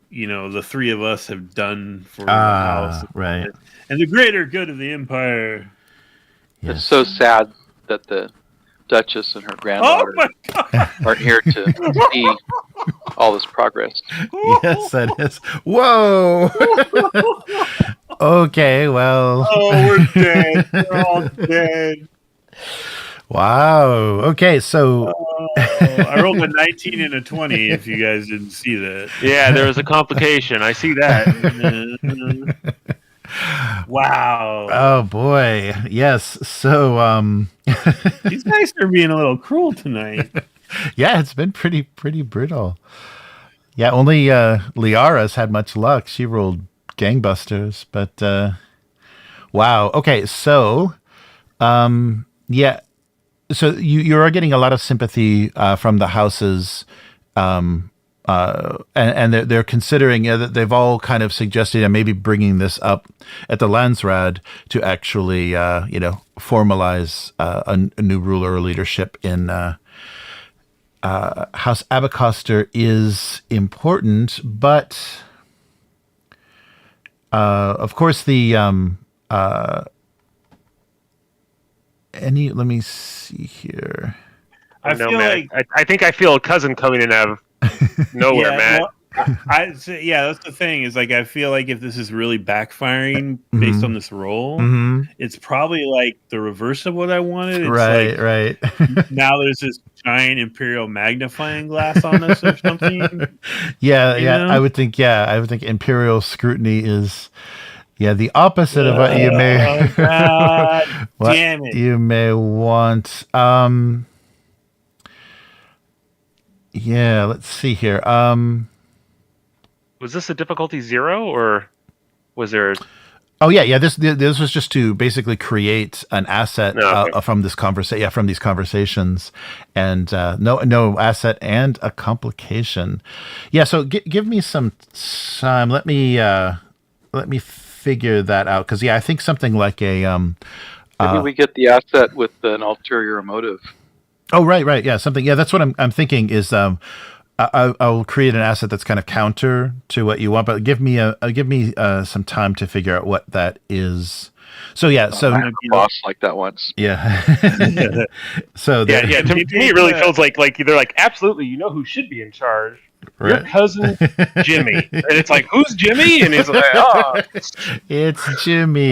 the three of us have done for the house, right, and the greater good of the Empire. Yes. It's so sad that the Duchess and her granddaughter aren't here to see all this progress. Yes, that is. Whoa. Okay, well. Oh, we're dead. We're all dead. Wow. Okay, so I rolled a 19 and a 20. If you guys didn't see that, yeah, there was a complication. I see that. Wow. Oh boy. Yes. So these guys are being a little cruel tonight. Yeah, it's been pretty brutal. Yeah, only Liara's had much luck. She rolled gangbusters, but wow. Okay, so yeah. So you are getting a lot of sympathy from the houses and they're considering that they've all kind of suggested maybe bringing this up at the Landsraad to actually formalize a new ruler or leadership in House Abecostrr is important, but of course the let me see here. I think I feel a cousin coming in out of nowhere, Matt. Well, that's the thing is like I feel like if this is really backfiring based on this role, it's probably like the reverse of what I wanted. It's right. Now there's this giant Imperial magnifying glass on us or something. Yeah. I would think Imperial scrutiny is the opposite of what you may. God, damn it! You may want. Yeah, let's see here. Was this a difficulty 0 or was there? Oh yeah. This was just to basically create an asset from this conversation. Yeah, from these conversations, and no asset and a complication. Yeah. So give me some time. Let me figure that out because I think something like a maybe we get the asset with an ulterior motive. Oh right, yeah, something. Yeah, that's what I'm thinking. Is I'll create an asset that's kind of counter to what you want, but give me some time to figure out what that is. So I had a boss like that once. Yeah. So To me, it really feels like they're like absolutely. You know who should be in charge. your cousin Jimmy. And it's like, who's Jimmy? And he's like, oh. It's Jimmy.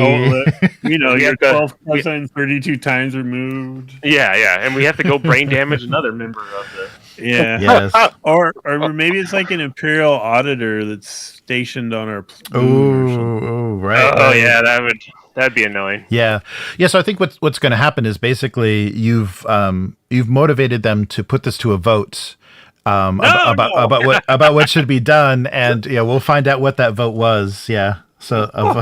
You're 12 cousin, 32 times removed. Yeah. And we have to go brain damage another member of the... Yeah. Yes. Or maybe it's like an Imperial auditor that's stationed on our moon or something. Oh, right. Oh, yeah, that'd be annoying. Yeah. So I think what's going to happen is basically you've motivated them to put this to a vote about what should be done, and we'll find out what that vote was. Yeah. So. Oh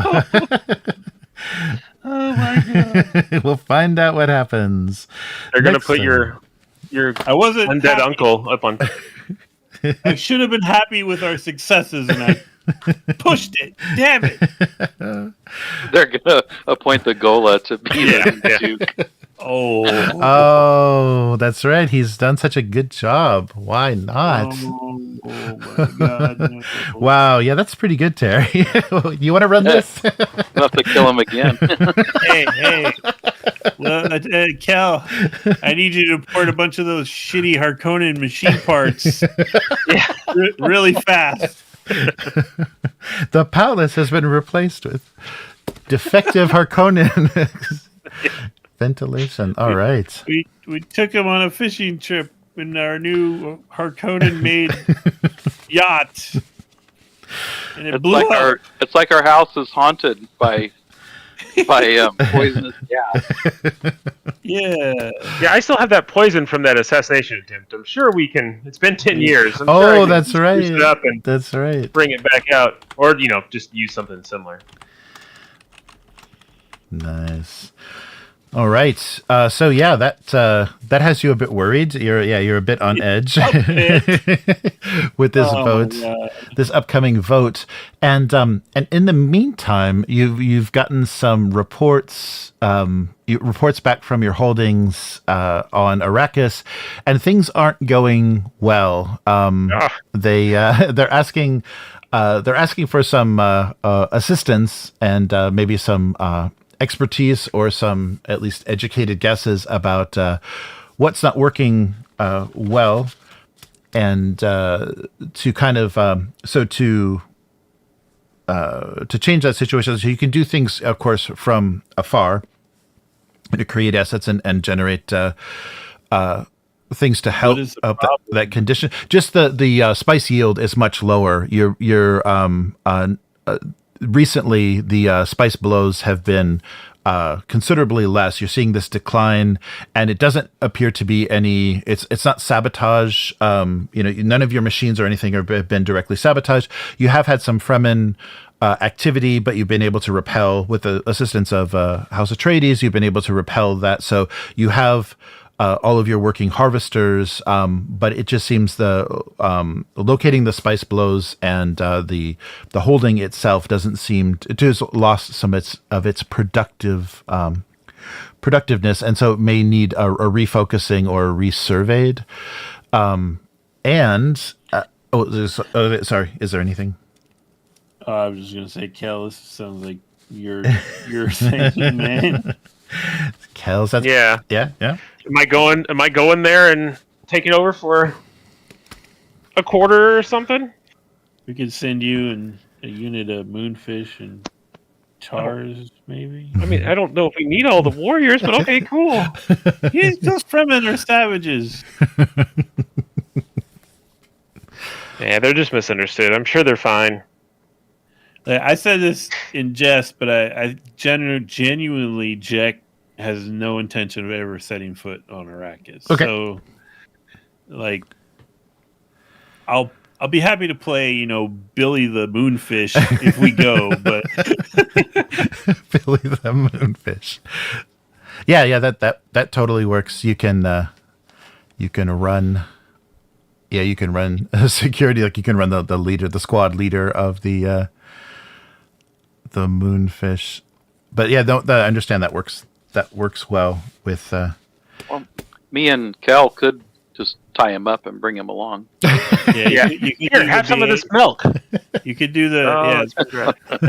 my god. We'll find out what happens. They're going to put your I wasn't undead happy. uncle up on. I should have been happy with our successes, and I pushed it. Damn it! They're gonna appoint the Gola to be the Duke. Oh, that's right. He's done such a good job. Why not? Oh my god! No. Wow. Yeah, that's pretty good, Terry. You want to run this? We'll have to kill him again. Hey. Well, Cal, I need you to port a bunch of those shitty Harkonnen machine parts really fast. The palace has been replaced with defective Harkonnen ventilation. All right. We took him on a fishing trip in our new Harkonnen-made yacht, and it blew up. It's like our house is haunted by poisonous gas. Yeah. Yeah, I still have that poison from that assassination attempt. I'm sure we can. It's been 10 years. I'm sure I can that's right. spruce it up and That's right. bring it back out, or just use something similar. Nice. All right. So yeah, that has you a bit worried. You're a bit on edge with this vote, this upcoming vote, and in the meantime, you've gotten some reports back from your holdings on Arrakis, and things aren't going well. They're asking for some assistance and maybe some expertise or some at least educated guesses about what's not working well, and to kind of to change that situation, so you can do things, of course, from afar, to create assets and generate things to help up that condition. Just the spice yield is much lower. Recently, the spice blows have been considerably less. You're seeing this decline, and it doesn't appear to be any. It's not sabotage. None of your machines or anything have been directly sabotaged. You have had some Fremen activity, but you've been able to repel with the assistance of House Atreides. You've been able to repel that, so you have all of your working harvesters, but it just seems locating the spice blows and the holding itself doesn't seem to has lost some of its productiveness, and so it may need a refocusing or a resurveyed. Sorry, is there anything? I was just gonna say, Kel, this sounds like your thing, man. Kel's, that's yeah. Am I going there and taking over for a quarter or something? We could send you a unit of moonfish and chars, maybe. I mean, I don't know if we need all the warriors, but okay, cool. Yeah, those Fremen are savages. Yeah, they're just misunderstood. I'm sure they're fine. I said this in jest, but I genuinely, Jack has no intention of ever setting foot on Arrakis. Okay. So, I'll be happy to play, Billy the Moonfish if we go, but Billy the Moonfish. Yeah, that totally works. You can run. Yeah, you can run security. Like you can run the leader, the squad leader of the Moonfish. But yeah, I understand that works. That works well with. Well, me and Cal could just tie him up and bring him along. Yeah. You Here, have some of this milk. You could do that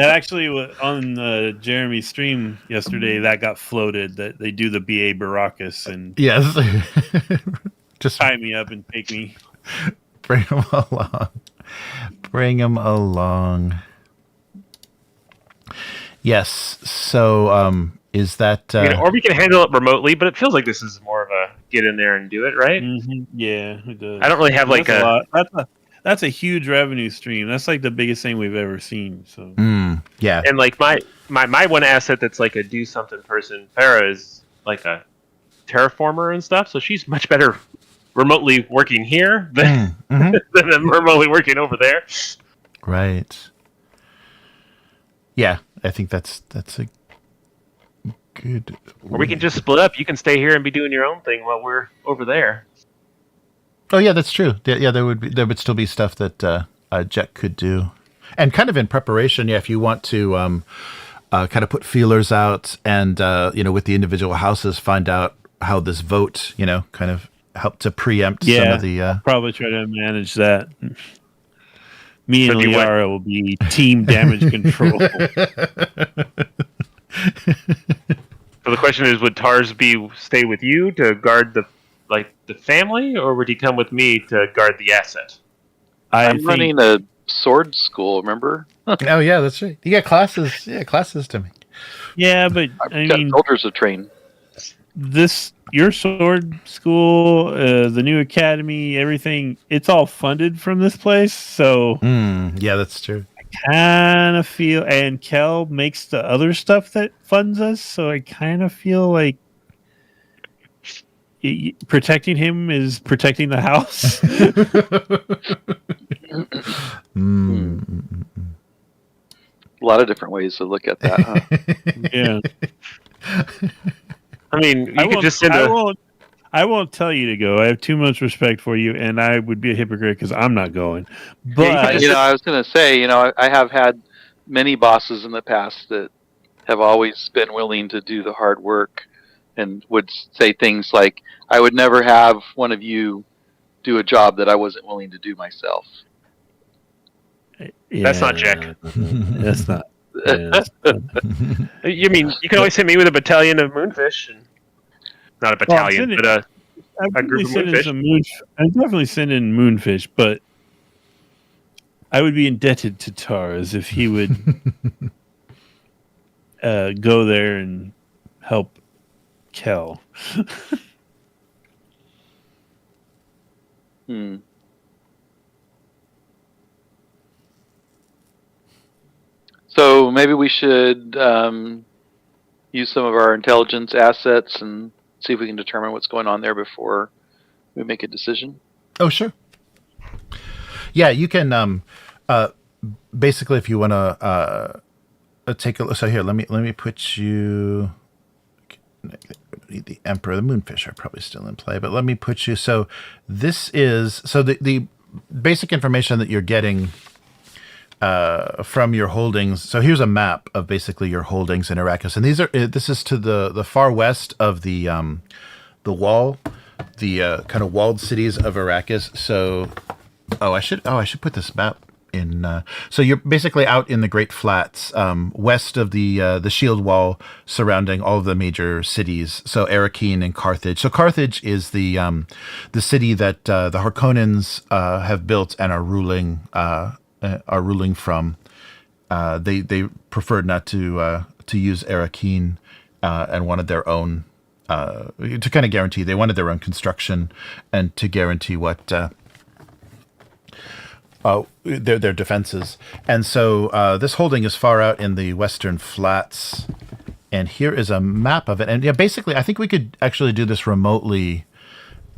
actually on Jeremy's stream yesterday. That got floated. That they do the BA Baracus and yes, just tie me up and take me. Bring him along. Bring him along. Yes. So, is that? Or we can handle it remotely, but it feels like this is more of a get in there and do it, right? Mm-hmm. Yeah, it does. I don't really have like a lot. That's a huge revenue stream. That's like the biggest thing we've ever seen. So yeah. And like my one asset that's like a do something person, Farah, is like a terraformer and stuff. So she's much better remotely working here than than remotely working over there. Right. Yeah, I think that's a good. Or we can just split up. You can stay here and be doing your own thing while we're over there. Oh yeah, that's true. Yeah, there would still be stuff that Jet could do, and kind of in preparation. Yeah, if you want to kind of put feelers out and with the individual houses, find out how this vote, kind of help to preempt some of the. Probably try to manage that. Me and Liara will be team damage control. So the question is, would Tars stay with you to guard the family, or would he come with me to guard the asset? I'm running a sword school, remember? Oh yeah, that's right. You got classes. Yeah, classes to me. Yeah, but I've got soldiers to train. Your sword school, the new academy, everything, it's all funded from this place. So yeah, that's true. I kind of feel, and Kel makes the other stuff that funds us. So I kind of feel like protecting him is protecting the house. A lot of different ways to look at that, huh? Yeah. I mean, you could just send I won't tell you to go. I have too much respect for you, and I would be a hypocrite because I'm not going. But I was going to say, I have had many bosses in the past that have always been willing to do the hard work, and would say things like, "I would never have one of you do a job that I wasn't willing to do myself." Yeah, that's not Jack. That's not. Yeah. You mean you can always hit me with a battalion of moonfish, and not a battalion, but a group of moonfish. I'm definitely sending moonfish, but I would be indebted to Tars if he would go there and help Kel. So maybe we should use some of our intelligence assets and see if we can determine what's going on there before we make a decision. Oh, sure. Yeah, you can basically, if you want to take a look. So here, let me put you. The Emperor, the Moonfish are probably still in play, but let me put you. So this is the basic information that you're getting from your holdings. So here's a map of basically your holdings in Arrakis, and this is to the far west of the wall, the kind of walled cities of Arrakis. So I should put this map in. So you're basically out in the Great Flats, west of the shield wall surrounding all of the major cities. So Arrakeen and Carthage. So Carthage is the city that the Harkonnens have built and are ruling from. They preferred not to use Arrakeen and wanted their own to kind of guarantee. They wanted their own construction and to guarantee what. Their defenses. And so this holding is far out in the Western Flats. And here is a map of it. And yeah, basically, I think we could actually do this remotely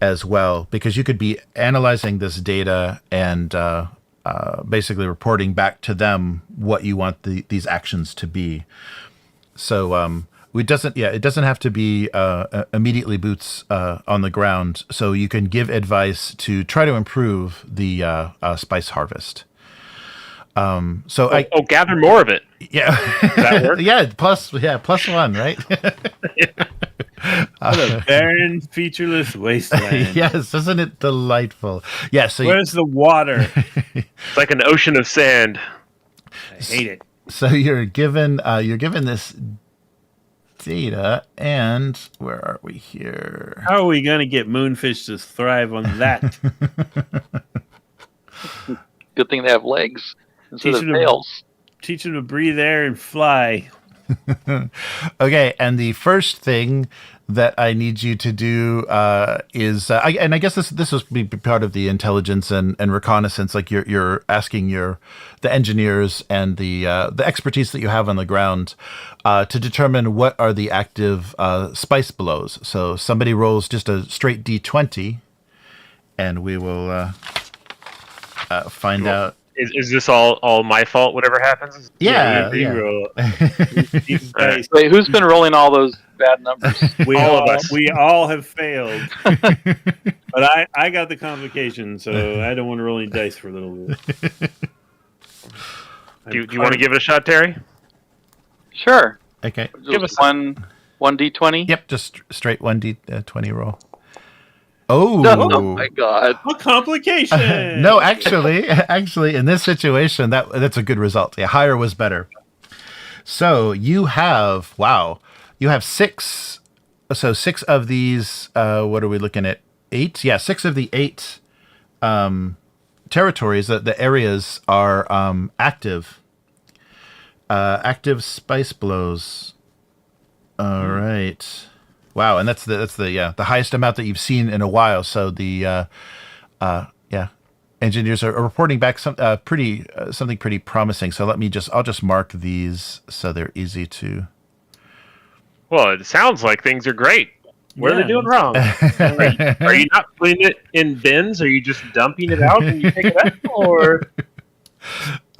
as well, because you could be analyzing this data and basically reporting back to them what you want these actions to be. So it doesn't have to be immediately boots on the ground. So you can give advice to try to improve the spice harvest. Gather more of it. Yeah, does that work? plus one, right? What a barren, featureless wasteland. Yes, isn't it delightful? Yeah. So where's the water? It's like an ocean of sand. I hate it. So you're given this data, and where are we here? How are we going to get moonfish to thrive on that? Good thing they have legs instead Teach of them to- tails. Teach them to breathe air and fly. Okay, and the first thing that I need you to do is, I guess this will be part of the intelligence and reconnaissance. Like you're asking the engineers and the expertise that you have on the ground to determine what are the active spice blows. So somebody rolls just a straight D20, and we will find out. Is this all my fault? Whatever happens. Yeah. Dice. Wait, who's been rolling all those bad numbers? All of us. We all have failed. But I got the complication, so I don't want to roll any dice for a little bit. Do you want to give it a shot, Terry? Sure. Okay. Give us one D20. Yep, just straight 1d20 roll. Oh. Oh my god. What complication? No, actually, in this situation, that's a good result. Yeah, higher was better. So you have six. So 6 of these. What are we looking at? 8. Yeah, 6 of the 8 territories. The areas are active. Active spice blows. All right. Wow, and that's the highest amount that you've seen in a while. So the engineers are reporting back something pretty promising. So I'll just mark these so they're easy to. Well, it sounds like things are great. What are they doing wrong? Are you not putting it in bins? Are you just dumping it out and you pick it up, or?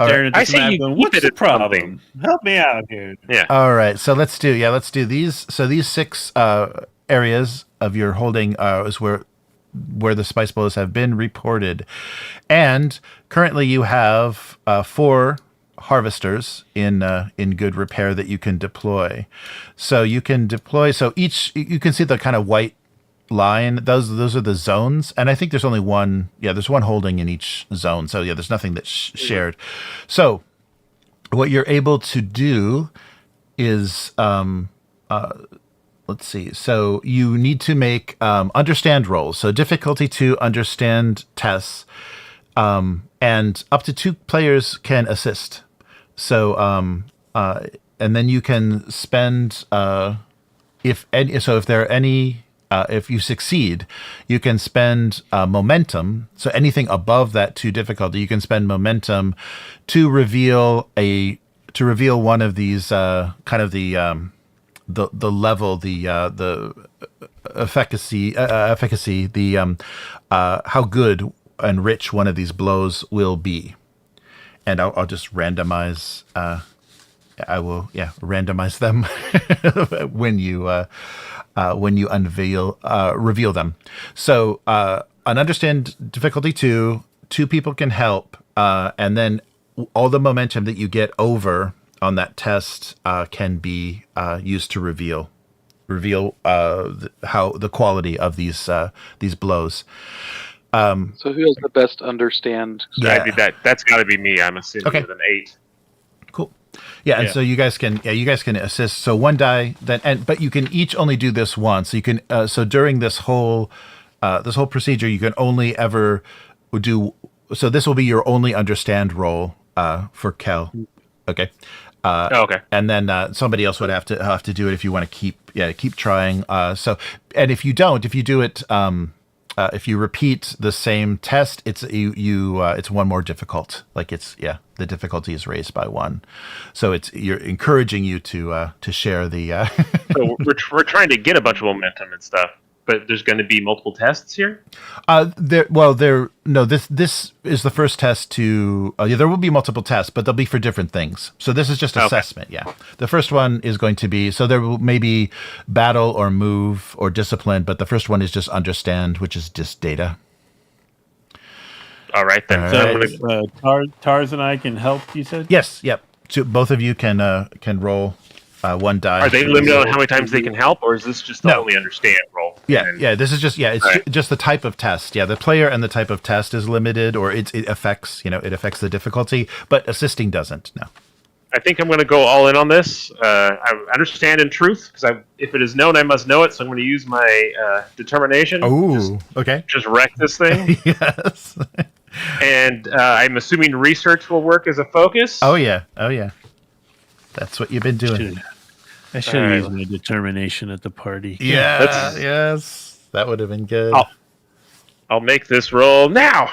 Right. I say you keep what's it the in problem? something. Help me out here. Yeah. All right, so let's do these. So these 6 areas of your holding is where the spice blows have been reported, and currently you have 4 harvesters in good repair that you can deploy. So you can deploy. So each you can see the kind of white line. Those are the zones, and I think there's only one. Yeah, there's one holding in each zone. So yeah, there's nothing that's shared. So what you're able to do is let's see. So you need to make understand rolls. So difficulty 2 understand tests, and up to 2 players can assist. So and then you can spend if there are any. If you succeed, you can spend momentum. So anything above that 2 difficulty, you can spend momentum to reveal one of these kind of the level, the efficacy, the how good and rich one of these blows will be. And I'll just randomize. I will randomize them when you reveal them. So an understand difficulty 2 people can help, and then all the momentum that you get over on that test can be used to reveal how the quality of these blows. So who has the best understand? Yeah. That's got to be me. I'm assuming Okay. with an 8. Cool. Yeah, and so you guys can assist. So 1 die, but you can each only do this once. So you can so during this whole procedure, you can only ever do. So this will be your only understand roll for Kel. Okay. Okay. And then somebody else would have to do it if you want to keep trying. So and if you do it. If you repeat the same test, it's it's 1 more difficult. Like the difficulty is raised by 1. So you're encouraging you to share the. So we're trying to get a bunch of momentum and stuff, but there's going to be multiple tests here. This is the first test to. There will be multiple tests, but they'll be for different things. So this is just assessment. Yeah, the first one is going to be there will maybe battle or move or discipline, but the first one is just understand, which is just data. All right then. All right. So Tars and I can help. You said Yes. Yep. So both of you can roll 1 die. Are they limited on how many times they can help, or is this just the only understand roll? Yeah. This is just just the type of test. Yeah, the player and the type of test is limited, or it affects the difficulty, but assisting doesn't. No. I think I'm going to go all in on this. I understand in truth, because if it is known, I must know it. So I'm going to use my determination. Oh, okay. Just wreck this thing. Yes. And I'm assuming research will work as a focus. Oh yeah. That's what you've been doing. I should have used my determination at the party. Yeah. Yes. That would have been good. I'll make this roll now.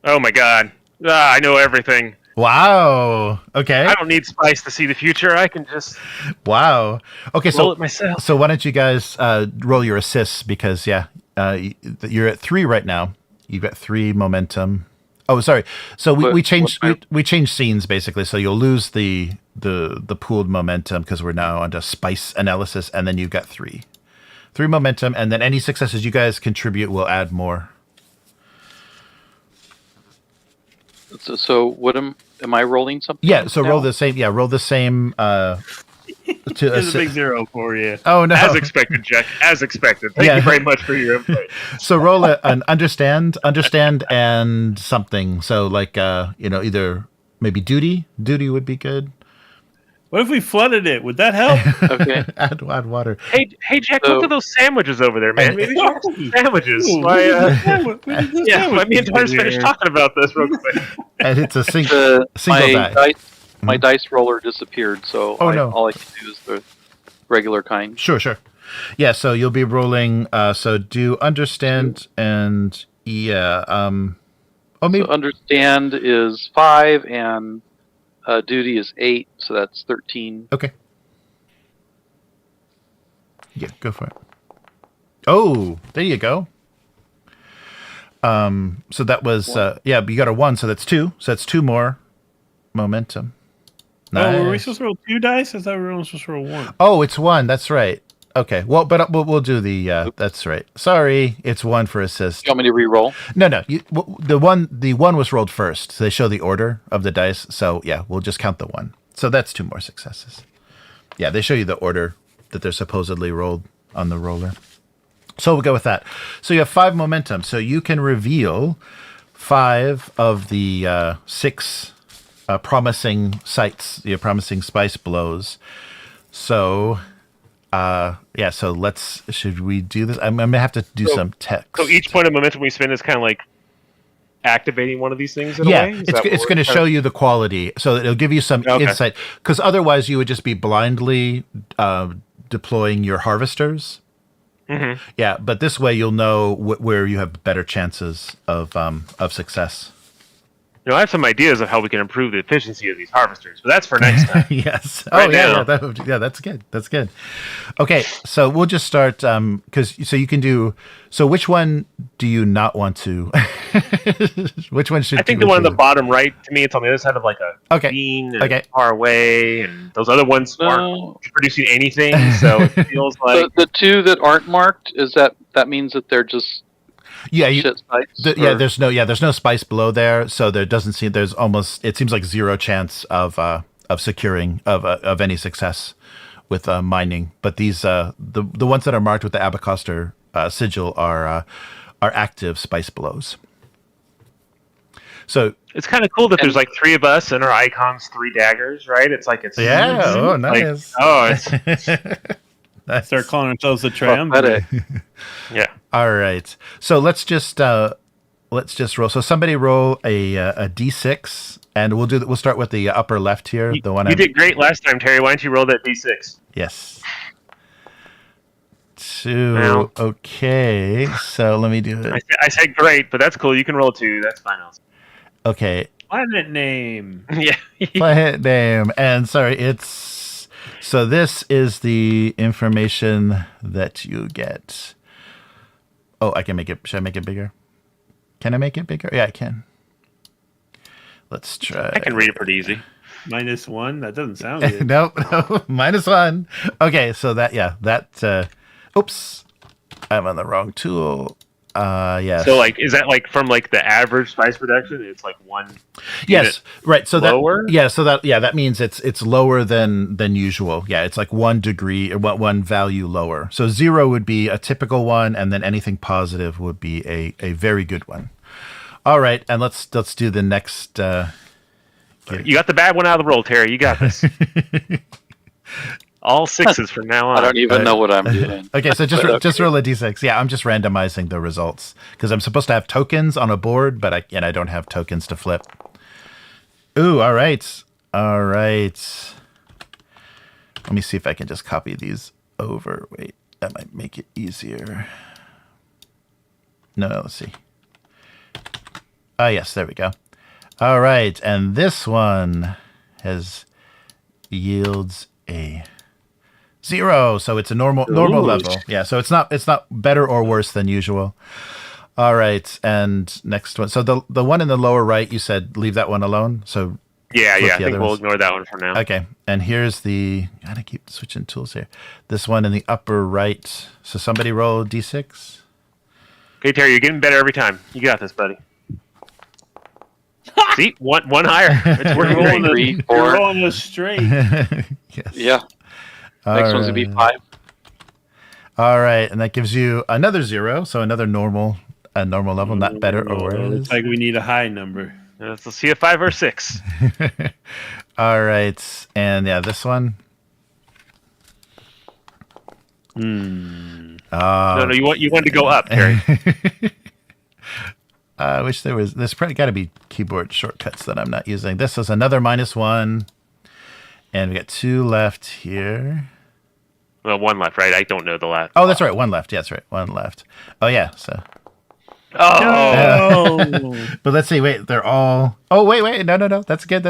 Oh my god. I know everything. Wow. Okay. I don't need spice to see the future. I can just Wow. Okay, roll it myself. So why don't you guys roll your assists because you're at 3 right now. You've got 3 momentum. Oh, sorry. So we changed scenes basically. So you'll lose the pooled momentum because we're now onto spice analysis, and then you've got 3 momentum, and then any successes you guys contribute will add more. So what am I rolling something? Yeah. So now? roll the same. Yeah, roll the same. There's a big 0 for you. Oh no! As expected, Jack. As expected. Thank you very much for your input. So roll an understand, and something. So like either maybe duty. Duty would be good. What if we flooded it? Would that help? Okay. add water. Hey, Jack, look at those sandwiches over there, man. Maybe you should have some sandwiches. Ooh, Why, yeah, let me and Tars finish talking about this real quick. And it's a single die. My dice roller disappeared, so all I can do is the regular kind. Sure. Yeah, so you'll be rolling. So do understand and maybe So understand is 5 and duty is 8, so that's 13. Okay. Yeah, go for it. Oh, there you go. So that was but you got a 1, so that's 2. So that's 2 more momentum. Nice. Oh, were we supposed to roll 2 dice? I thought we were only supposed to roll 1. Oh, it's 1. That's right. Okay. Well, but we'll do the. That's right. Sorry, it's 1 for assist. You want me to re-roll? No. The one was rolled first. So they show the order of the dice. So yeah, we'll just count the 1. So that's 2 more successes. Yeah, they show you the order that they're supposedly rolled on the roller. So we'll go with that. So you have 5 momentum. So you can reveal 5 of the 6 promising sites, promising spice blows. So, so should we do this? I'm going to have to do some text. So each point of momentum we spend is kind of like activating one of these things in a way? It's going to show you the quality. So it'll give you some insight. Because otherwise you would just be blindly deploying your harvesters. Mm-hmm. Yeah, but this way you'll know where you have better chances of success. I have some ideas of how we can improve the efficiency of these harvesters, but that's for next time. Yes. That's good. That's good. Okay, so we'll just start so you can do. So which one do you not want to? Which one should? I think the one on the bottom right. To me, it's on the other side of like a bean, and far away, and those other ones aren't producing anything. So it feels like the 2 that aren't marked that means that they're just. Shit spice, there's no spice below there, so there doesn't seem it seems like 0 chance of securing of any success with mining. But these the ones that are marked with the Abecostrr sigil are active spice blows. So it's kind of cool that there's like 3 of us and our icons 3 daggers, right? It's like it's nice. Nice. Start calling ourselves the triumvirate. Yeah. All right. So let's just roll. So somebody roll a d6, and we'll start with the upper left here. You did great last time, Terry. Why don't you roll that d6? Yes. 2. Okay. So let me do it. I said great, but that's cool. You can roll 2. That's fine. Okay. Planet name. Yeah. Planet name. And sorry, it's. So this is the information that you get. Oh, I can make it. Should I make it bigger? Can I make it bigger? Yeah, I can. Let's try. I can read it pretty easy. -1? That doesn't sound good. No, -1. Okay, so oops. I'm on the wrong tool. Yes. So, is that from the average spice production? It's 1. Yes, right. So lower? that means it's lower than usual. Yeah, it's 1 degree or 1 value lower. So 0 would be a typical one, and then anything positive would be a very good one. All right, and let's do the next. You got the bad one out of the roll, Terry. You got this. All sixes from now on. I don't even know what I'm doing. Okay, so just roll a d6. Yeah, I'm just randomizing the results because I'm supposed to have tokens on a board, but I don't have tokens to flip. Ooh, all right. Let me see if I can just copy these over. Wait, that might make it easier. No, let's see. Oh, yes, there we go. All right, and this one yields a 0, so it's a normal level. Yeah, so it's not better or worse than usual. All right, and next one. So the one in the lower right, you said leave that one alone. So yeah, I think we'll ignore that one for now. Okay, and here's gotta keep switching tools here. This one in the upper right. So somebody roll d6. Okay, Terry, you're getting better every time. You got this, buddy. See, one higher. It's working great. 3, 4. You're rolling us straight. Yes. Yeah. Next one's gonna be 5. All right, and that gives you another 0, so another normal level, not better or worse. Looks like we need a high number. Let's see a 5 or 6. All right, and yeah, this one. No, you want to go up, Terry. I wish there's probably got to be keyboard shortcuts that I'm not using. This is another -1, and we got 2 left here. Well, 1 left, right? I don't know the last. Oh, that's right, 1 left. Yeah, that's right, 1 left. Oh yeah, so. Oh. But let's see. Wait, they're all. Oh wait, no. That's good.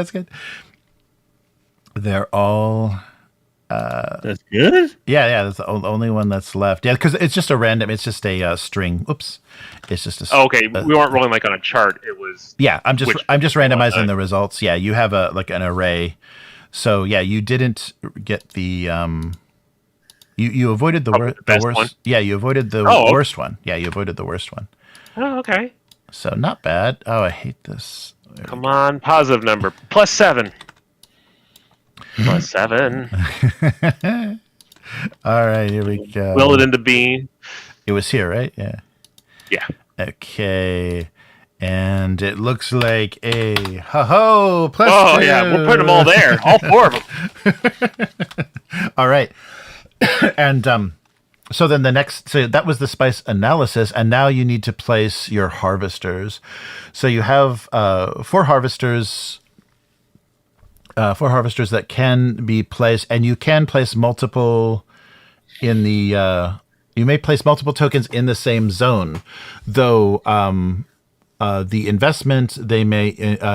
They're all. That's good. Yeah. That's the only one that's left. Yeah, because it's just a random. It's just a string. Oops. It's just a. Oh, okay, we weren't rolling like on a chart. It was. Yeah, I'm just randomizing the results. Yeah, you have an array. So yeah, you didn't get the You avoided the worst one. Yeah, you avoided the worst one. Yeah, you avoided the worst one. Oh, okay. So not bad. Oh, I hate this. Come on, positive number. +7. +7. All right, here we go. Will it into being? It was here, right? Yeah. Yeah. Okay. And it looks like a ho-ho +2. Oh, yeah, we'll put them all there. All 4 of them. All right. And so then so that was the spice analysis, and now you need to place your harvesters. So you have 4 harvesters. 4 harvesters that can be placed, and you can place multiple in the. You may place multiple tokens in the same zone, though. The investment, they may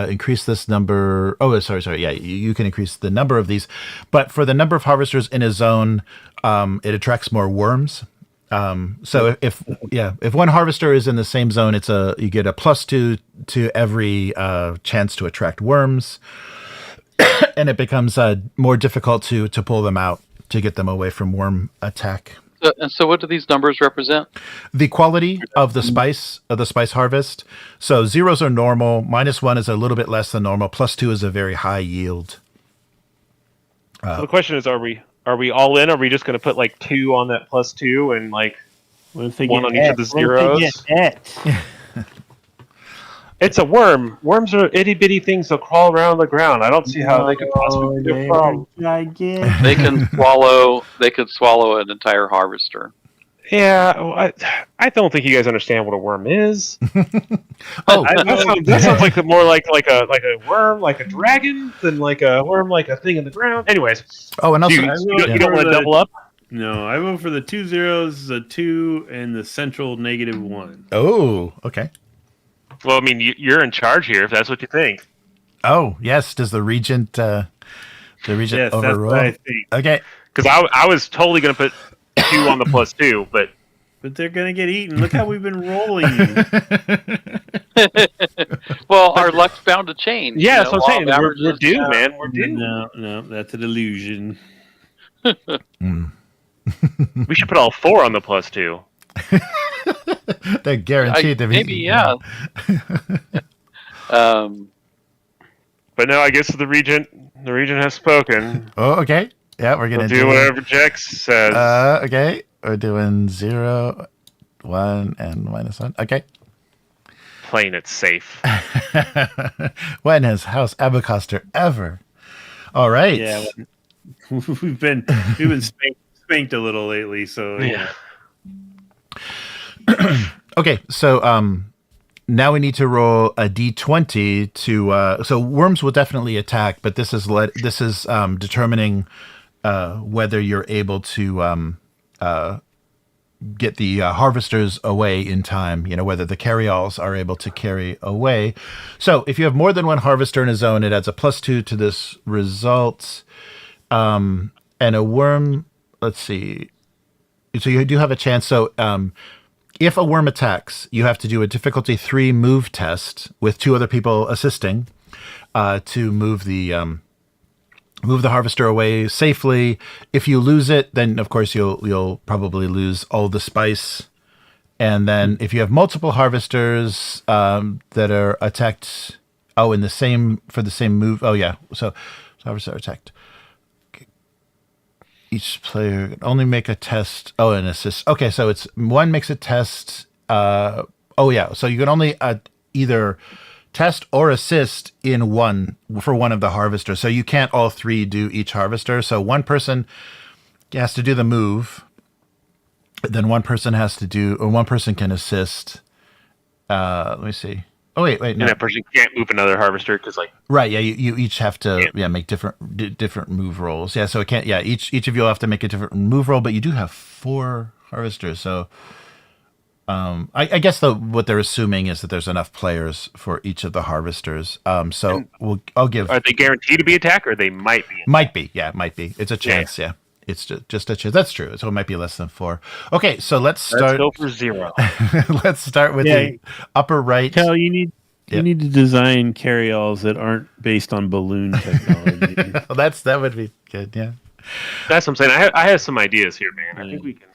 increase this number. Oh, sorry. Yeah, you can increase the number of these, but for the number of harvesters in a zone, it attracts more worms. So if one harvester is in the same zone, you get a +2 to every chance to attract worms, and it becomes more difficult to pull them out, to get them away from worm attack. So what do these numbers represent? The quality of the spice harvest. So 0s are normal, -1 is a little bit less than normal, +2 is a very high yield. So the question is, are we all in? Or are we just going to put like 2 on that +2 and like 1 on each of the zeros? It's a worm. Worms are itty bitty things that crawl around the ground. I don't see how they could possibly be a problem. They can swallow an entire harvester. Yeah, I don't think you guys understand what a worm is. That sounds like more like a worm, like a dragon, than like a worm, like a thing in the ground. Anyways. Oh, and also you don't want to double up? No, I vote for the 2 zeros, the 2, and the central -1. Oh, okay. Well, I mean, you're in charge here, if that's what you think. Oh, yes. Does the regent Yes, overrule? that's what I think. Okay. Because I was totally going to put 2 on the +2, but they're going to get eaten. Look how we've been rolling. Well, our luck's bound to change. Yeah, that's what I'm saying. We're due, man. We're due. No, that's an illusion. We should put all 4 on the +2. They're guaranteed to be. Maybe, yeah. But no, I guess the regent has spoken. Oh, okay. Yeah, we're gonna do whatever Jex says. Okay, we're doing 0, 1, and -1. Okay. Playing it safe. When has House Abecostrr ever? All right. Yeah. we've been spanked a little lately, so Yeah. Okay, so now we need to roll a d20 to. So worms will definitely attack, but this is determining whether you're able to get the harvesters away in time. You know, whether the carryalls are able to carry away. So if you have more than one harvester in a zone, it adds a +2 to this result. And a worm. Let's see. So you do have a chance. So if a worm attacks, you have to do a difficulty 3 move test with 2 other people assisting to move the harvester away safely. If you lose it, then of course you'll probably lose all the spice. And then if you have multiple harvesters that are attacked, for the same move. Oh yeah, so harvesters are attacked. Each player can only make a test. Oh, an assist. Okay, so it's one makes a test. So you can only either test or assist in one for one of the harvesters. So you can't all 3 do each harvester. So one person has to do the move. Then one person can assist. Let me see. Oh wait, no. And that person can't move another harvester because, like, right, yeah, you each have to make different move rolls. Yeah, so it can't. Yeah, each of you will have to make a different move roll, but you do have 4 harvesters. So, I guess what they're assuming is that there's enough players for each of the harvesters. So I'll give. Are they guaranteed to be attacked, or they might be? Might be. It's a chance. Yeah. It's just a chance. That's true. So it might be less than 4. Okay, so let's start. Let's go for 0. Let's start with the upper right. Cal, you need to design carryalls that aren't based on balloon technology. Well, that would be good. Yeah, that's what I'm saying. I have some ideas here, man. I think we can.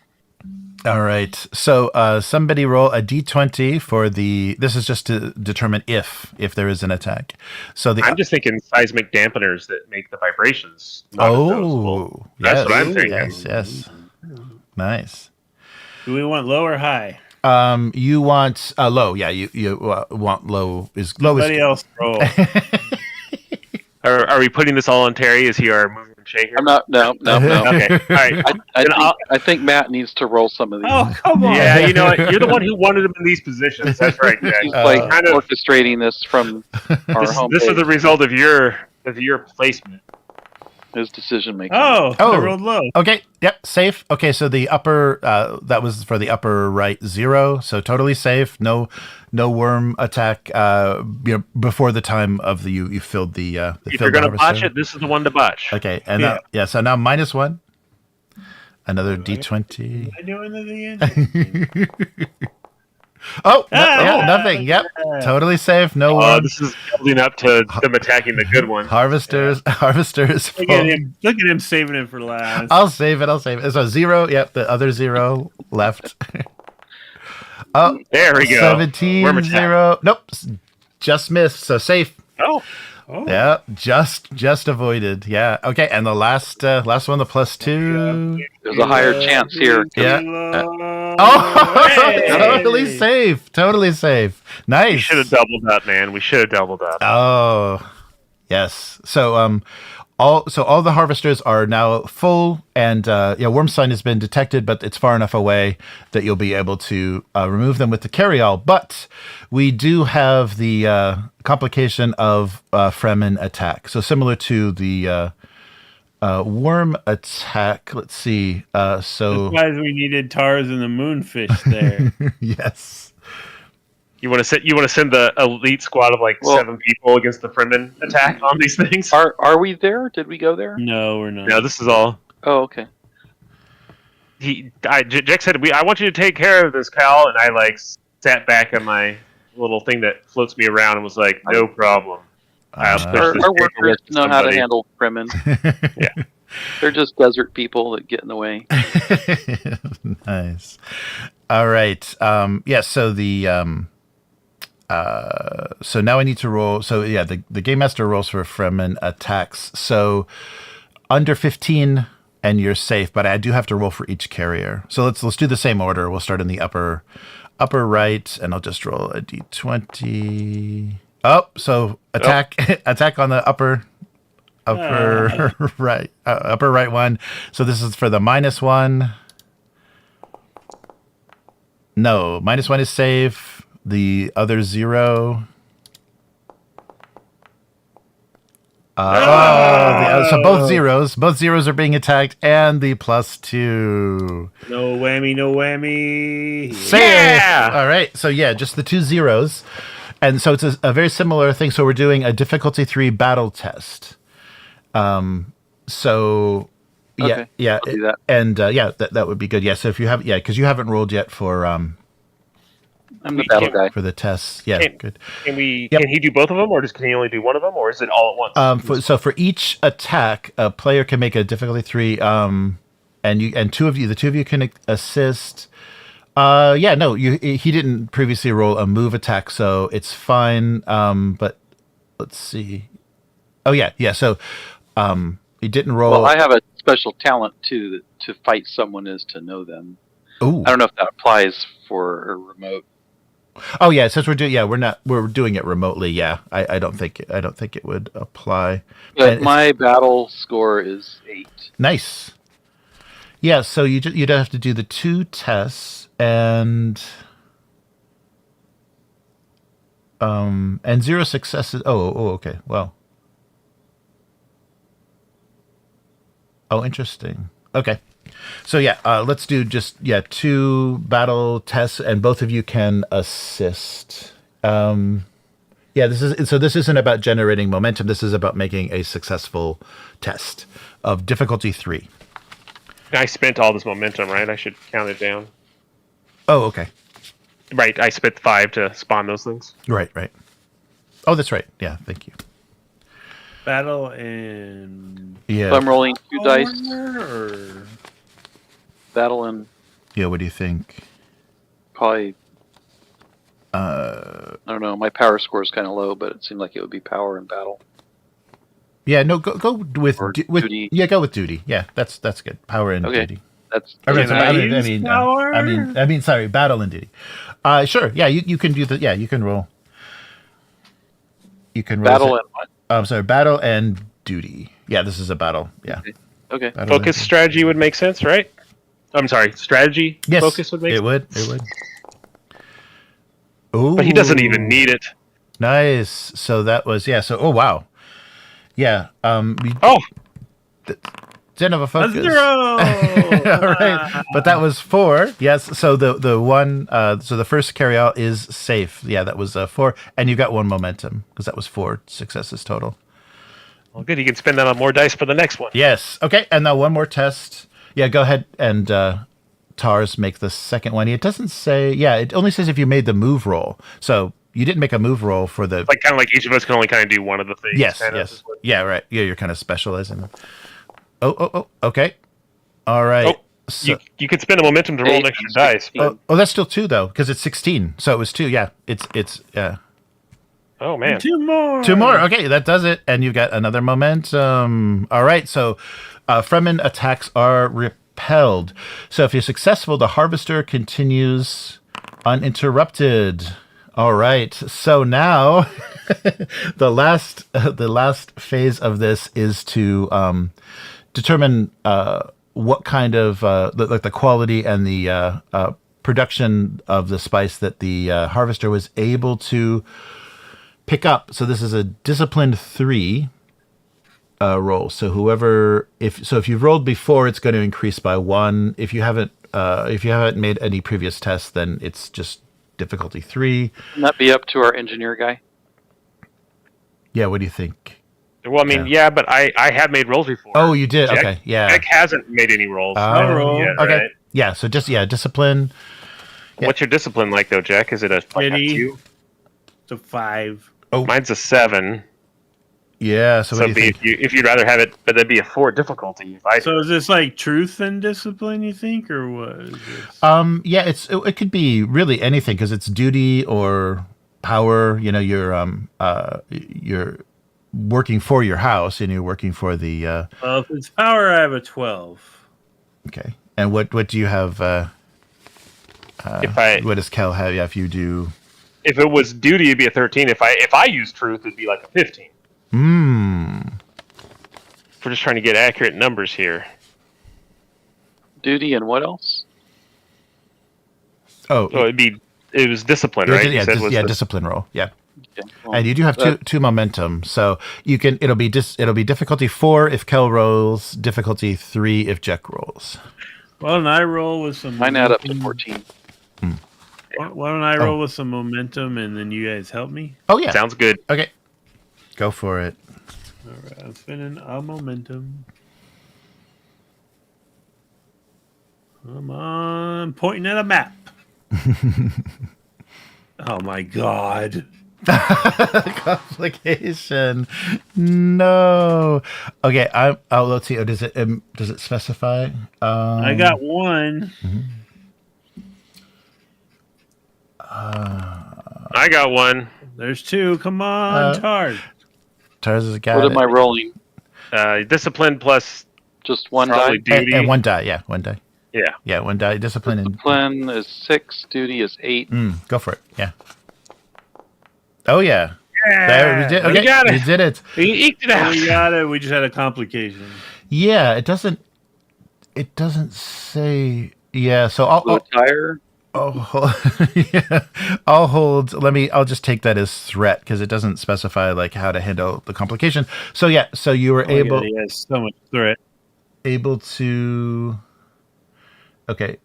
All right. So somebody roll a d20 for the. This is just to determine if there is an attack. So I'm just thinking seismic dampeners that make the vibrations. That's what I'm thinking. Yes. Nice. Do we want low or high? You want low. Yeah, you want low. Somebody else roll. Are we putting this all on Terry? Is he our mover and shaker? I'm not. No. Okay. All right. I think Matt needs to roll some of these. Oh, come on. Yeah, you know what? You're the one who wanted him in these positions. That's right, Jack. He's kind of orchestrating this from our home. This is the result of your placement. His decision making. Oh, I rolled low. Okay, yep, safe. Okay, so the upper that was for the upper right 0, so totally safe. No worm attack. Before the time of you filled the. If you're gonna botch it, this is the one to botch. Okay, and so now -1. Another d20. Am I doing anything? Nothing. Yep, totally safe. No worm. This is building up to them attacking the good one. Harvesters. Look at him saving it for last. I'll save it. So 0. Yep, the other 0 left. Oh, there we go. 17 0. Nope, just missed. So safe. Oh. Yeah, just avoided. Yeah. Okay, and the last one, the +2. There's a higher chance here. Yeah. Hey! Totally safe. Nice. We should have doubled up, man. We should have doubled up. Oh, yes. So all the harvesters are now full, and worm sign has been detected, but it's far enough away that you'll be able to remove them with the carryall. But we do have the complication of Fremen attack. So similar to the worm attack. Let's see. So that's why we needed Tars and the Moonfish there. Yes. You want to send the elite squad of 7 people against the Fremen attack on these things? Are we there? Did we go there? No, we're not. No, this is all. Oh, okay. Jack said, "I want you to take care of this, Cal," and I sat back on my little thing that floats me around and was like, "No problem." Our workers know how to handle Fremen. Yeah. They're just desert people that get in the way. Nice. All right. So the so now I need to roll. So yeah, the game master rolls for Fremen attacks. So under 15 and you're safe, but I do have to roll for each carrier. So let's do the same order. We'll start in the upper right, and I'll just roll a d20. Oh, so attack on the upper upper right, upper right one. So this is for the -1. No, -1 is safe. The other 0. So both zeros are being attacked, and the +2. No whammy, no whammy. Safe. Yeah! All right. So yeah, just the 2 zeros. And so it's a very similar thing. So we're doing a difficulty 3 battle test. So yeah, Okay, yeah, I'll do that. and that would be good. Yeah. So if you have, because you haven't rolled yet for I'm the battle guy. for the tests. Yeah, good. Can we? Yep. Can he do both of them, or can he only do one of them, or is it all at once? So for each attack, a player can make a difficulty 3. And the two of you can assist. He didn't previously roll a move attack, so it's fine. But let's see. Oh yeah. So, he didn't roll. Well, I have a special talent too. That to fight someone is to know them. Ooh. I don't know if that applies for a remote. Oh yeah, since we're doing it remotely. Yeah, I don't think it would apply. But my battle score is 8. Nice. Yeah, so you'd have to do the 2 tests and 0 successes. Oh, okay. Well. Oh, interesting. Okay. So yeah, let's do just 2 battle tests, and both of you can assist. This isn't about generating momentum. This is about making a successful test of difficulty 3. I spent all this momentum, right? I should count it down. Oh, okay. Right, I spent 5 to spawn those things. Right. Oh, that's right. Yeah, thank you. Battle and Yeah. So I'm rolling 2 dice. or Battle and Yeah, what do you think? probably. I don't know. My power score is kind of low, but it seemed like it would be power and battle. Yeah, no, go with Or with duty. Yeah, go with duty. Yeah, that's good. Power and Okay. duty. That's All right, Can I use power? sorry, battle and duty. Sure. Yeah, you can do the. Yeah, you can roll. You can roll. battle and what? I'm sorry, battle and duty. Yeah, this is a battle. Yeah. Okay. Battle Focus and- strategy would make sense, right? I'm sorry, strategy Yes, focus would make sense. It would. Ooh. But he doesn't even need it. Nice. So that was So wow. Yeah. Oh, Didn't have a a focus. 0. All right, but that was 4. Yes, so the one, so the first carry out is safe. Yeah, that was 4, and you got 1 momentum because that was 4 successes total. well, good. He can spend that on more dice for the next one. Yes. Okay, and now one more test. Yeah, go ahead and Tars make the second one. It doesn't say. Yeah, it only says if you made the move roll. So you didn't make a move roll for the. Like kind of like each of us can only kind of do one of the things. Yes. kind of, Yes. is what- Yeah. Right. Yeah, you're kind of specializing. Oh. Okay. All right. Oh, So, you could spend a momentum to roll an Eight extra and dice. 16. oh, that's still 2 though, because it's 16. So it was 2. Yeah. It's yeah. Oh man. 2 more. 2 more. Okay, that does it. And you've got another momentum. All right, so Fremen attacks are repelled. So if you're successful, the Harvester continues uninterrupted. All right, so now the last phase of this is to determine what kind of the quality and the production of the spice that the Harvester was able to pick up. So this is a disciplined 3 roll. So if you've rolled before, it's going to increase by 1. If you haven't made any previous tests, then it's just difficulty 3. Can that be up to our engineer guy? Yeah, what do you think? Well, I mean, yeah, but I have made rolls before. Oh, you did. Jack- Okay, yeah. Jack hasn't made any rolls. Oh, roll. yet, okay. right? Yeah. So just discipline. Yeah. What's your discipline like, though, Jack? Is it a 2? It's a 5. Mine's a 7. Yeah. So So what do you it'd be, think? if you'd rather have it, but that'd be a 4 difficulty. If I So is this like truth and discipline, you think, or what is this? Yeah. It could be really anything because it's duty or power. You know, you're working for your house and you're working for the. Well, if it's power, I have a 12. Okay. And what do you have? What does Kel have? Yeah, if you do. if it was duty, it'd be a 13. If I use truth, it'd be like a 15. we're just trying to get accurate numbers here. Duty and what else? Oh, It was discipline, it was- right? yeah, You said was the- discipline roll. Yeah. Okay, well, And you do have two momentum, so you can. It'll be difficulty 4 if Kel rolls, difficulty 3 if Jack rolls. Why don't I roll with some? mine add up to 14. Why don't I roll with some momentum and then you guys help me? Oh yeah, Sounds good. okay. Go for it. All right, I'm spending a momentum. Come on, pointing at a map. Oh my god. Complication. No. Okay. Let's see. Does it specify? I got one. I got one. There's two. Come on, Tars. Tars has got What it. am I rolling? Discipline plus Just one probably die? duty. And one die. Yeah, one die. Yeah. Yeah, one die. Discipline. Discipline is 6, duty is 8. Go for it. Yeah. Oh yeah. Yeah, There we did. Okay, we got it. We did it. We eked it out. we got it. We just had a complication. Yeah. It doesn't say. Yeah. So Low tire? yeah. I'll just take that as threat because it doesn't specify like how to handle the complication. So yeah. So you were able. He has so much threat. Able to. Okay.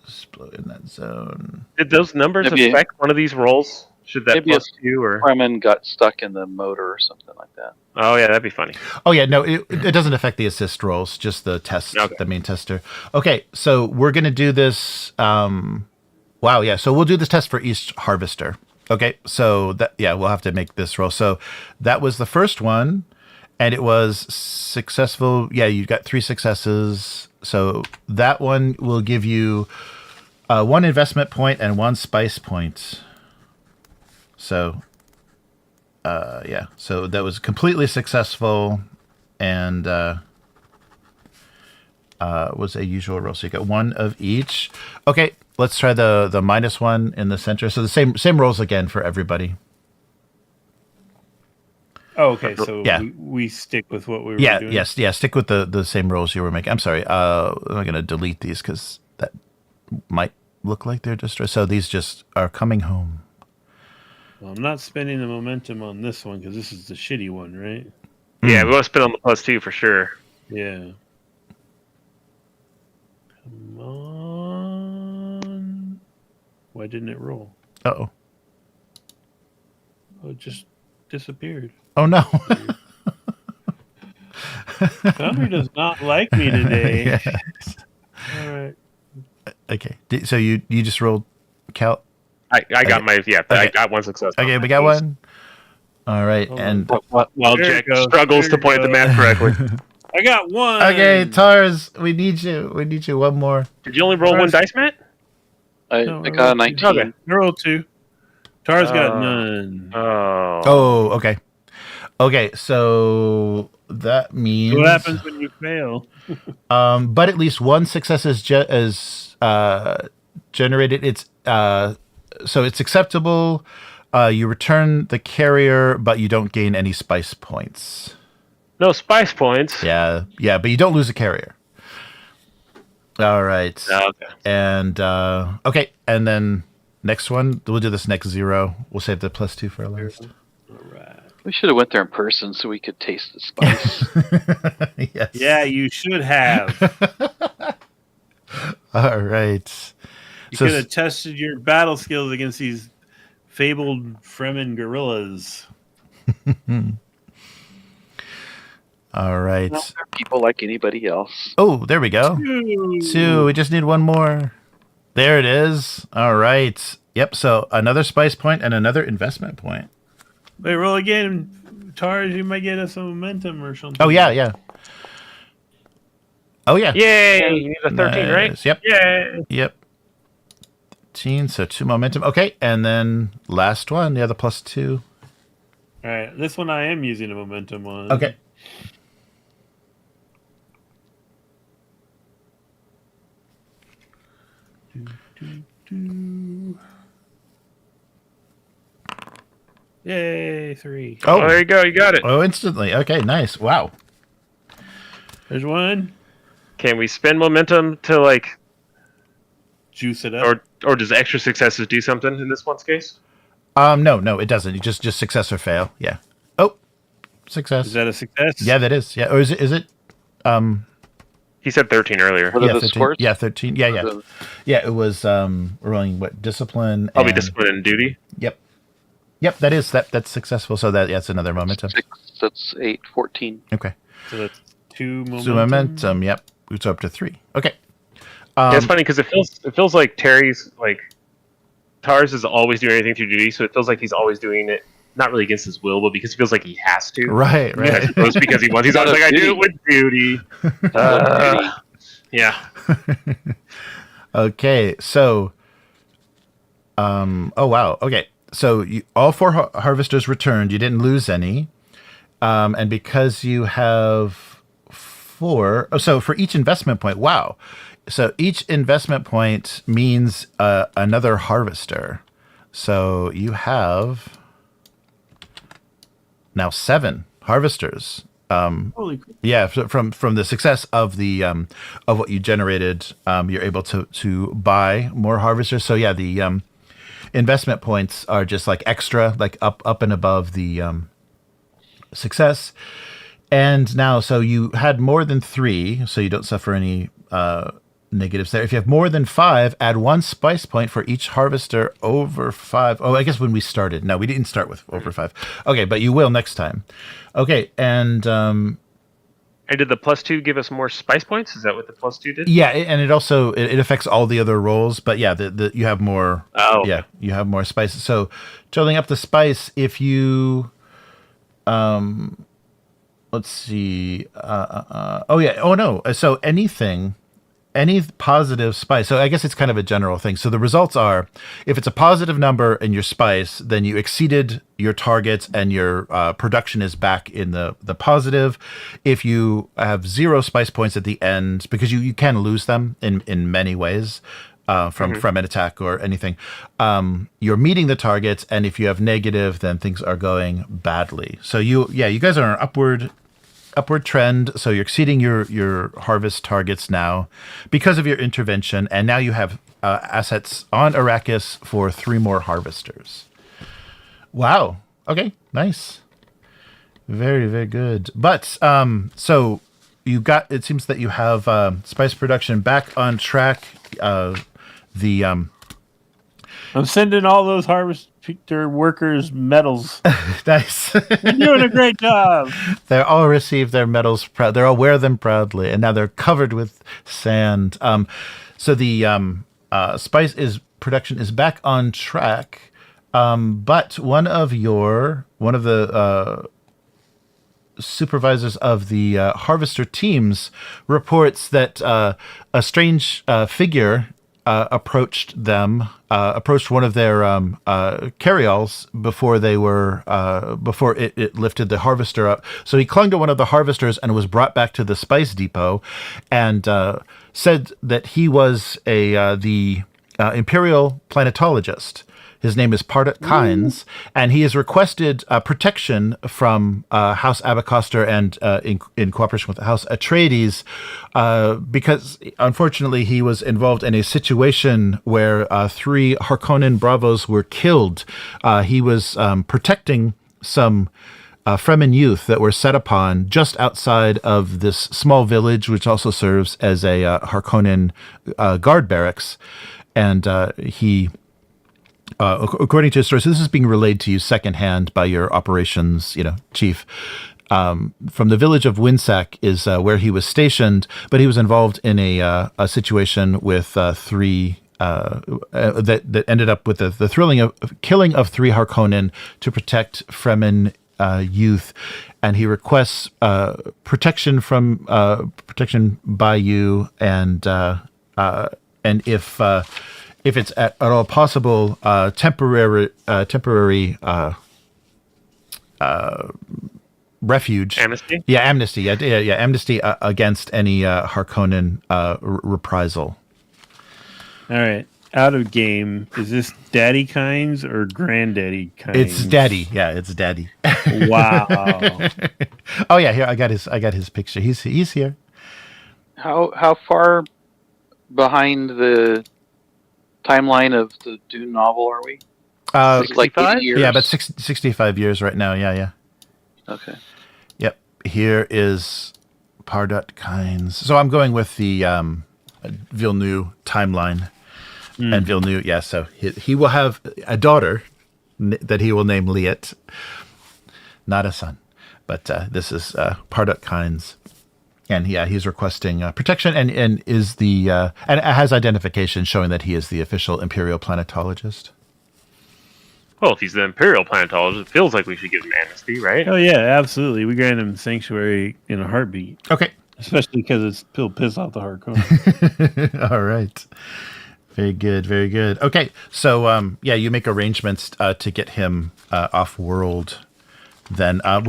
Split in that zone. Did those numbers Maybe- affect one of these rolls? Should that Maybe plus 2 or? Fremen got stuck in the motor or something like that. Oh yeah, that'd be funny. Oh yeah, no, it doesn't affect the assist rolls, just the test, Okay. the main tester. Okay, so we're gonna do this. Wow, yeah. So we'll do this test for each harvester. Okay, so we'll have to make this roll. So that was the first one, and it was successful. Yeah, you got 3 successes. So that one will give you 1 investment point and 1 spice point. So. Yeah, so that was completely successful and was a usual roll. So you got 1 of each. Okay, let's try the -1 in the center. So the same rolls again for everybody. Oh, okay, so Yeah. we stick with what we were Yeah, doing. yes, yeah. Stick with the same rolls you were making. I'm sorry. I'm going to delete these because that might look like they're destroyed. So these just are coming home. Well, I'm not spending the momentum on this one because this is the shitty one, right? Yeah, we want to spend on the plus 2 for sure. Yeah. Come on. Why didn't it roll? Uh-oh. Oh, it just disappeared. Oh, no. Foundry does not like me today. Yeah. All right. Okay. So you just rolled Cal. I got I Okay. got 1 success. Okay, we got 1. All right, Hold and While There Jack it goes. struggles There to point it at the map correctly. I got 1. okay, Tars, we need you. We need you 1 more. Did you only roll 1 dice, Matt? I No, got a 19. Okay. I rolled 2. Tars got none. Oh. Oh, okay. Okay, so that means What happens when you fail? but at least 1 success is generated. It's so it's acceptable. You return the carrier, but you don't gain any spice points. No spice points. Yeah, but you don't lose a carrier. All right. Okay. And okay, and then next one, we'll do this next 0. We'll save the plus 2 for last. All right. We should have went there in person so we could taste the spice. Yes. Yeah, you should have. All right. You So could have tested your battle skills against these fabled Fremen gorillas. all right. Well, they're people like anybody else. Oh, there we go. 2. We just need 1 more. There it is. All right. Yep. So another spice point and another investment point. Wait, roll again. Tars, you might get us some momentum or something. Oh yeah. Oh yeah. Yay! You need a 13, right? Nice. Yep. Yeah. 13. So 2 momentum. Okay, and then last one. Yeah, the plus 2. All right. This one I am using a momentum on. Okay. Yay, 3. Oh, there you go. You got it. Oh, instantly. Okay, nice. Wow. There's one. Can we spend momentum to like, Juice it up. or does extra successes do something in this one's case? No, it doesn't. You just success or fail. Yeah. Oh, success. Is that a success? Yeah, that is. Yeah. Or is it? He said 13 earlier. What are Yeah, the 13. scores? Yeah, 13. Yeah, yeah. Yeah, it was we're rolling what? Discipline. I'll be and- disciplined and duty. Yep. Yep, that's successful. So that's another momentum. 6, that's 8, 14. Okay. So that's 2 momentum. So momentum, yep. It's up to 3. Okay. Yeah, it's funny because it feels like Terry's like Tars is always doing anything through duty, so it feels like he's always doing it not really against his will, but because he feels like he has to. Right, I right. suppose because he wants. He's always like, I do it with duty. Yeah. Okay, so oh wow. Okay. So all 4 harvesters returned. You didn't lose any. And because you have 4, so for each investment point, wow. So each investment point means another harvester. So you have now 7 harvesters. Holy crap. Yeah, from the success of the of what you generated, you're able to buy more harvesters. So yeah, the investment points are just like extra, like up and above the success. And now, so you had more than 3, so you don't suffer any negatives there. If you have more than 5, add 1 spice point for each harvester over 5. Oh, I guess when we started. No, we didn't start with over 5. Okay, but you will next time. Okay, and And did the +2 give us more spice points? Is that what the +2 did? yeah, and it also it affects all the other rolls, but yeah, the you have more. Oh, okay. Yeah, you have more spices. So, totaling up the spice, if you, let's see, oh yeah, oh no, so any positive spice. So I guess it's kind of a general thing. So the results are, if it's a positive number in your spice, then you exceeded your targets and your production is back in the positive. If you have 0 spice points at the end, because you can lose them in many ways from an attack or anything, you're meeting the targets. And if you have negative, then things are going badly. So you guys are on an upward trend, so you're exceeding your harvest targets now because of your intervention, and now you have assets on Arrakis for 3 more harvesters. Wow. Okay. Nice. Very, very good. But so you got. It seems that you have spice production back on track. I'm sending all those harvester workers medals. Nice. You're doing a great job. They all receive their medals. They all wear them proudly, and now they're covered with sand. So the spice production is back on track. But one of the supervisors of the harvester teams reports that a strange figure approached one of their carryalls before it lifted the harvester up. So he clung to one of the harvesters and was brought back to the spice depot, and said that he was the Imperial planetologist. His name is Pardot Kynes, and he has requested protection from House Abecostrr and in cooperation with House Atreides, because unfortunately he was involved in a situation where 3 Harkonnen Bravos were killed. He was protecting some Fremen youth that were set upon just outside of this small village, which also serves as a Harkonnen guard barracks, and he. According to his story, so this is being relayed to you secondhand by your operations, chief. From the village of Winsack is where he was stationed, but he was involved in a situation with 3 that ended up with the thrilling killing of 3 Harkonnen to protect Fremen youth, and he requests protection by you, and if it's at all possible, temporary refuge. Amnesty? Yeah, amnesty. Yeah, amnesty against any Harkonnen reprisal. All right. out of game, is this Daddy Kinds or Granddaddy Kinds? It's Daddy. Yeah, it's Daddy. Wow. Oh yeah, here I got his picture. He's here. How far behind the timeline of the Dune novel are we? Like 80 years? Yeah, about 65 years right now. Yeah. Okay. Yep. Here is Pardot Kynes. So I'm going with the Villeneuve timeline. And Villeneuve, yeah, so he will have a daughter that he will name Liet. Not a son. But this is Pardot Kynes. And yeah, he's requesting protection and is the and has identification showing that he is the official Imperial planetologist. Well, if he's the Imperial planetologist, it feels like we should give him amnesty, right? Oh yeah, absolutely. We grant him sanctuary in a heartbeat. Okay. Especially because it'll piss off the hardcore. All right. Very good. Very good. Okay. So yeah, you make arrangements to get him off world. Then are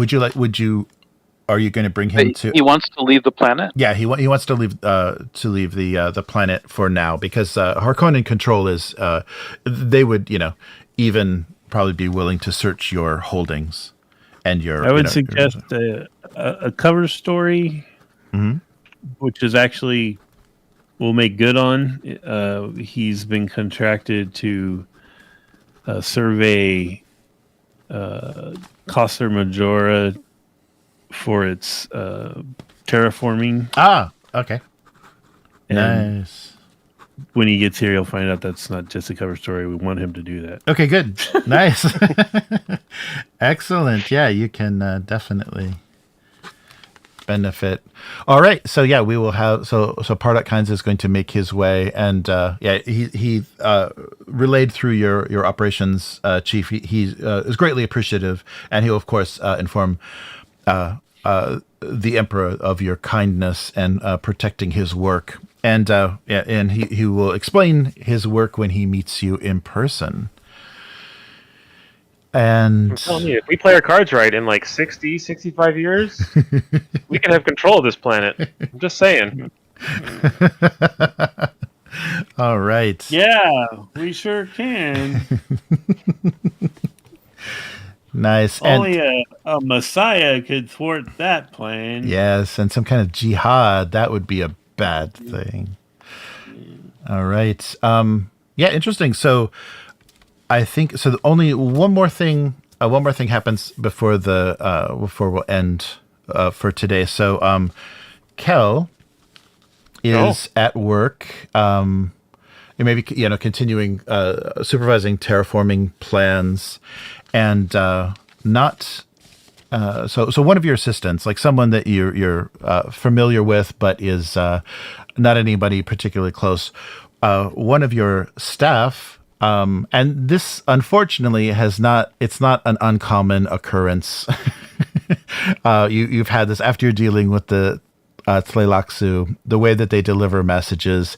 you going to bring him to? He wants to leave the planet. Yeah, he wants to leave the planet for now because Harkonnen control is they would even probably be willing to search your holdings and your. I would suggest a cover story, which is actually will make good on. He's been contracted to survey Costa Majora for its terraforming. Ah, okay. And nice. When he gets here, he'll find out that's not just a cover story. We want him to do that. Okay, good. Nice. Excellent. Yeah, you can definitely benefit. All right. So yeah, we will have so Pardot Kynes is going to make his way, and yeah, he relayed through your operations chief. He is greatly appreciative, and he will of course inform the Emperor of your kindness and protecting his work. And yeah, and he will explain his work when he meets you in person. And I'm telling you, if we play our cards right in like 60, 65 years, we can have control of this planet. I'm just saying. All right. Yeah, we sure can. Nice. Only a messiah could thwart that plan. Yes, and some kind of jihad, that would be a bad thing. All right. Yeah, interesting. So I think so. Only one more thing happens before before we'll end for today. So Kel is at work. Maybe continuing supervising terraforming plans, and not. So one of your assistants, like someone that you're familiar with, but is not anybody particularly close. One of your staff, and this unfortunately it's not an uncommon occurrence. You've had this after you're dealing with the Tleilaxu. The way that they deliver messages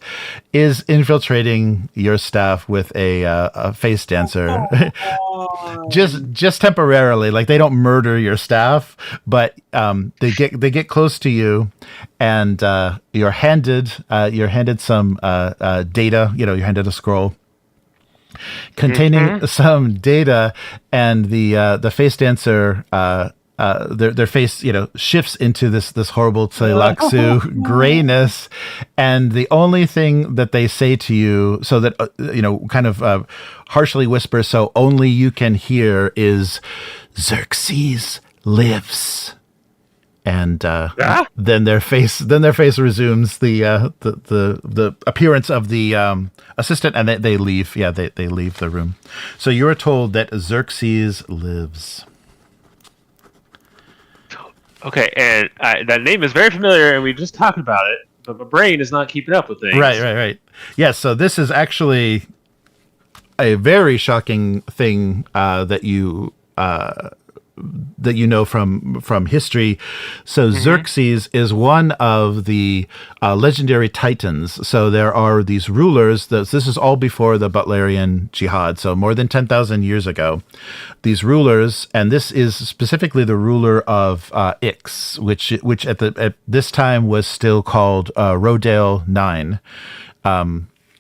is infiltrating your staff with a face dancer. just temporarily, like they don't murder your staff, but they get close to you, and you're handed some data. You're handed a scroll containing some data, and the face dancer their face shifts into this horrible Tleilaxu grayness, and the only thing that they say to you, so that kind of harshly whisper, so only you can hear, is Xerxes lives. And then their face resumes the appearance of the assistant, and they leave. Yeah, they leave the room. So you are told that Xerxes lives. Okay, and that name is very familiar, and we just talked about it, but my brain is not keeping up with things. Right. Yeah, so this is actually a very shocking thing that you know from history. So Xerxes is one of the legendary titans. So there are these rulers. This is all before the Butlerian Jihad, so more than 10,000 years ago. These rulers, and this is specifically the ruler of Ix, which at this time was still called Rodale 9.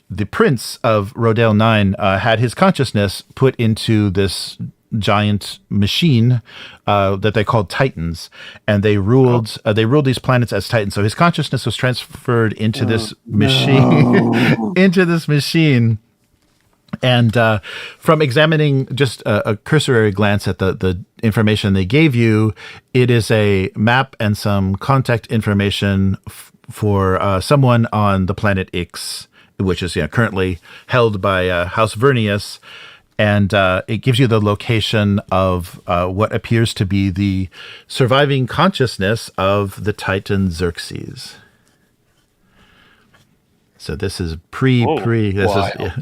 the prince of Rodale 9 had his consciousness put into this giant machine that they called Titans, and they ruled these planets as Titans. So his consciousness was transferred into this machine, into this machine. And from examining just a cursory glance at the information they gave you, it is a map and some contact information for someone on the planet Ix, which is currently held by House Vernius. And it gives you the location of what appears to be the surviving consciousness of the Titan Xerxes. So this is pre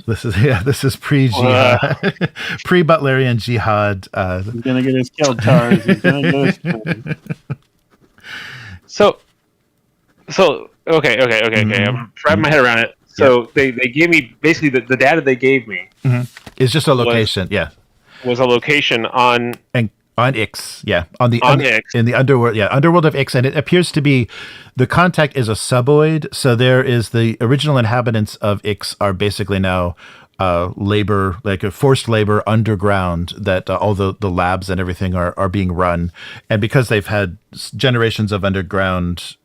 this is pre jihad, pre Butlerian jihad. He's gonna get his Keltars. He's gonna get his. So okay. I'm wrapping my head around it. So they gave me basically the data they gave me. It's just a location, was a location on Ix, on Ix. in the underworld, underworld of Ix, and it appears to be the contact is a suboid. So there is the original inhabitants of Ix are basically now labor, like a forced labor underground. That all the labs and everything are being run, and because they've had generations of underground,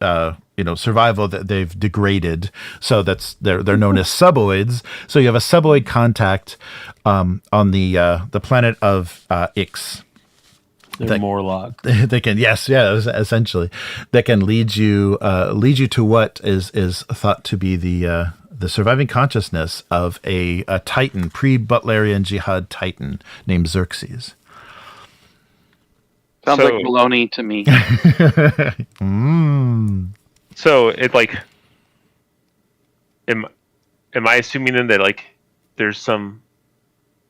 survival, that they've degraded. So they're known as suboids. So you have a suboid contact on the planet of Ix. They're Morlock. They can, essentially, they can lead you to what is thought to be the surviving consciousness of a Titan, pre-Butlerian jihad Titan named Xerxes. Sounds like baloney to me. So it am I assuming then that there's some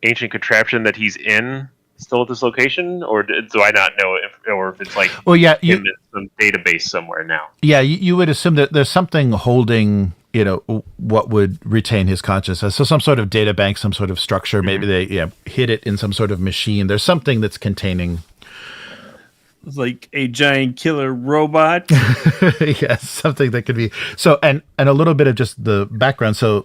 ancient contraption that he's in still at this location, or do I not know if it's in some database somewhere now? Yeah, you would assume that there's something holding, what would retain his consciousness. So some sort of data bank, some sort of structure. Maybe they hid it in some sort of machine. There's something that's containing. It's like a giant killer robot. Yes, something that could be. So, and a little bit of just the background. So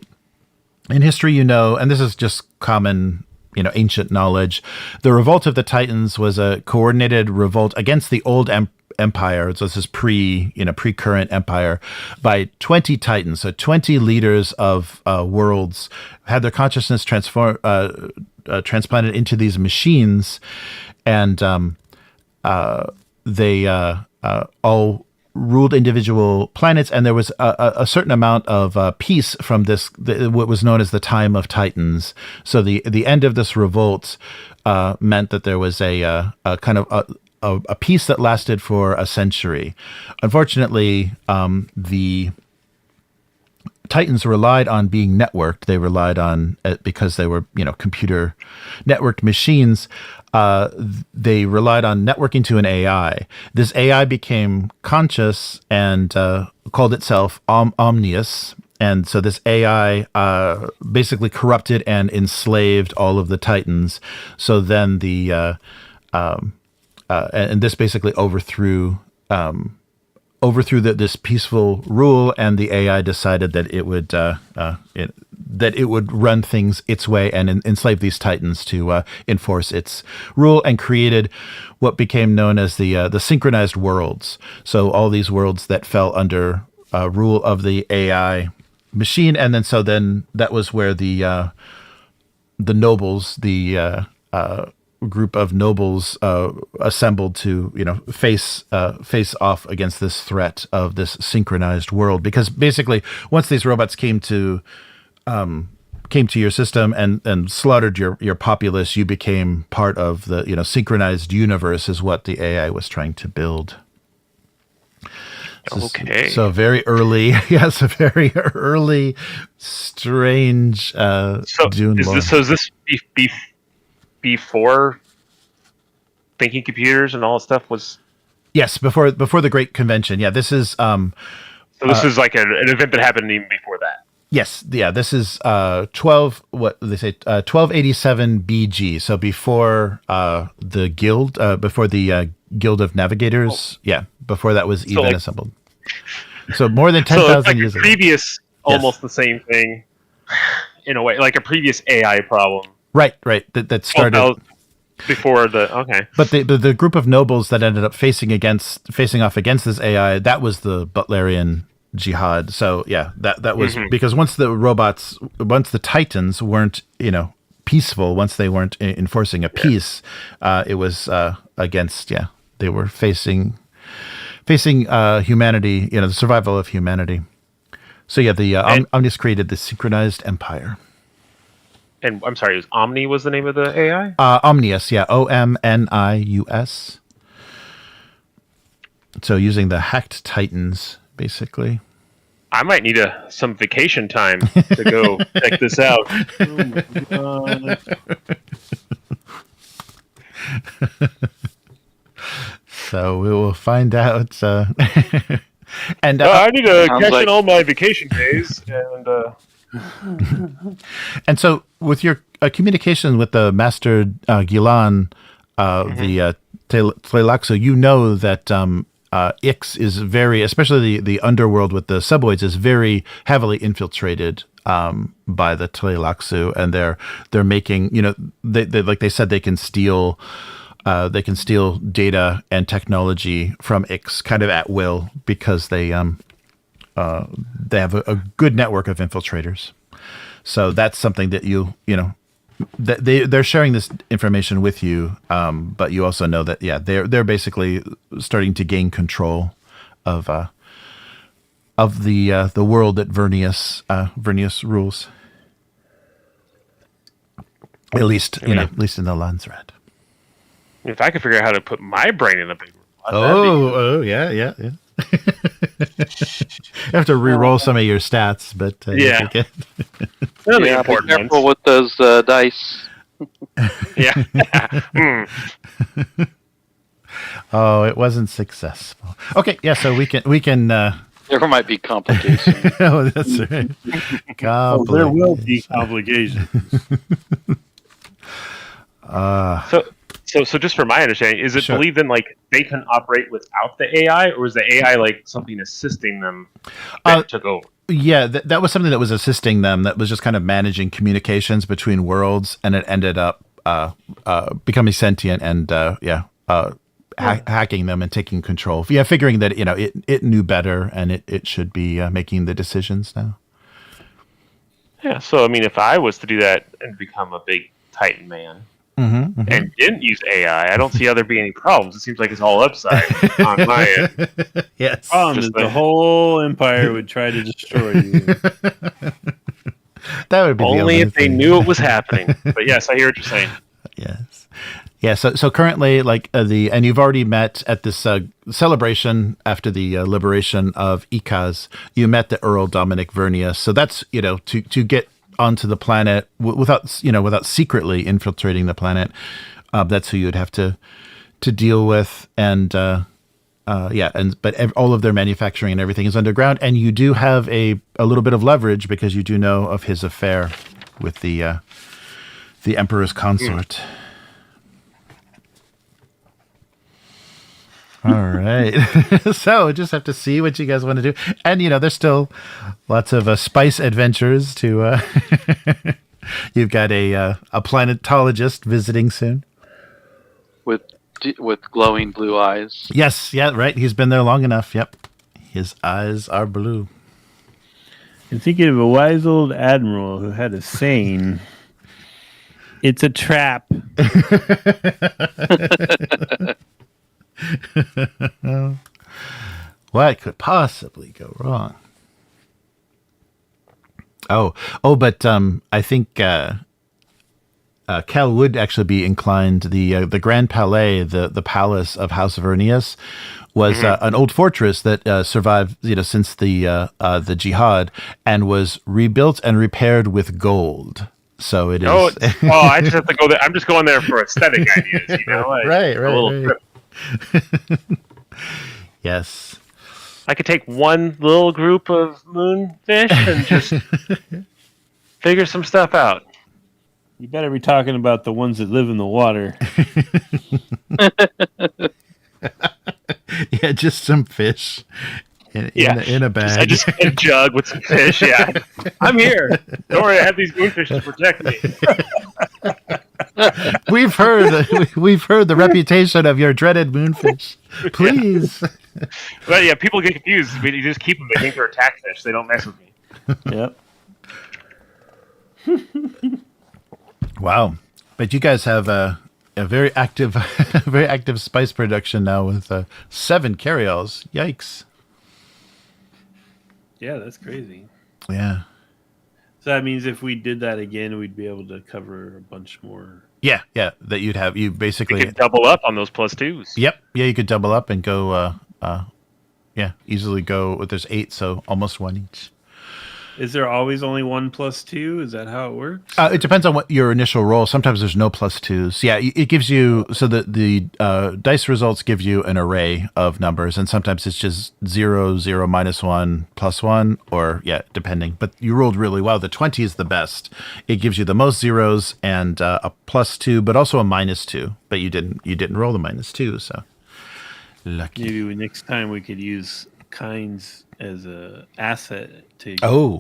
in history, and this is just common, ancient knowledge, the revolt of the Titans was a coordinated revolt against the old empire. So this is pre-current empire, by 20 Titans. So 20 leaders of worlds had their consciousness transplanted into these machines, and they all ruled individual planets, and there was a certain amount of peace from this, what was known as the Time of Titans. So the end of this revolt meant that there was a kind of a peace that lasted for a century. Unfortunately, the Titans relied on being networked. They relied on, because they were, computer networked machines, they relied on networking to an AI. This AI became conscious and called itself Omnius. And so this AI basically corrupted and enslaved all of the Titans. So then and this basically overthrew this peaceful rule, and the AI decided that it would run things its way and enslave these Titans to enforce its rule, and created what became known as the synchronized worlds. So all these worlds that fell under rule of the AI machine, and then that was where the nobles, the group of nobles assembled to face off against this threat of this synchronized world. Because basically, once these robots came to your system and slaughtered your populace, you became part of the synchronized universe, is what the AI was trying to build. Okay. So very early, a very early, strange Dune lore. Is this before thinking computers and all that stuff was? Yes, before the Great Convention. Yeah, this is. So this is like an event that happened even before that. Yes, yeah. This is 1287 BG. So before the guild, before the Guild of Navigators. Yeah, before that was even assembled. So more than 10,000 years ago. Previous, almost the same thing. in a way, like a previous AI problem. Right. That started before the okay. But the group of nobles that ended up facing off against this AI, that was the Butlerian Jihad. So yeah, that was because once the Titans weren't, peaceful, once they weren't enforcing a peace, it was against, they were facing humanity, the survival of humanity. So yeah, the Omnius created the synchronized empire. And I'm sorry, Omni was the name of the AI? Omnius, yeah, OMNIUS. So using the hacked Titans, basically. I might need some vacation time to go check this out. Oh my God. So we will find out. And I need to cash in all my vacation days, and so with your communication with the Master Gilan, the Tleilaxu, you know that Ix is very, especially the underworld with the suboids, is very heavily infiltrated by the Tleilaxu, and they're making, they like they said, they can steal data and technology from Ix kind of at will because they have a good network of infiltrators. So that's something that that they're sharing this information with you, but you also know that they're basically starting to gain control of the world that Vernius rules. At least at least in the Landsrat. If I could figure out how to put my brain in a big yeah. You have to re-roll some of your stats, but yeah. Be careful with those dice. Yeah. Oh, it wasn't successful. Okay, yeah, so we can There might be complications. Oh, that's right. There will be complications. So just for my understanding, is it believed then like they can operate without the AI, or is the AI like something assisting them that took over? Yeah, that was something that was assisting them. That was just kind of managing communications between worlds, and it ended up becoming sentient and hacking them and taking control. Yeah, figuring that it knew better and it should be making the decisions now. Yeah. So I mean, if I was to do that and become a big Titan man. And didn't use AI, I don't see how there be any problems. It seems like it's all upside on my end. Yes. The whole empire would try to destroy you. That would be only if they knew it was happening. But yes, I hear what you're saying. Yes. Yeah. So currently, and you've already met at this celebration after the liberation of Ikaz. You met the Earl Dominic Vernius. So that's to get onto the planet without secretly infiltrating the planet. That's who you would have to deal with, and but all of their manufacturing and everything is underground, and you do have a little bit of leverage because you do know of his affair with the Emperor's consort. All right. So just have to see what you guys want to do. And, there's still lots of spice adventures to... You've got a planetologist visiting soon. With glowing blue eyes. Yes, yeah, right. He's been there long enough. Yep. His eyes are blue. And thinking of a wise old admiral who had a saying, "It's a trap." What could possibly go wrong? But I think Cal would actually be inclined. The Grand Palais, the palace of House Vernius, was an old fortress that survived, since the Jihad, and was rebuilt and repaired with gold. So it is. I just have to go there. I'm just going there for aesthetic ideas, Right. Yes. I could take one little group of moonfish and just figure some stuff out. You better be talking about the ones that live in the water. Yeah, just some fish. in a bag. I just get a jug with some fish. Yeah, I'm here. Don't worry, I have these moonfish to protect me. We've heard the reputation of your dreaded moonfish. Please. But yeah, people get confused. You just keep them. They think they're attack fish. They don't mess with me. Yep. Wow. But you guys have a very active very active spice production now with 7 carryalls. Yikes. Yeah, that's crazy. Yeah. So that means if we did that again, we'd be able to cover a bunch more. Yeah, that you basically You could double up on those +2s. Yep. Yeah, you could double up and go easily go. There's 8, so almost 1 each. Is there always only 1 + 2? Is that how it works? It depends on what your initial roll. Sometimes there's no +2s. Yeah, it gives you so the dice results give you an array of numbers, and sometimes it's just 0, 0, -1, +1, or depending. But you rolled really well. The 20 is the best. It gives you the most zeros and a +2, but also a -2. But you didn't roll the -2, so lucky. Maybe next time we could use kinds as a asset to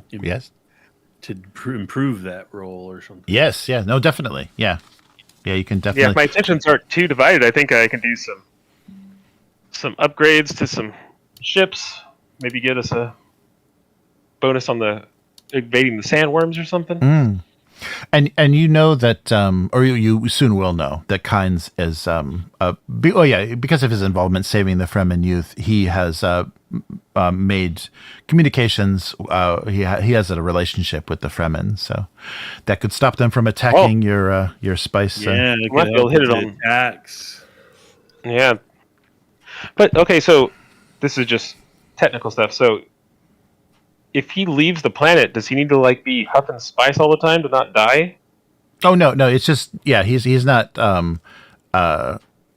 yes, to improve that roll or something. yes, yeah, no, definitely, yeah, you can Yeah, definitely. if my attentions aren't too divided, I think I can do some upgrades to some ships. Maybe get us a bonus on the evading the sandworms or something. And you know that, or you soon will know that Kynes is, because of his involvement saving the Fremen youth, he has made communications. He has a relationship with the Fremen, so that could stop them from attacking your spice. Yeah, Might be able to hit it on attacks. Yeah, but okay, so this is just technical stuff. So if he leaves the planet, does he need to be huffing spice all the time to not die? Oh no, it's just he's not.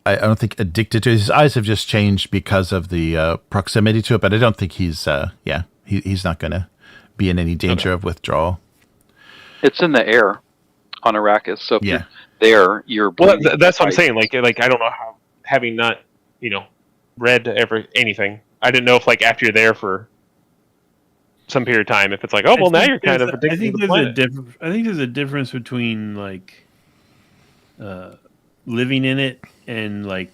I don't think addicted to it. His eyes have just changed because of the proximity to it, but I don't think he's he's not going to be in any danger of withdrawal. It's in the air on Arrakis, so if you're there, you're that's what I'm saying. Like I don't know how, having not read anything, I didn't know if after you're there for some period of time, if it's now you're kind of addicted to the planet. I think there's a difference between living in it and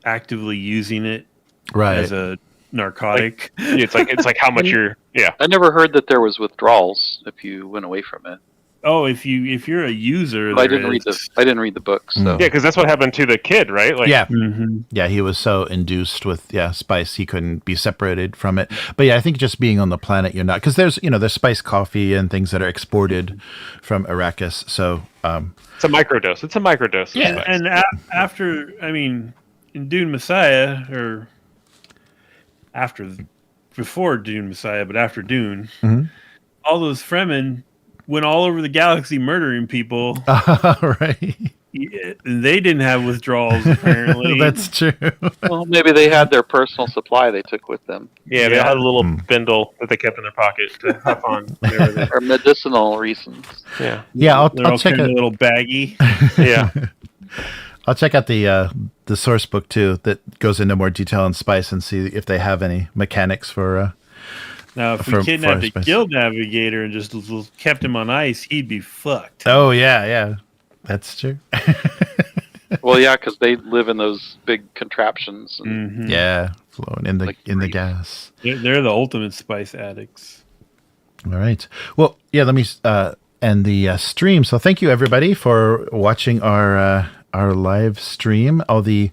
actively using it as a narcotic. It's like how much you're. Yeah, I never heard that there was withdrawals if you went away from it. Oh, if you're a user, I didn't read the book. So yeah, because that's what happened to the kid, right? Yeah, he was so induced with spice he couldn't be separated from it. But I think just being on the planet, you're not, because there's spice coffee and things that are exported from Arrakis. So it's a microdose. It's a microdose. Yeah, and after in Dune Messiah, or before Dune Messiah, but after Dune, all those Fremen went all over the galaxy murdering people. Right. Yeah, they didn't have withdrawals, apparently. That's true. Well, maybe they had their personal supply they took with them. Yeah, they had a little bindle that they kept in their pocket to huff on. For medicinal reasons. Yeah. Yeah, I'll check a little baggie. Yeah. I'll check out the source book too that goes into more detail on spice and see if they have any mechanics for. Now, if we kidnapped a guild navigator and just kept him on ice, he'd be fucked. Oh yeah, that's true. Well, yeah, because they live in those big contraptions. And flowing in the gas. They're the ultimate spice addicts. All right. Well, let me end the stream. So thank you everybody for watching our live stream, all the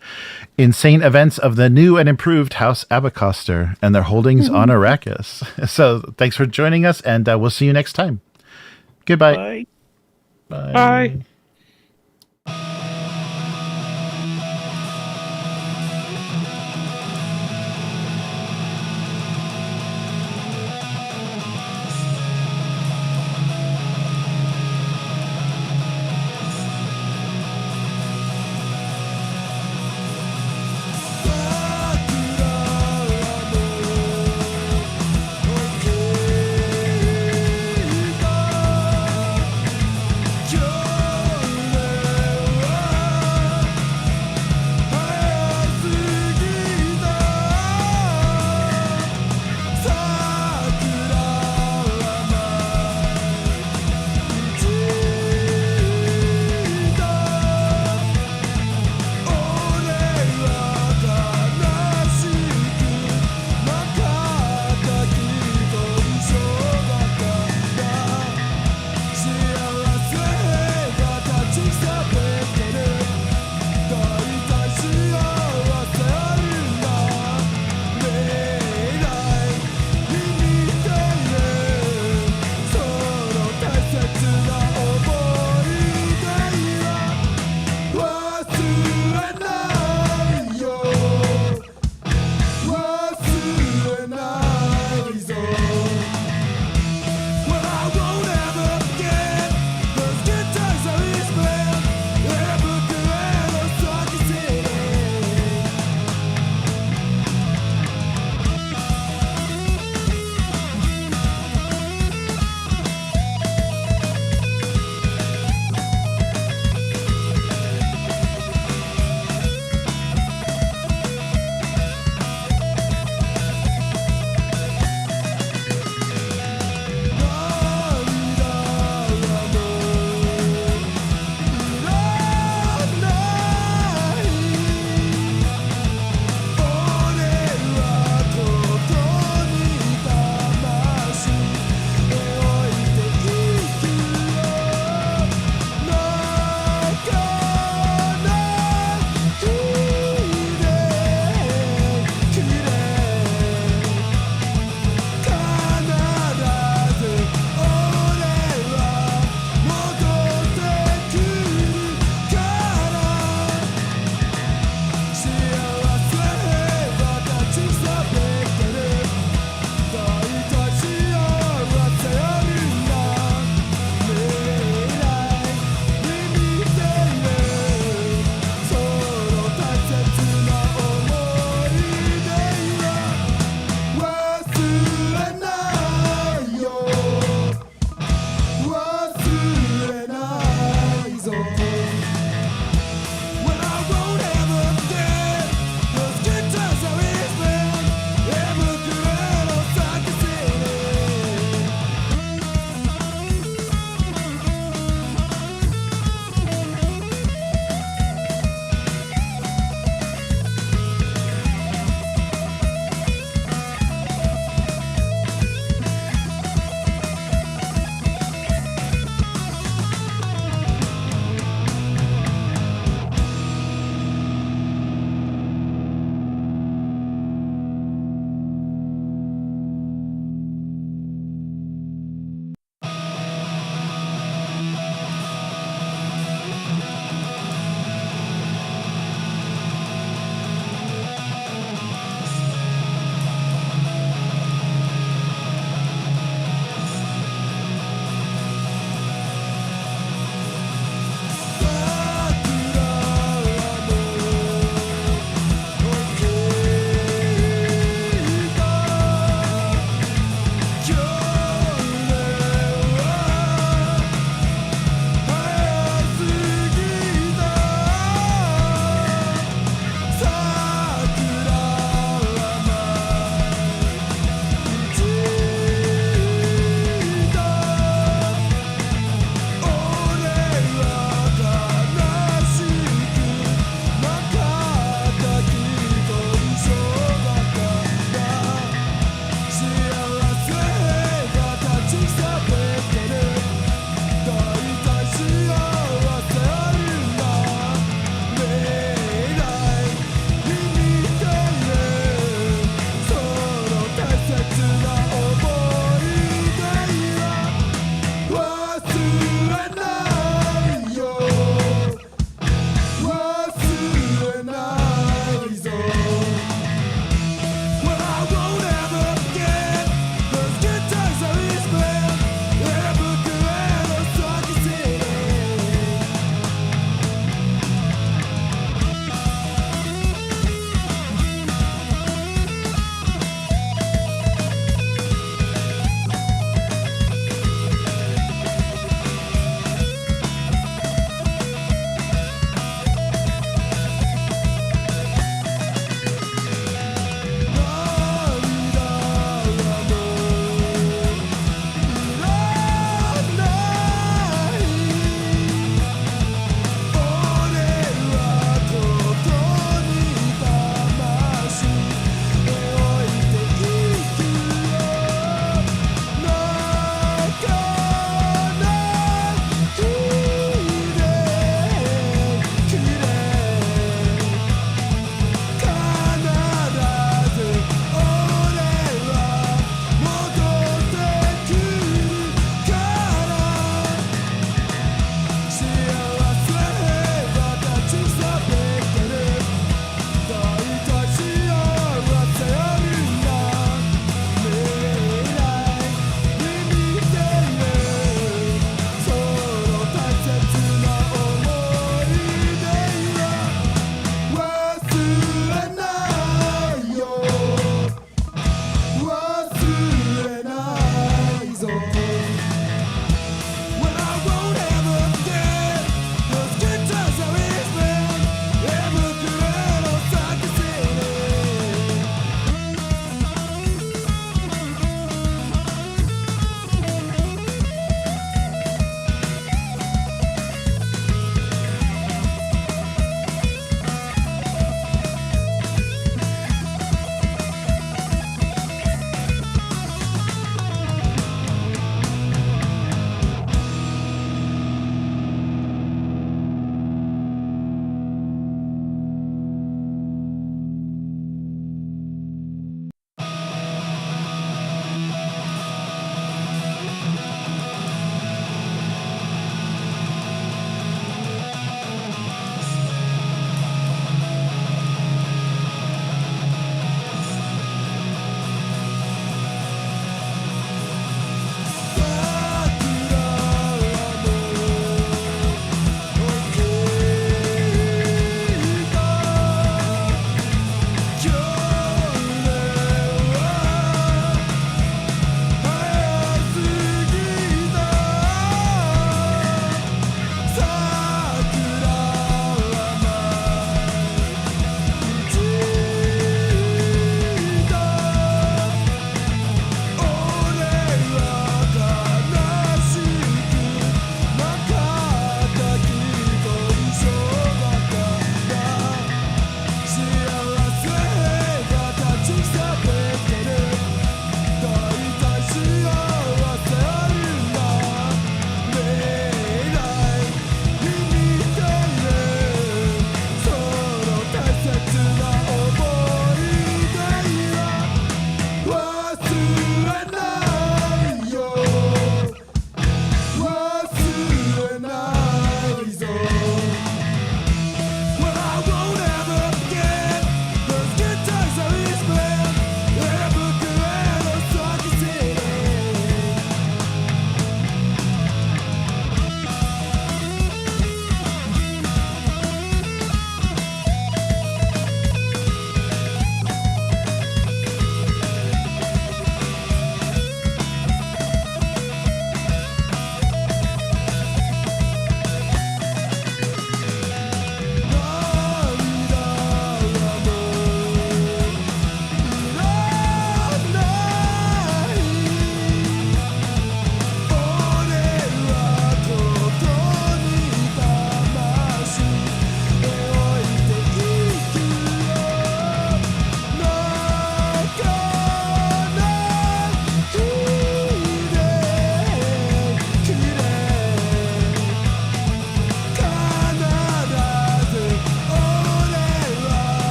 insane events of the new and improved House Abecostrr and their holdings on Arrakis. So thanks for joining us, and we'll see you next time. Goodbye. Bye. Bye. Yo to the